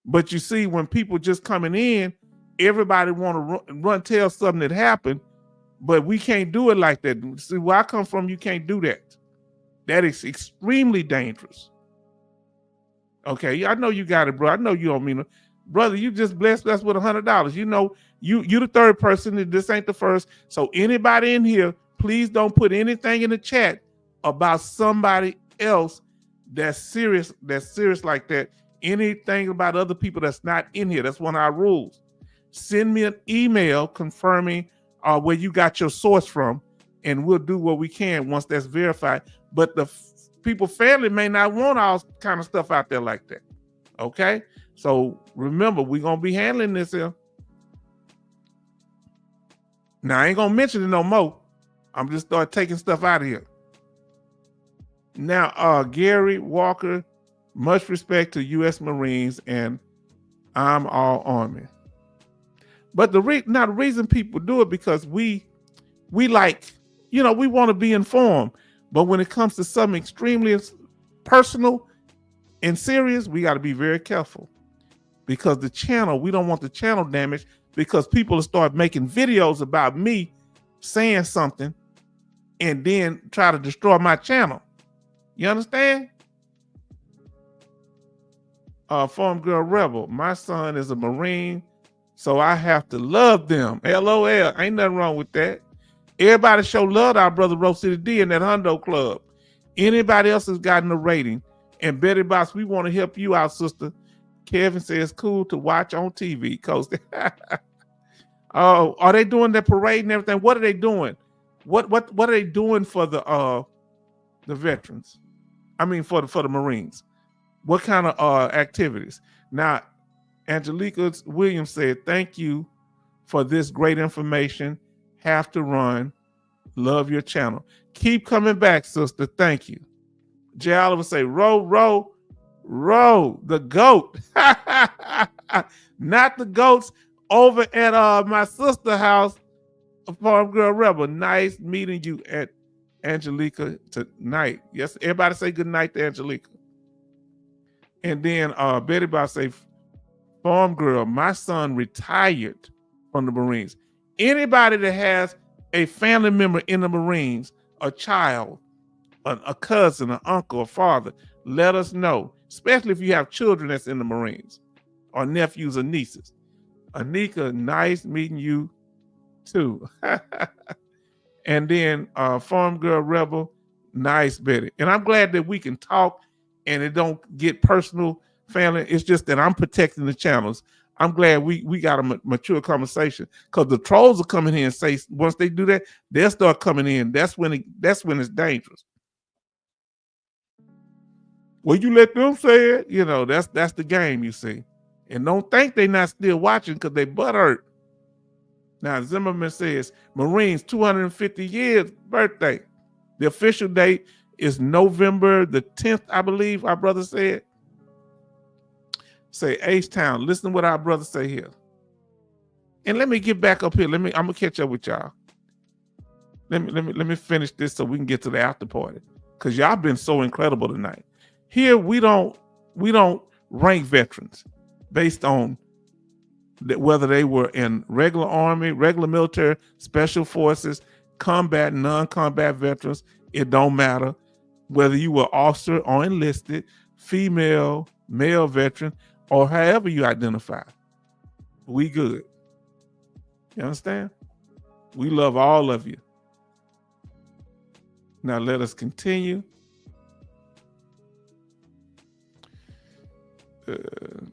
But you see, when people just coming in, everybody want to run tell something that happened, but we can't do it like that. See, where I come from, you can't do that. That is extremely dangerous. Okay, I know you got it, bro. I know you don't mean it. Brother, you just blessed us with $100. You know, you the third person, and this ain't the first. So anybody in here, please don't put anything in the chat about somebody else that's serious like that. Anything about other people that's not in here. That's one of our rules. Send me an email confirming where you got your source from, and we'll do what we can once that's verified. But the people family may not want all kind of stuff out there like that. Okay? So remember, we're going to be handling this here. Now, I ain't going to mention it no more. I'm just start taking stuff out of here. Now, Gary Walker, much respect to U.S. Marines, and I'm all Army. But the reason people do it because we like, we want to be informed. But when it comes to something extremely personal and serious, we got to be very careful. Because the channel, we don't want the channel damaged because people will start making videos about me saying something and then try to destroy my channel. You understand? Farm Girl Rebel, my son is a Marine, so I have to love them. LOL, ain't nothing wrong with that. Everybody show love to our brother Rose City D in that Hundo Club. Anybody else has gotten a rating. And Betty Boss, we want to help you out, sister. Kevin says cool to watch on TV. Oh, are they doing their parade and everything? What are they doing? What are they doing for the veterans? I mean for the Marines. What kind of activities? Now, Angelica Williams said, thank you for this great information. Have to run. Love your channel. Keep coming back, sister. Thank you. Jay Oliver say, row, the goat. Not the goats over at my sister house, Farm Girl Rebel. Nice meeting you at Angelica tonight. Yes, everybody say good night to Angelica. And then Betty Bob say, Farm Girl, my son retired from the Marines. Anybody that has a family member in the Marines, a child, a cousin, an uncle, a father, let us know, especially if you have children that's in the Marines or nephews or nieces. Anika, nice meeting you too. And then Farm Girl Rebel, nice Betty. And I'm glad that we can talk and it don't get personal, family. It's just that I'm protecting the channels. I'm glad we got a mature conversation because the trolls will come in here and say, once they do that, they'll start coming in. That's when it's dangerous. Well, you let them say it, that's the game, you see. And don't think they not still watching because they butt hurt. Now, Zimmerman says, Marines 250 years birthday. The official date is November the 10th, I believe our brother said. Say, H-Town, listen to what our brother say here. And let me get back up here. I'm gonna catch up with y'all. Let me finish this so we can get to the after party. Because y'all been so incredible tonight. Here we don't rank veterans based on whether they were in regular army, regular military, special forces, combat, non-combat veterans. It don't matter whether you were officer or enlisted, female, male veteran, or however you identify. We good. You understand? We love all of you. Now let us continue.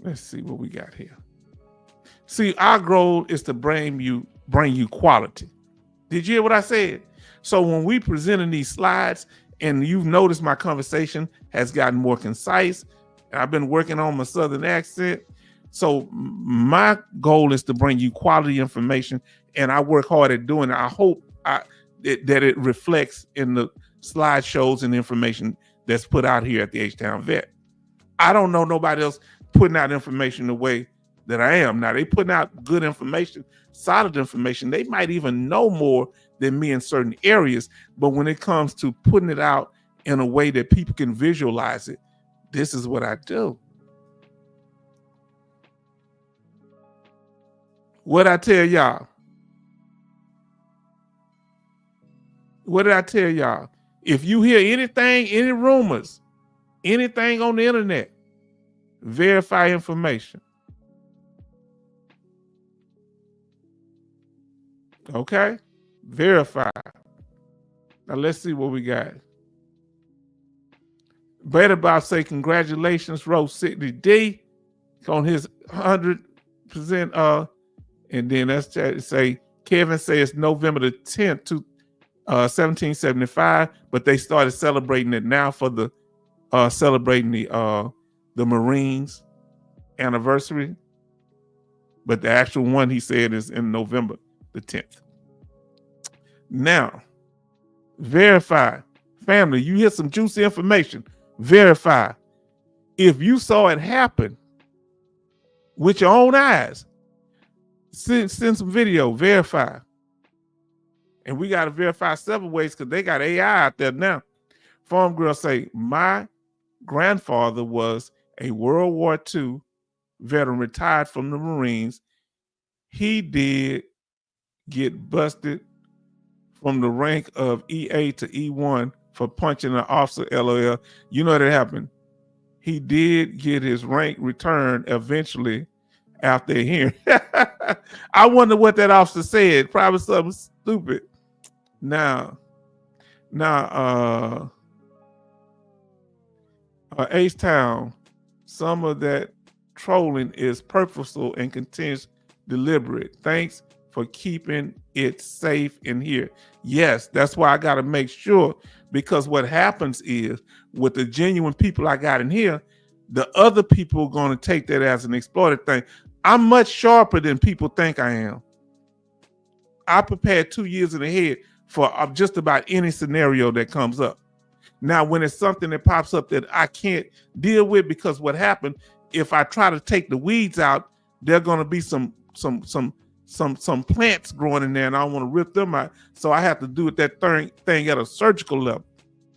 Let's see what we got here. See, our goal is to bring you quality. Did you hear what I said? So when we presenting these slides, and you've noticed my conversation has gotten more concise, and I've been working on my Southern accent. So my goal is to bring you quality information, and I work hard at doing it. I hope that it reflects in the slideshows and information that's put out here at the H-Town Vet. I don't know nobody else putting out information the way that I am. Now, they putting out good information, solid information. They might even know more than me in certain areas, but when it comes to putting it out in a way that people can visualize it, this is what I do. What I tell y'all? What did I tell y'all? If you hear anything, any rumors, anything on the internet, verify information. Okay? Verify. Now let's see what we got. Better Bob say congratulations, Rose Sidney D, on his 100%. And then let's say Kevin says November the 10th to 1775, but they started celebrating it now for the celebrating the Marines anniversary. But the actual one he said is in November the 10th. Now, verify. Family, you hear some juicy information. Verify. If you saw it happen with your own eyes, send some video, verify. And we got to verify several ways because they got AI out there now. Farm Girl say, my grandfather was a World War II veteran, retired from the Marines. He did get busted from the rank of EA to E1 for punching an officer, LOL. You know what happened? He did get his rank returned eventually after a hearing. I wonder what that officer said. Probably something stupid. Now, H-Town, some of that trolling is purposeful and continues deliberate. Thanks for keeping it safe in here. Yes, that's why I got to make sure, because what happens is with the genuine people I got in here, the other people are going to take that as an exploited thing. I'm much sharper than people think I am. I prepared 2 years in ahead for just about any scenario that comes up. Now, when it's something that pops up that I can't deal with, because what happened, if I try to take the weeds out, there are going to be some plants growing in there, and I don't want to rip them out. So I have to do that thing at a surgical level.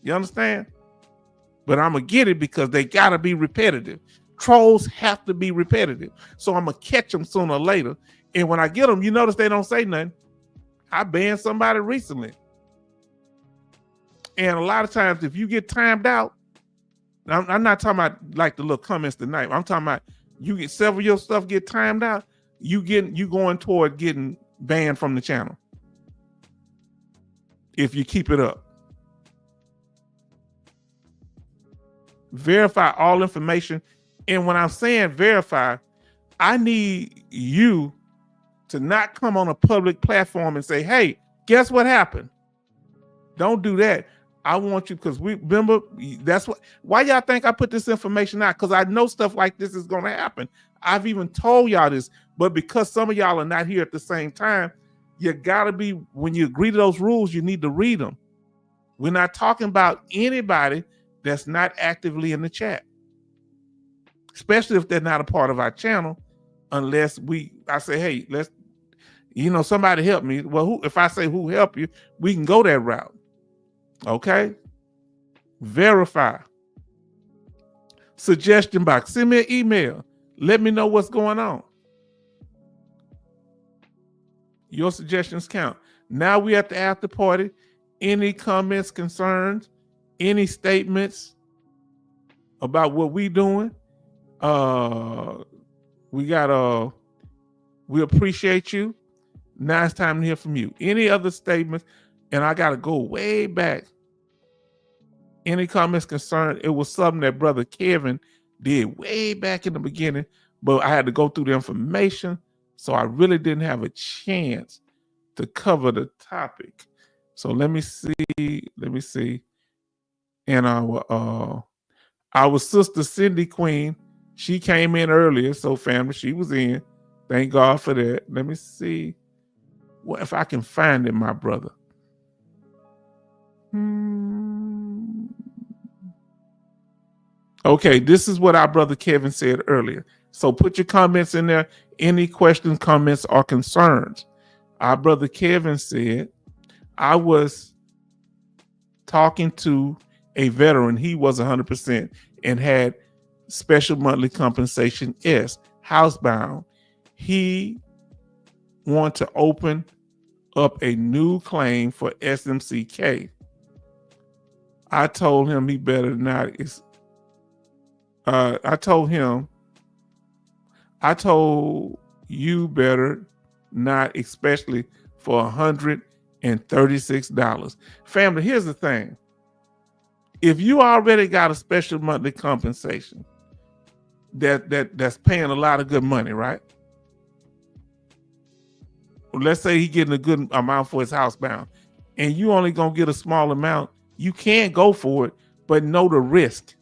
You understand? But I'm going to get it because they got to be repetitive. Trolls have to be repetitive. So I'm going to catch them sooner or later. And when I get them, you notice they don't say nothing. I banned somebody recently. And a lot of times, if you get timed out, I'm not talking about like the little comments tonight. I'm talking about you get several of your stuff get timed out, you going toward getting banned from the channel if you keep it up. Verify all information. And when I'm saying verify, I need you to not come on a public platform and say, hey, guess what happened? Don't do that. I want you, because we remember, that's why y'all think I put this information out, because I know stuff like this is going to happen. I've even told y'all this, but because some of y'all are not here at the same time, you got to be, when you agree to those rules, you need to read them. We're not talking about anybody that's not actively in the chat, especially if they're not a part of our channel, unless I say, hey, let's, somebody help me. Well, if I say who help you, we can go that route. Okay? Verify. Suggestion box. Send me an email. Let me know what's going on. Your suggestions count. Now we at the after party. Any comments, concerns, any statements about what we doing? We appreciate you. Now it's time to hear from you. Any other statements? And I got to go way back. Any comments, concerns? It was something that Brother Kevin did way back in the beginning, but I had to go through the information, so I really didn't have a chance to cover the topic. So let me see. And our sister Cindy Queen, she came in earlier, so family, she was in. Thank God for that. Let me see what if I can find it, my brother. Okay, this is what our brother Kevin said earlier. So put your comments in there. Any questions, comments, or concerns. Our brother Kevin said, I was talking to a veteran. He was 100% and had special monthly compensation S, housebound. He wanted to open up a new claim for SMCK. I told him he better not. I told you better not, especially for $136. Family, here's the thing. If you already got a special monthly compensation that's paying a lot of good money, right? Let's say he's getting a good amount for his housebound, and you only gonna get a small amount, you can't go for it, but know the risk.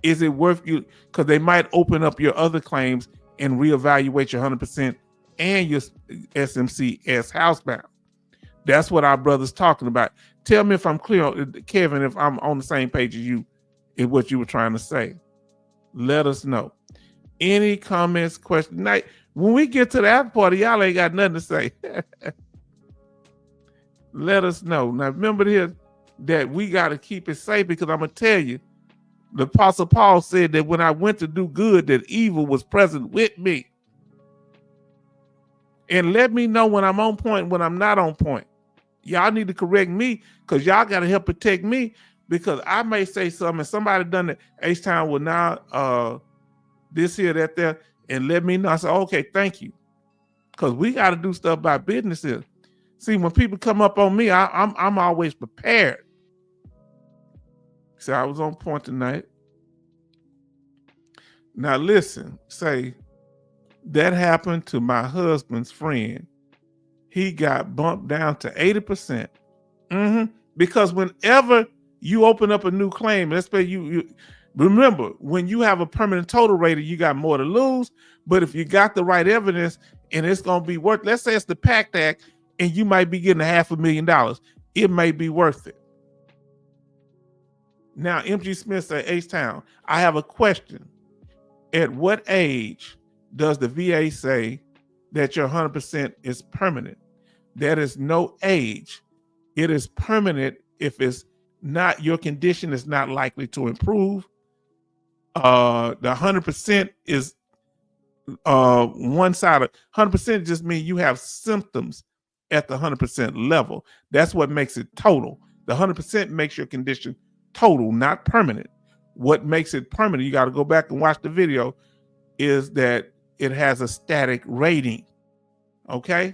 Is it worth you? Because they might open up your other claims and reevaluate your 100% and your SMCS housebound. That's what our brother's talking about. Tell me if I'm clear, Kevin, if I'm on the same page as you in what you were trying to say. Let us know. Any comments, questions? Now, when we get to the after party, y'all ain't got nothing to say. Let us know. Now, remember here that we got to keep it safe, because I'm going to tell you, the Apostle Paul said that when I went to do good, that evil was present with me. And let me know when I'm on point, when I'm not on point. Y'all need to correct me, because y'all got to help protect me, because I may say something and somebody done it H-Town will now this here, that, there, and let me know. I say, okay, thank you. Because we got to do stuff by business here. See, when people come up on me, I'm always prepared. So I was on point tonight. Now listen, say that happened to my husband's friend. He got bumped down to 80%. Because whenever you open up a new claim, let's say you remember, when you have a permanent total rating, you got more to lose. But if you got the right evidence and it's going to be worth, let's say it's the PACT Act and you might be getting $500,000, it may be worth it. Now, MG Smith said, H-Town, I have a question. At what age does the VA say that your 100% is permanent? There is no age. It is permanent if it's not, your condition is not likely to improve. The 100% is one side of 100% just means you have symptoms at the 100% level. That's what makes it total. The 100% makes your condition total, not permanent. What makes it permanent, you got to go back and watch the video, is that it has a static rating. Okay?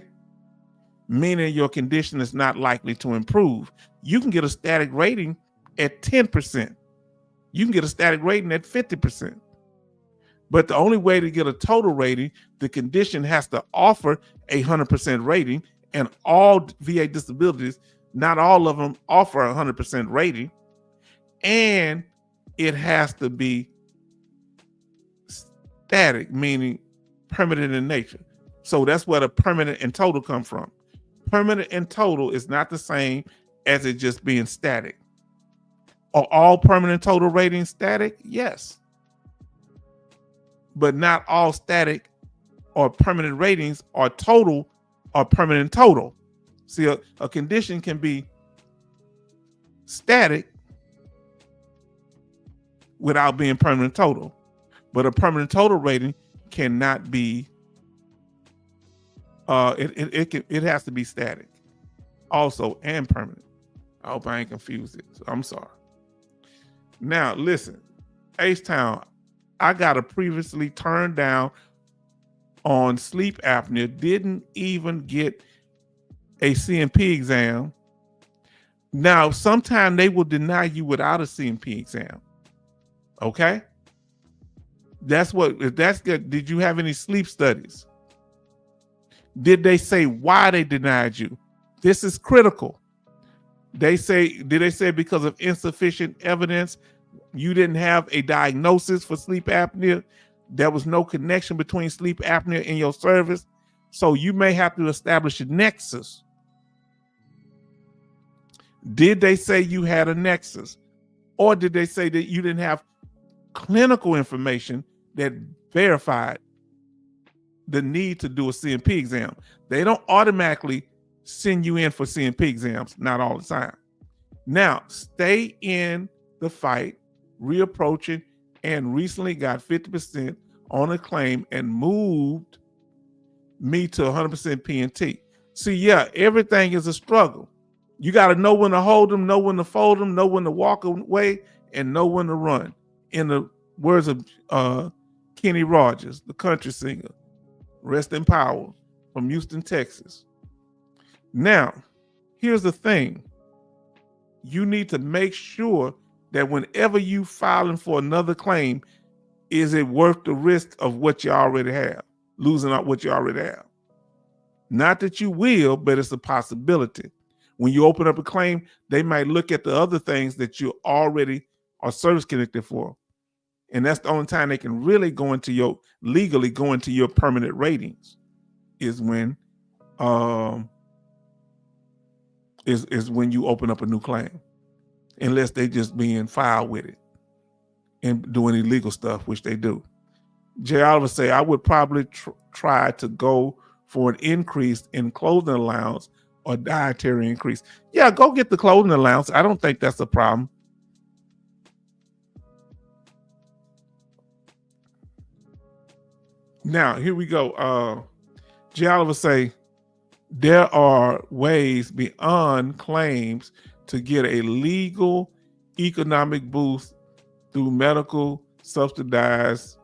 Meaning your condition is not likely to improve. You can get a static rating at 10%. You can get a static rating at 50%. But the only way to get a total rating, the condition has to offer a 100% rating, and all VA disabilities, not all of them offer a 100% rating. and it has to be static, meaning permanent in nature. So that's where the permanent and total come from. Permanent and total is not the same as it just being static. Are all permanent total ratings static? Yes. But not all static or permanent ratings are total or permanent total. See, a condition can be static without being permanent total, but a permanent total rating cannot be. It has to be static, also, and permanent. I hope I ain't confused it. So I'm sorry. Now listen, H-Town, I got a previously turned down on sleep apnea. Didn't even get a CMP exam. Now, sometimes they will deny you without a CMP exam. Okay? That's good. Did you have any sleep studies? Did they say why they denied you? This is critical. Did they say because of insufficient evidence, you didn't have a diagnosis for sleep apnea? There was no connection between sleep apnea and your service. So you may have to establish a nexus. Did they say you had a nexus? Or did they say that you didn't have clinical information that verified the need to do a CMP exam? They don't automatically send you in for CMP exams, not all the time. Now, stay in the fight, reapproaching, and recently got 50% on a claim and moved me to 100% PNT. See, yeah, everything is a struggle. You got to know when to hold them, know when to fold them, know when to walk away, and know when to run. In the words of Kenny Rogers, the country singer, rest in power, from Houston, Texas. Now, here's the thing. You need to make sure that whenever you filing for another claim, is it worth the risk of what you already have, losing out what you already have? Not that you will, but it's a possibility. When you open up a claim, they might look at the other things that you already are service connected for. And that's the only time they can really legally go into your permanent ratings is when is when you open up a new claim, unless they just being filed with it and doing illegal stuff, which they do. Jay Oliver say, I would probably try to go for an increase in clothing allowance or dietary increase. Yeah, go get the clothing allowance. I don't think that's a problem. Now, here we go. Jay Oliver say, there are ways beyond claims to get a legal economic boost through medical subsidies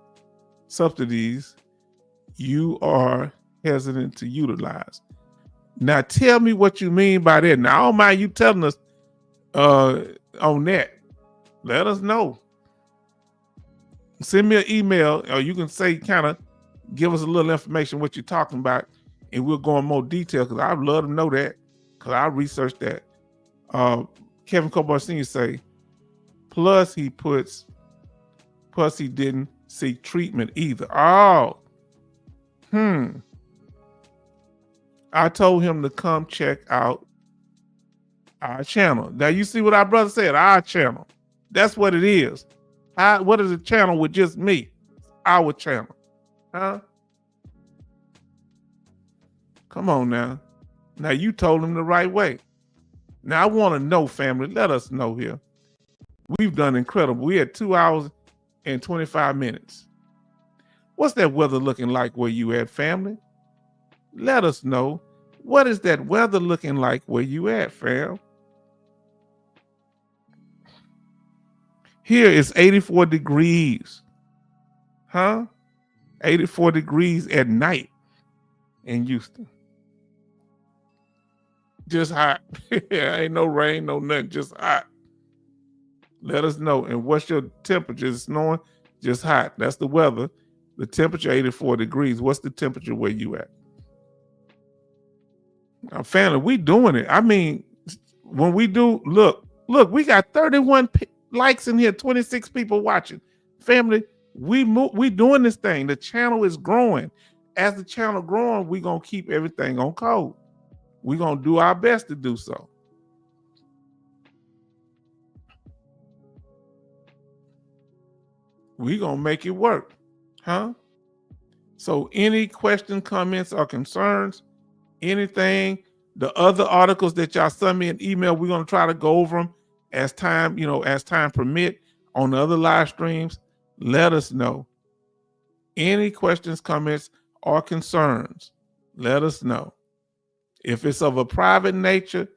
you are hesitant to utilize. Now, tell me what you mean by that. Now, I don't mind you telling us on that. Let us know. Send me an email, or you can say, kind of give us a little information what you're talking about, and we'll go in more detail, because I'd love to know that, because I researched that. Kevin Cobar Sr. say, plus he didn't seek treatment either. Oh, I told him to come check out our channel. Now you see what our brother said, our channel. That's what it is. What is a channel with just me? Our channel. Huh? Come on now. Now you told him the right way. Now I want to know, family. Let us know here. We've done incredible. We had 2 hours and 25 minutes. What's that weather looking like where you at, family? Let us know. What is that weather looking like where you at, fam? Here it's 84 degrees. Huh? 84 degrees at night in Houston. Just hot. Ain't no rain, no nothing, just hot. Let us know. And what's your temperature? Is it snowing? Just hot. That's the weather. The temperature, 84 degrees. What's the temperature where you at? Family, we doing it. I mean, when we do, look, we got 31, likes in here, 26 people watching. Family, we doing this thing. The channel is growing. As the channel growing, we're going to keep everything on code. We're going to do our best to do so. We're going to make it work. Huh? So any questions, comments, or concerns, anything, the other articles that y'all send me an email, we're going to try to go over them as time, as time permit on the other live streams. Let us know. Any questions, comments, or concerns, let us know. If it's of a private nature,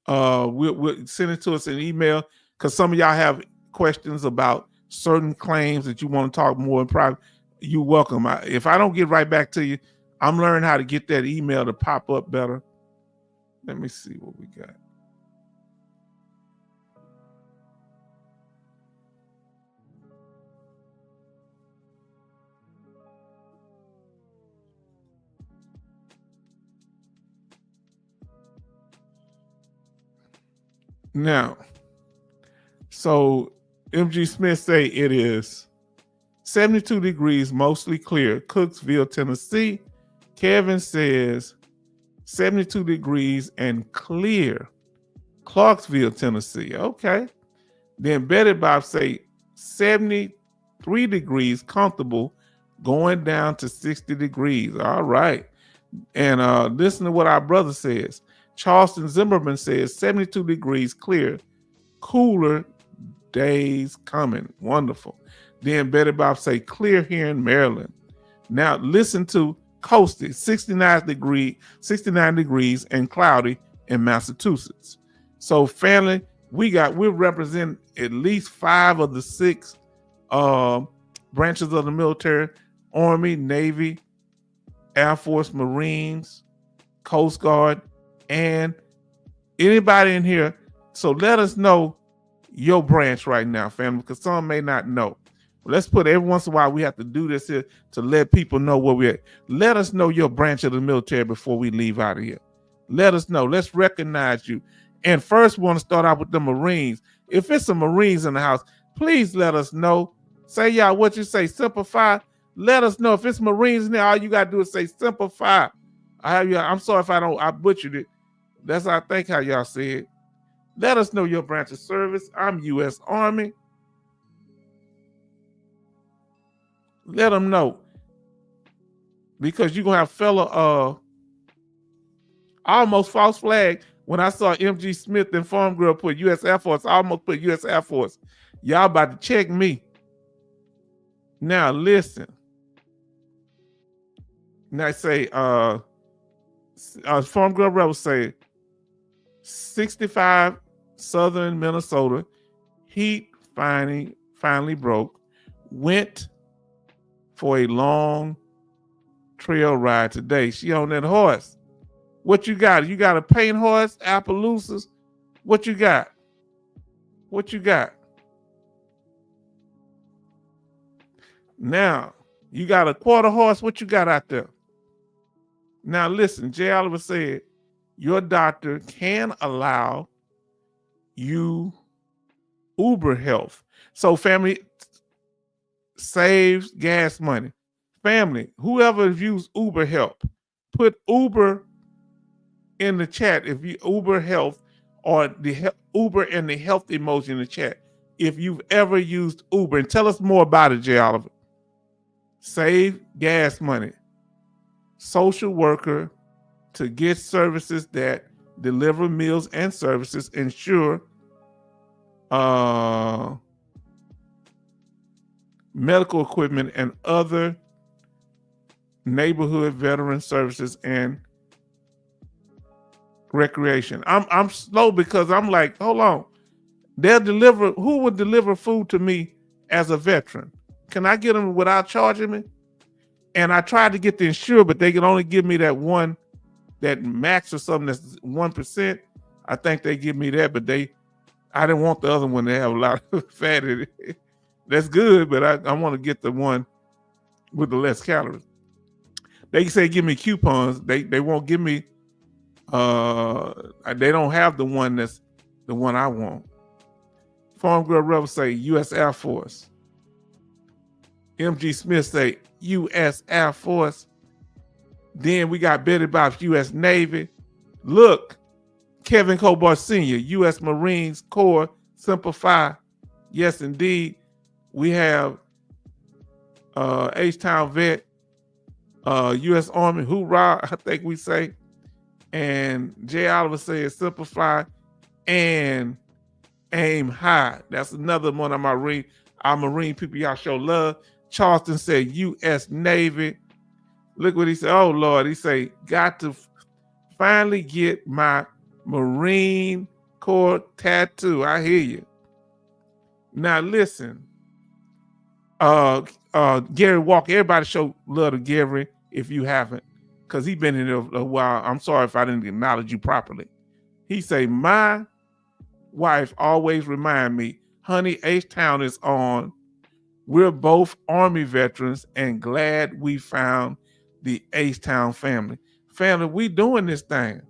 we'll send it to us in email, because some of y'all have questions about certain claims that you want to talk more in private. You're welcome. If I don't get right back to you, I'm learning how to get that email to pop up better. Let me see what we got. Now, so MG Smith say it is 72 degrees, mostly clear, Cooksville, Tennessee. Kevin says 72 degrees and clear, Clarksville, Tennessee. Okay. Then Betty Bob say 73 degrees, comfortable, going down to 60 degrees. All right. And listen to what our brother says. Charleston Zimmerman says 72 degrees, clear, cooler days coming. Wonderful. Then Betty Bob say clear here in Maryland. Now listen to Coasty, 69 degrees and cloudy in Massachusetts. So family, we represent at least 5 of the 6 branches of the military: Army, Navy, Air Force, Marines, Coast Guard, and anybody in here. So let us know your branch right now, family, because some may not know. Let's put every once in a while, we have to do this here to let people know where we're at. Let us know your branch of the military before we leave out of here. Let us know. Let's recognize you. And first, we want to start out with the Marines. If it's some Marines in the house, please let us know. Say, y'all, what you say, simplify. Let us know. If it's Marines in there, all you got to do is say simplify. I'm sorry if I butchered it. That's I think how y'all say it. Let us know your branch of service. I'm U.S. Army. Let them know, because you're gonna have I almost false flag when I saw MG Smith and Farm Girl put U.S. Air Force. I almost put U.S. Air Force. Y'all about to check me. Now listen. Now say Farm Girl Rebel say 65 southern Minnesota, heat finally broke, went for a long trail ride today. She on that horse. What you got? You got a paint horse, Appaloosas? What you got? What you got? Now, you got a quarter horse. What you got out there? Now, listen, Jay Oliver said, your doctor can allow you Uber Health. So, family, saves gas money. Family, whoever used Uber Help, put Uber in the chat if you Uber Health, or the Uber and the health emoji in the chat if you've ever used Uber, and tell us more about it, Jay Oliver. Save gas money. Social worker to get services that deliver meals and services, ensure medical equipment and other neighborhood veteran services and recreation. I'm slow because I'm like, hold on. Who would deliver food to me as a veteran? Can I get them without charging me? And I tried to get the insure, but they can only give me that max or something that's 1%. I think they give me that, but I didn't want the other one to have a lot of fat in it. That's good, but I want to get the one with the less calories. They say give me coupons. They won't give me. They don't have the one that's the one I want. Farm Girl Rebel say U.S. Air Force. MG Smith say U.S. Air Force. Then we got Betty Bob's U.S. Navy. Look, Kevin Cobar Sr., U.S. Marines Corps, Simplify. Yes, indeed. We have H-Town Vet, U.S. Army, Hoorah, I think we say. And Jay Oliver says Simplify and Aim High. That's another one of our Marine people y'all show love. Charleston said U.S. Navy. Look what he said. Oh, Lord. He say, got to finally get my Marine Corps tattoo. I hear you. Now, listen. Gary Walker, everybody show love to Gary if you haven't, because he's been in there a while. I'm sorry if I didn't acknowledge you properly. He say, my wife always remind me, honey, H-Town is on. We're both Army veterans and glad we found the H-Town family. Family, we doing this thing.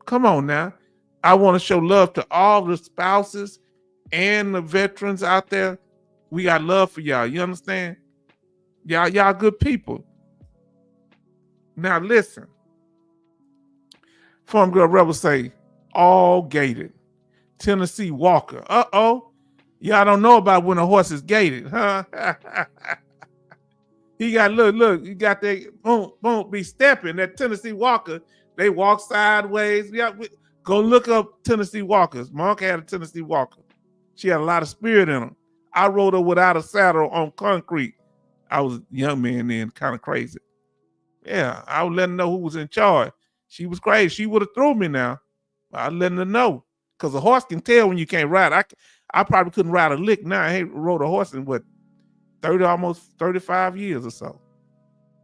Come on now. I want to show love to all the spouses and the veterans out there. We got love for y'all. You understand? Y'all good people. Now listen. Farm Girl Rebel say, all gated. Tennessee Walker. Uh-oh. Y'all don't know about when a horse is gated, huh? He got, look, you got that, boom, be stepping. That Tennessee Walker, they walk sideways. Yeah, go look up Tennessee Walkers. Monk had a Tennessee Walker. She had a lot of spirit in her. I rode her without a saddle on concrete. I was a young man then, kind of crazy. Yeah, I was letting her know who was in charge. She was crazy. She would have threw me now. I was letting her know. Because a horse can tell when you can't ride. I probably couldn't ride a lick now. I ain't rode a horse in what, 30, almost 35 years or so.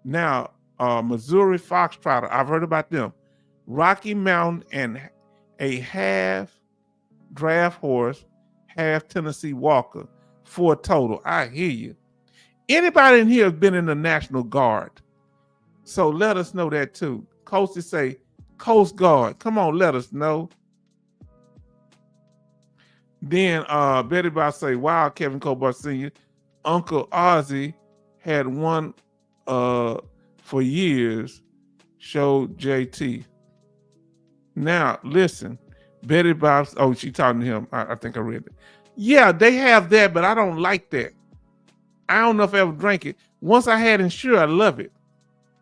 Now, Missouri Foxtrotter, I've heard about them. Rocky Mountain and a half draft horse, half Tennessee Walker, 4 total. I hear you. Anybody in here has been in the National Guard? So let us know that too. Coastie say, Coast Guard. Come on, let us know. Then Betty Bob say, wow, Kevin Cobar Sr., Uncle Ozzy had one for years, showed JT. Now, listen, Betty Bob, oh, she talking to him. I think I read it. Yeah, they have that, but I don't like that. I don't know if I ever drank it. Once I had Ensure, I love it.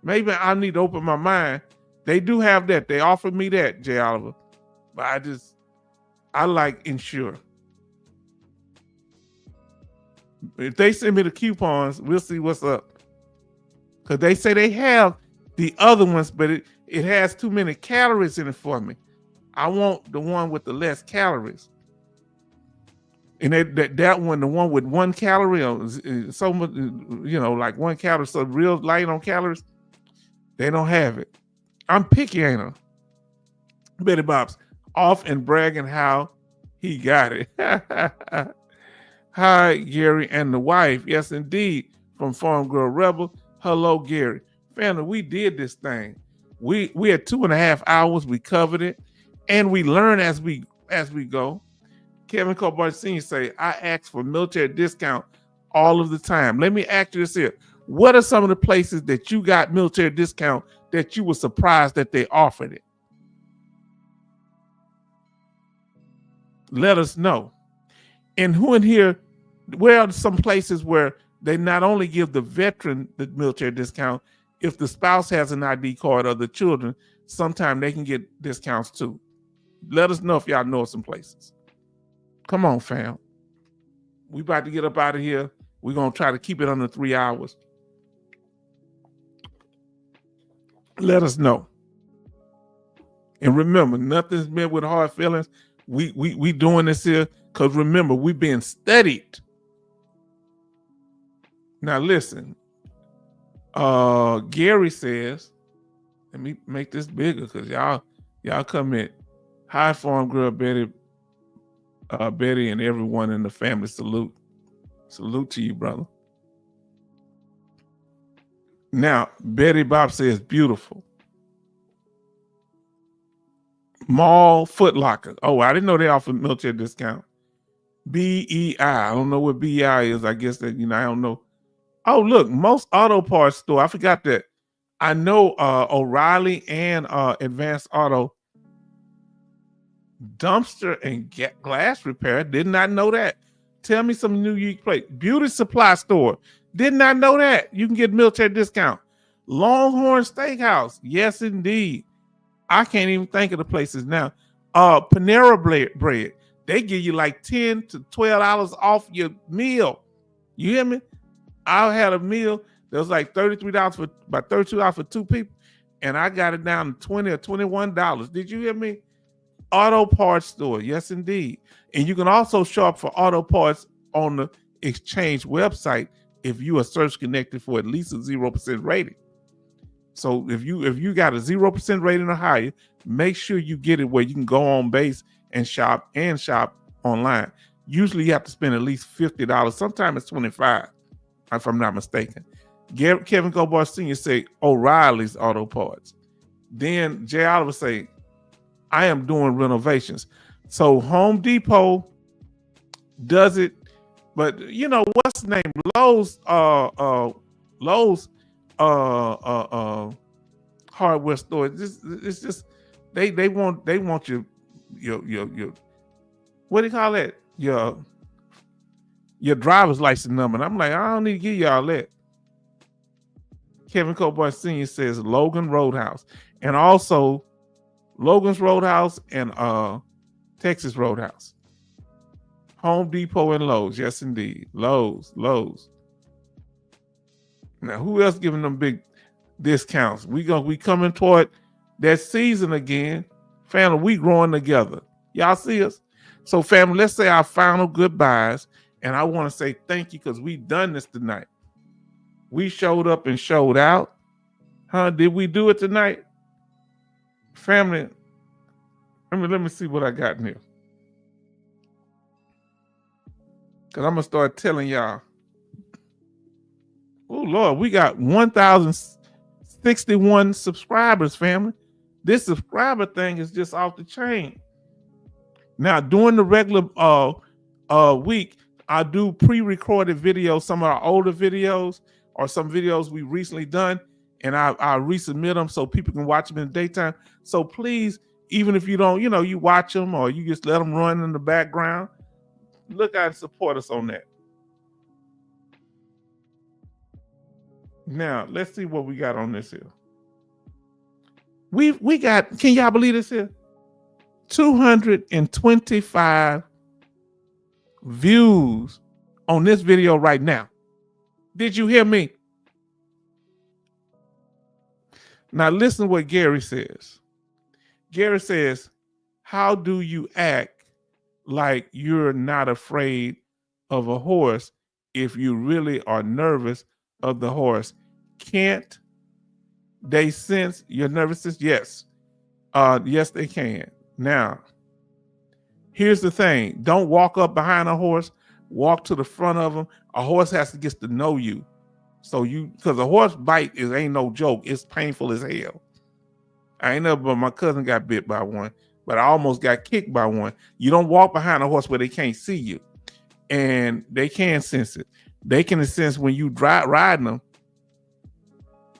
Maybe I need to open my mind. They do have that. They offered me that, Jay Oliver. But I like Ensure. If they send me the coupons, we'll see what's up. Because they say they have the other ones, but it has too many calories in it for me. I want the one with the less calories. And that one, the one with 1 calorie, so much, like 1 calorie, so real light on calories, they don't have it. I'm picky, ain't I? Betty Bob's off and bragging how he got it. Hi, Gary and the wife. Yes, indeed. From Farm Girl Rebel. Hello, Gary. Family, we did this thing. We had 2.5 hours. We covered it. And we learn as we go. Kevin Cobar Sr. say, I ask for military discount all of the time. Let me ask you this here. What are some of the places that you got military discount that you were surprised that they offered it? Let us know. And who in here, where are some places where they not only give the veteran the military discount, if the spouse has an ID card or the children, sometimes they can get discounts too. Let us know if y'all know some places. Come on, fam. We about to get up out of here. We're going to try to keep it under 3 hours. Let us know. And remember, nothing's meant with hard feelings. We doing this here because remember, we've been studied. Now listen, Gary says, let me make this bigger because y'all come in. Hi, Farm Girl Betty, and everyone in the family. Salute to you, brother. Now, Betty Bob says beautiful. Mall Foot Locker. Oh, I didn't know they offered military discount. BEI. I don't know what BEI is. I guess that, I don't know. Oh, look, most auto parts store. I forgot that. I know O'Reilly and Advanced Auto dumpster and glass repair. Did not know that. Tell me some new unique place. Beauty supply store. Did not know that. You can get military discount. Longhorn Steakhouse. Yes, indeed. I can't even think of the places now. Panera Bread. They give you like $10 to $12 off your meal. You hear me? I had a meal that was like $33 for about $32 for two people, and I got it down to $20 or $21. Did you hear me? Auto parts store, yes indeed. And you can also shop for auto parts on the exchange website if you are search connected for at least a 0% rating. So if you got a 0% rating or higher, make sure you get it where you can go on base and shop online. Usually you have to spend at least $50. Sometimes it's $25, if I'm not mistaken. Kevin Gobar Sr. say O'Reilly's Auto Parts. Then Jay Oliver say, I am doing renovations. So Home Depot does it, but what's the name? Lowe's hardware store. It's just they want your what do you call that? Your driver's license number. And I'm like, I don't need to give y'all that. Kevin Coburn Sr. says Logan Roadhouse. And also Logan's Roadhouse and Texas Roadhouse. Home Depot and Lowe's. Yes, indeed. Lowe's. Now, who else giving them big discounts? We coming toward that season again. Family, we growing together. Y'all see us? So, family, let's say our final goodbyes. And I want to say thank you because we done this tonight. We showed up and showed out. Did we do it tonight? Family, let me see what I got in here. Because I'm going to start telling y'all. Oh, Lord, we got 1,061 subscribers, family. This subscriber thing is just off the chain. Now, during the regular week, I do pre-recorded videos, some of our older videos or some videos we recently done, and I resubmit them so people can watch them in the daytime. So please, even if you don't, you watch them or you just let them run in the background, look out and support us on that. Now, let's see what we got on this here. We got, can y'all believe this here? 225 views on this video right now. Did you hear me? Now listen to what Gary says. Gary says, how do you act like you're not afraid of a horse if you really are nervous of the horse? Can't they sense your nervousness? Yes. Yes, they can. Now, here's the thing. Don't walk up behind a horse. Walk to the front of them. A horse has to get to know you. So because a horse bite ain't no joke. It's painful as hell. I ain't never, but my cousin got bit by one, but I almost got kicked by one. You don't walk behind a horse where they can't see you, and they can sense it. They can sense when you riding them.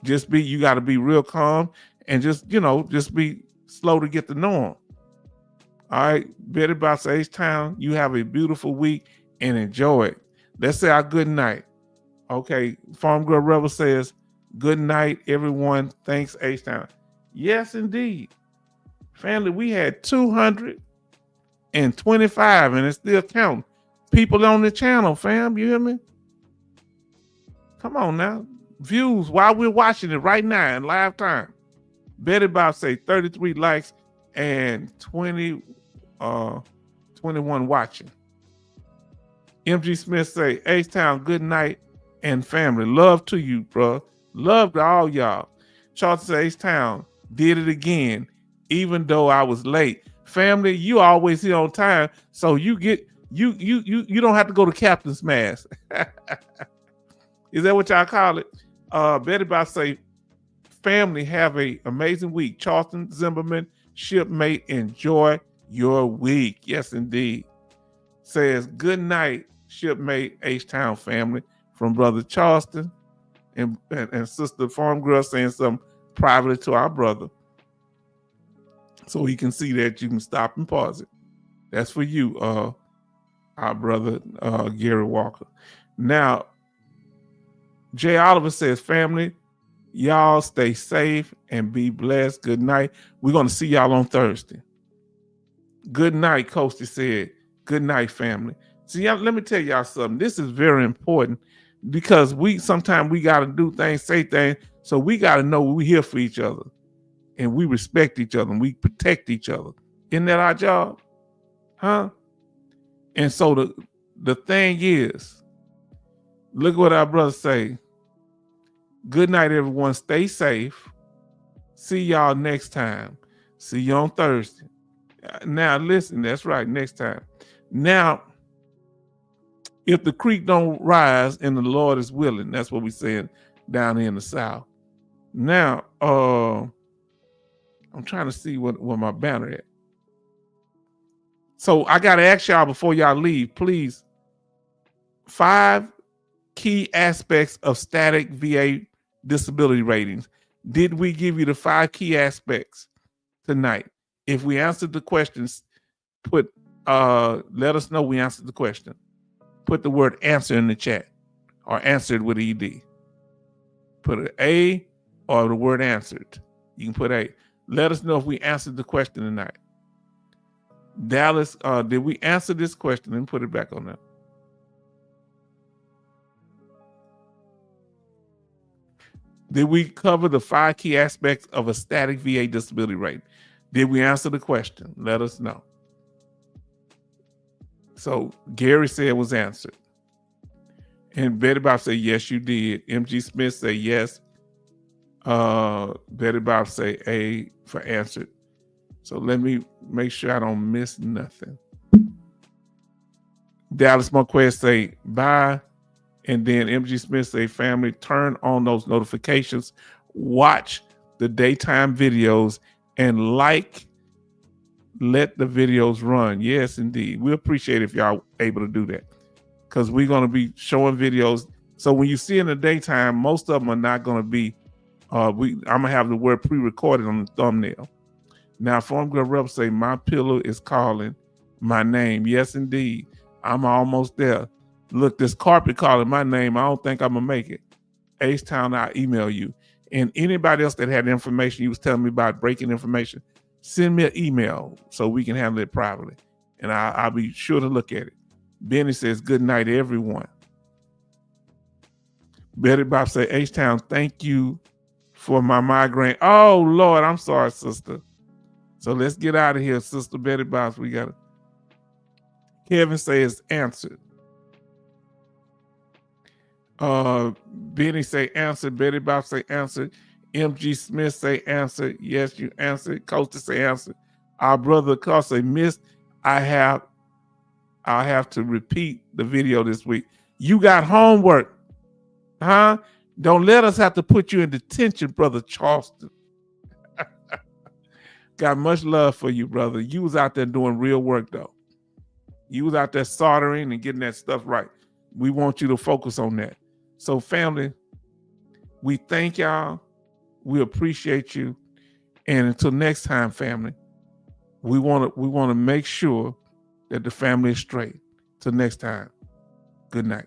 You got to be real calm and just be slow to get to know them. All right, Betty Boss H-Town, you have a beautiful week and enjoy it. Let's say our good night. Okay, Farm Girl Rebel says, good night, everyone. Thanks, H-Town. Yes, indeed. Family, we had 225 and it's still counting. People on the channel, fam, you hear me? Come on now. Views while we're watching it right now in live time. Betty Bob say 33 likes and 21 watching. MG Smith say, H-Town, good night and family. Love to you, bro. Love to all y'all. Charles say, H-Town, did it again, even though I was late. Family, you always here on time, so you don't have to go to Captain's Mass. Is that what y'all call it? Betty Bob say, family, have a amazing week. Charleston Zimmerman, shipmate, enjoy your week. Yes, indeed. says, good night, shipmate H-Town family, from Brother Charleston, and Sister Farm Girl saying something privately to our brother. So he can see that. You can stop and pause it. That's for you, our brother Gary Walker. Now, Jay Oliver says, family, y'all stay safe and be blessed. Good night. We're going to see y'all on Thursday. Good night, Coasty said. Good night, family. See, let me tell y'all something. This is very important because sometimes we got to do things, say things, so we got to know we're here for each other and we respect each other and we protect each other. Isn't that our job? Huh? And so the thing is, look what our brothers say. Good night, everyone. Stay safe. See y'all next time. See you on Thursday. Now, listen, that's right, next time. Now, if the creek don't rise and the Lord is willing, that's what we're saying down here in the South. Now, I'm trying to see what my banner at. So I got to ask y'all before y'all leave, please, 5 key aspects of static VA disability ratings. Did we give you the 5 key aspects tonight? If we answered the questions, let us know we answered the question. Put the word answer in the chat, or answered with ED. Put an A or the word answered. You can put A. Let us know if we answered the question tonight. Dallas, did we answer this question? And put it back on there. Did we cover the 5 key aspects of a static VA disability rating? Did we answer the question? Let us know. So Gary said it was answered. And Betty Bob said, yes, you did. MG Smith said yes. Betty Bob say A for answered. So let me make sure I don't miss nothing. Dallas Marquez say bye. And then MG Smith say, family, turn on those notifications, watch the daytime videos, and let the videos run. Yes, indeed. We appreciate if y'all able to do that, because we're going to be showing videos. So when you see in the daytime, most of them are not going to be, I'm going to have the word pre-recorded on the thumbnail. Now, Form Girl Rep say, my pillow is calling my name. Yes, indeed. I'm almost there. Look, this carpet calling my name. I don't think I'm going to make it. H-Town, I'll email you. And anybody else that had information you was telling me about breaking information, send me an email so we can handle it privately. And I'll be sure to look at it. Benny says, good night, everyone. Betty Bob say, H-Town, thank you for my migraine. Oh, Lord, I'm sorry, sister. So let's get out of here, Sister Betty Bob. We got it. Kevin says, answered. Benny say answer. Betty Bob say answer. MG Smith say answer. Yes, you answered. Costa say answer. Our brother Carl say missed. I'll have to repeat the video this week. You got homework, huh? Don't let us have to put you in detention, Brother Charleston. Got much love for you, brother. You was out there doing real work, though. You was out there soldering and getting that stuff right. We want you to focus on that. So, family, we thank y'all. We appreciate you. And until next time, family, we want to make sure that the family is straight. Till next time, good night.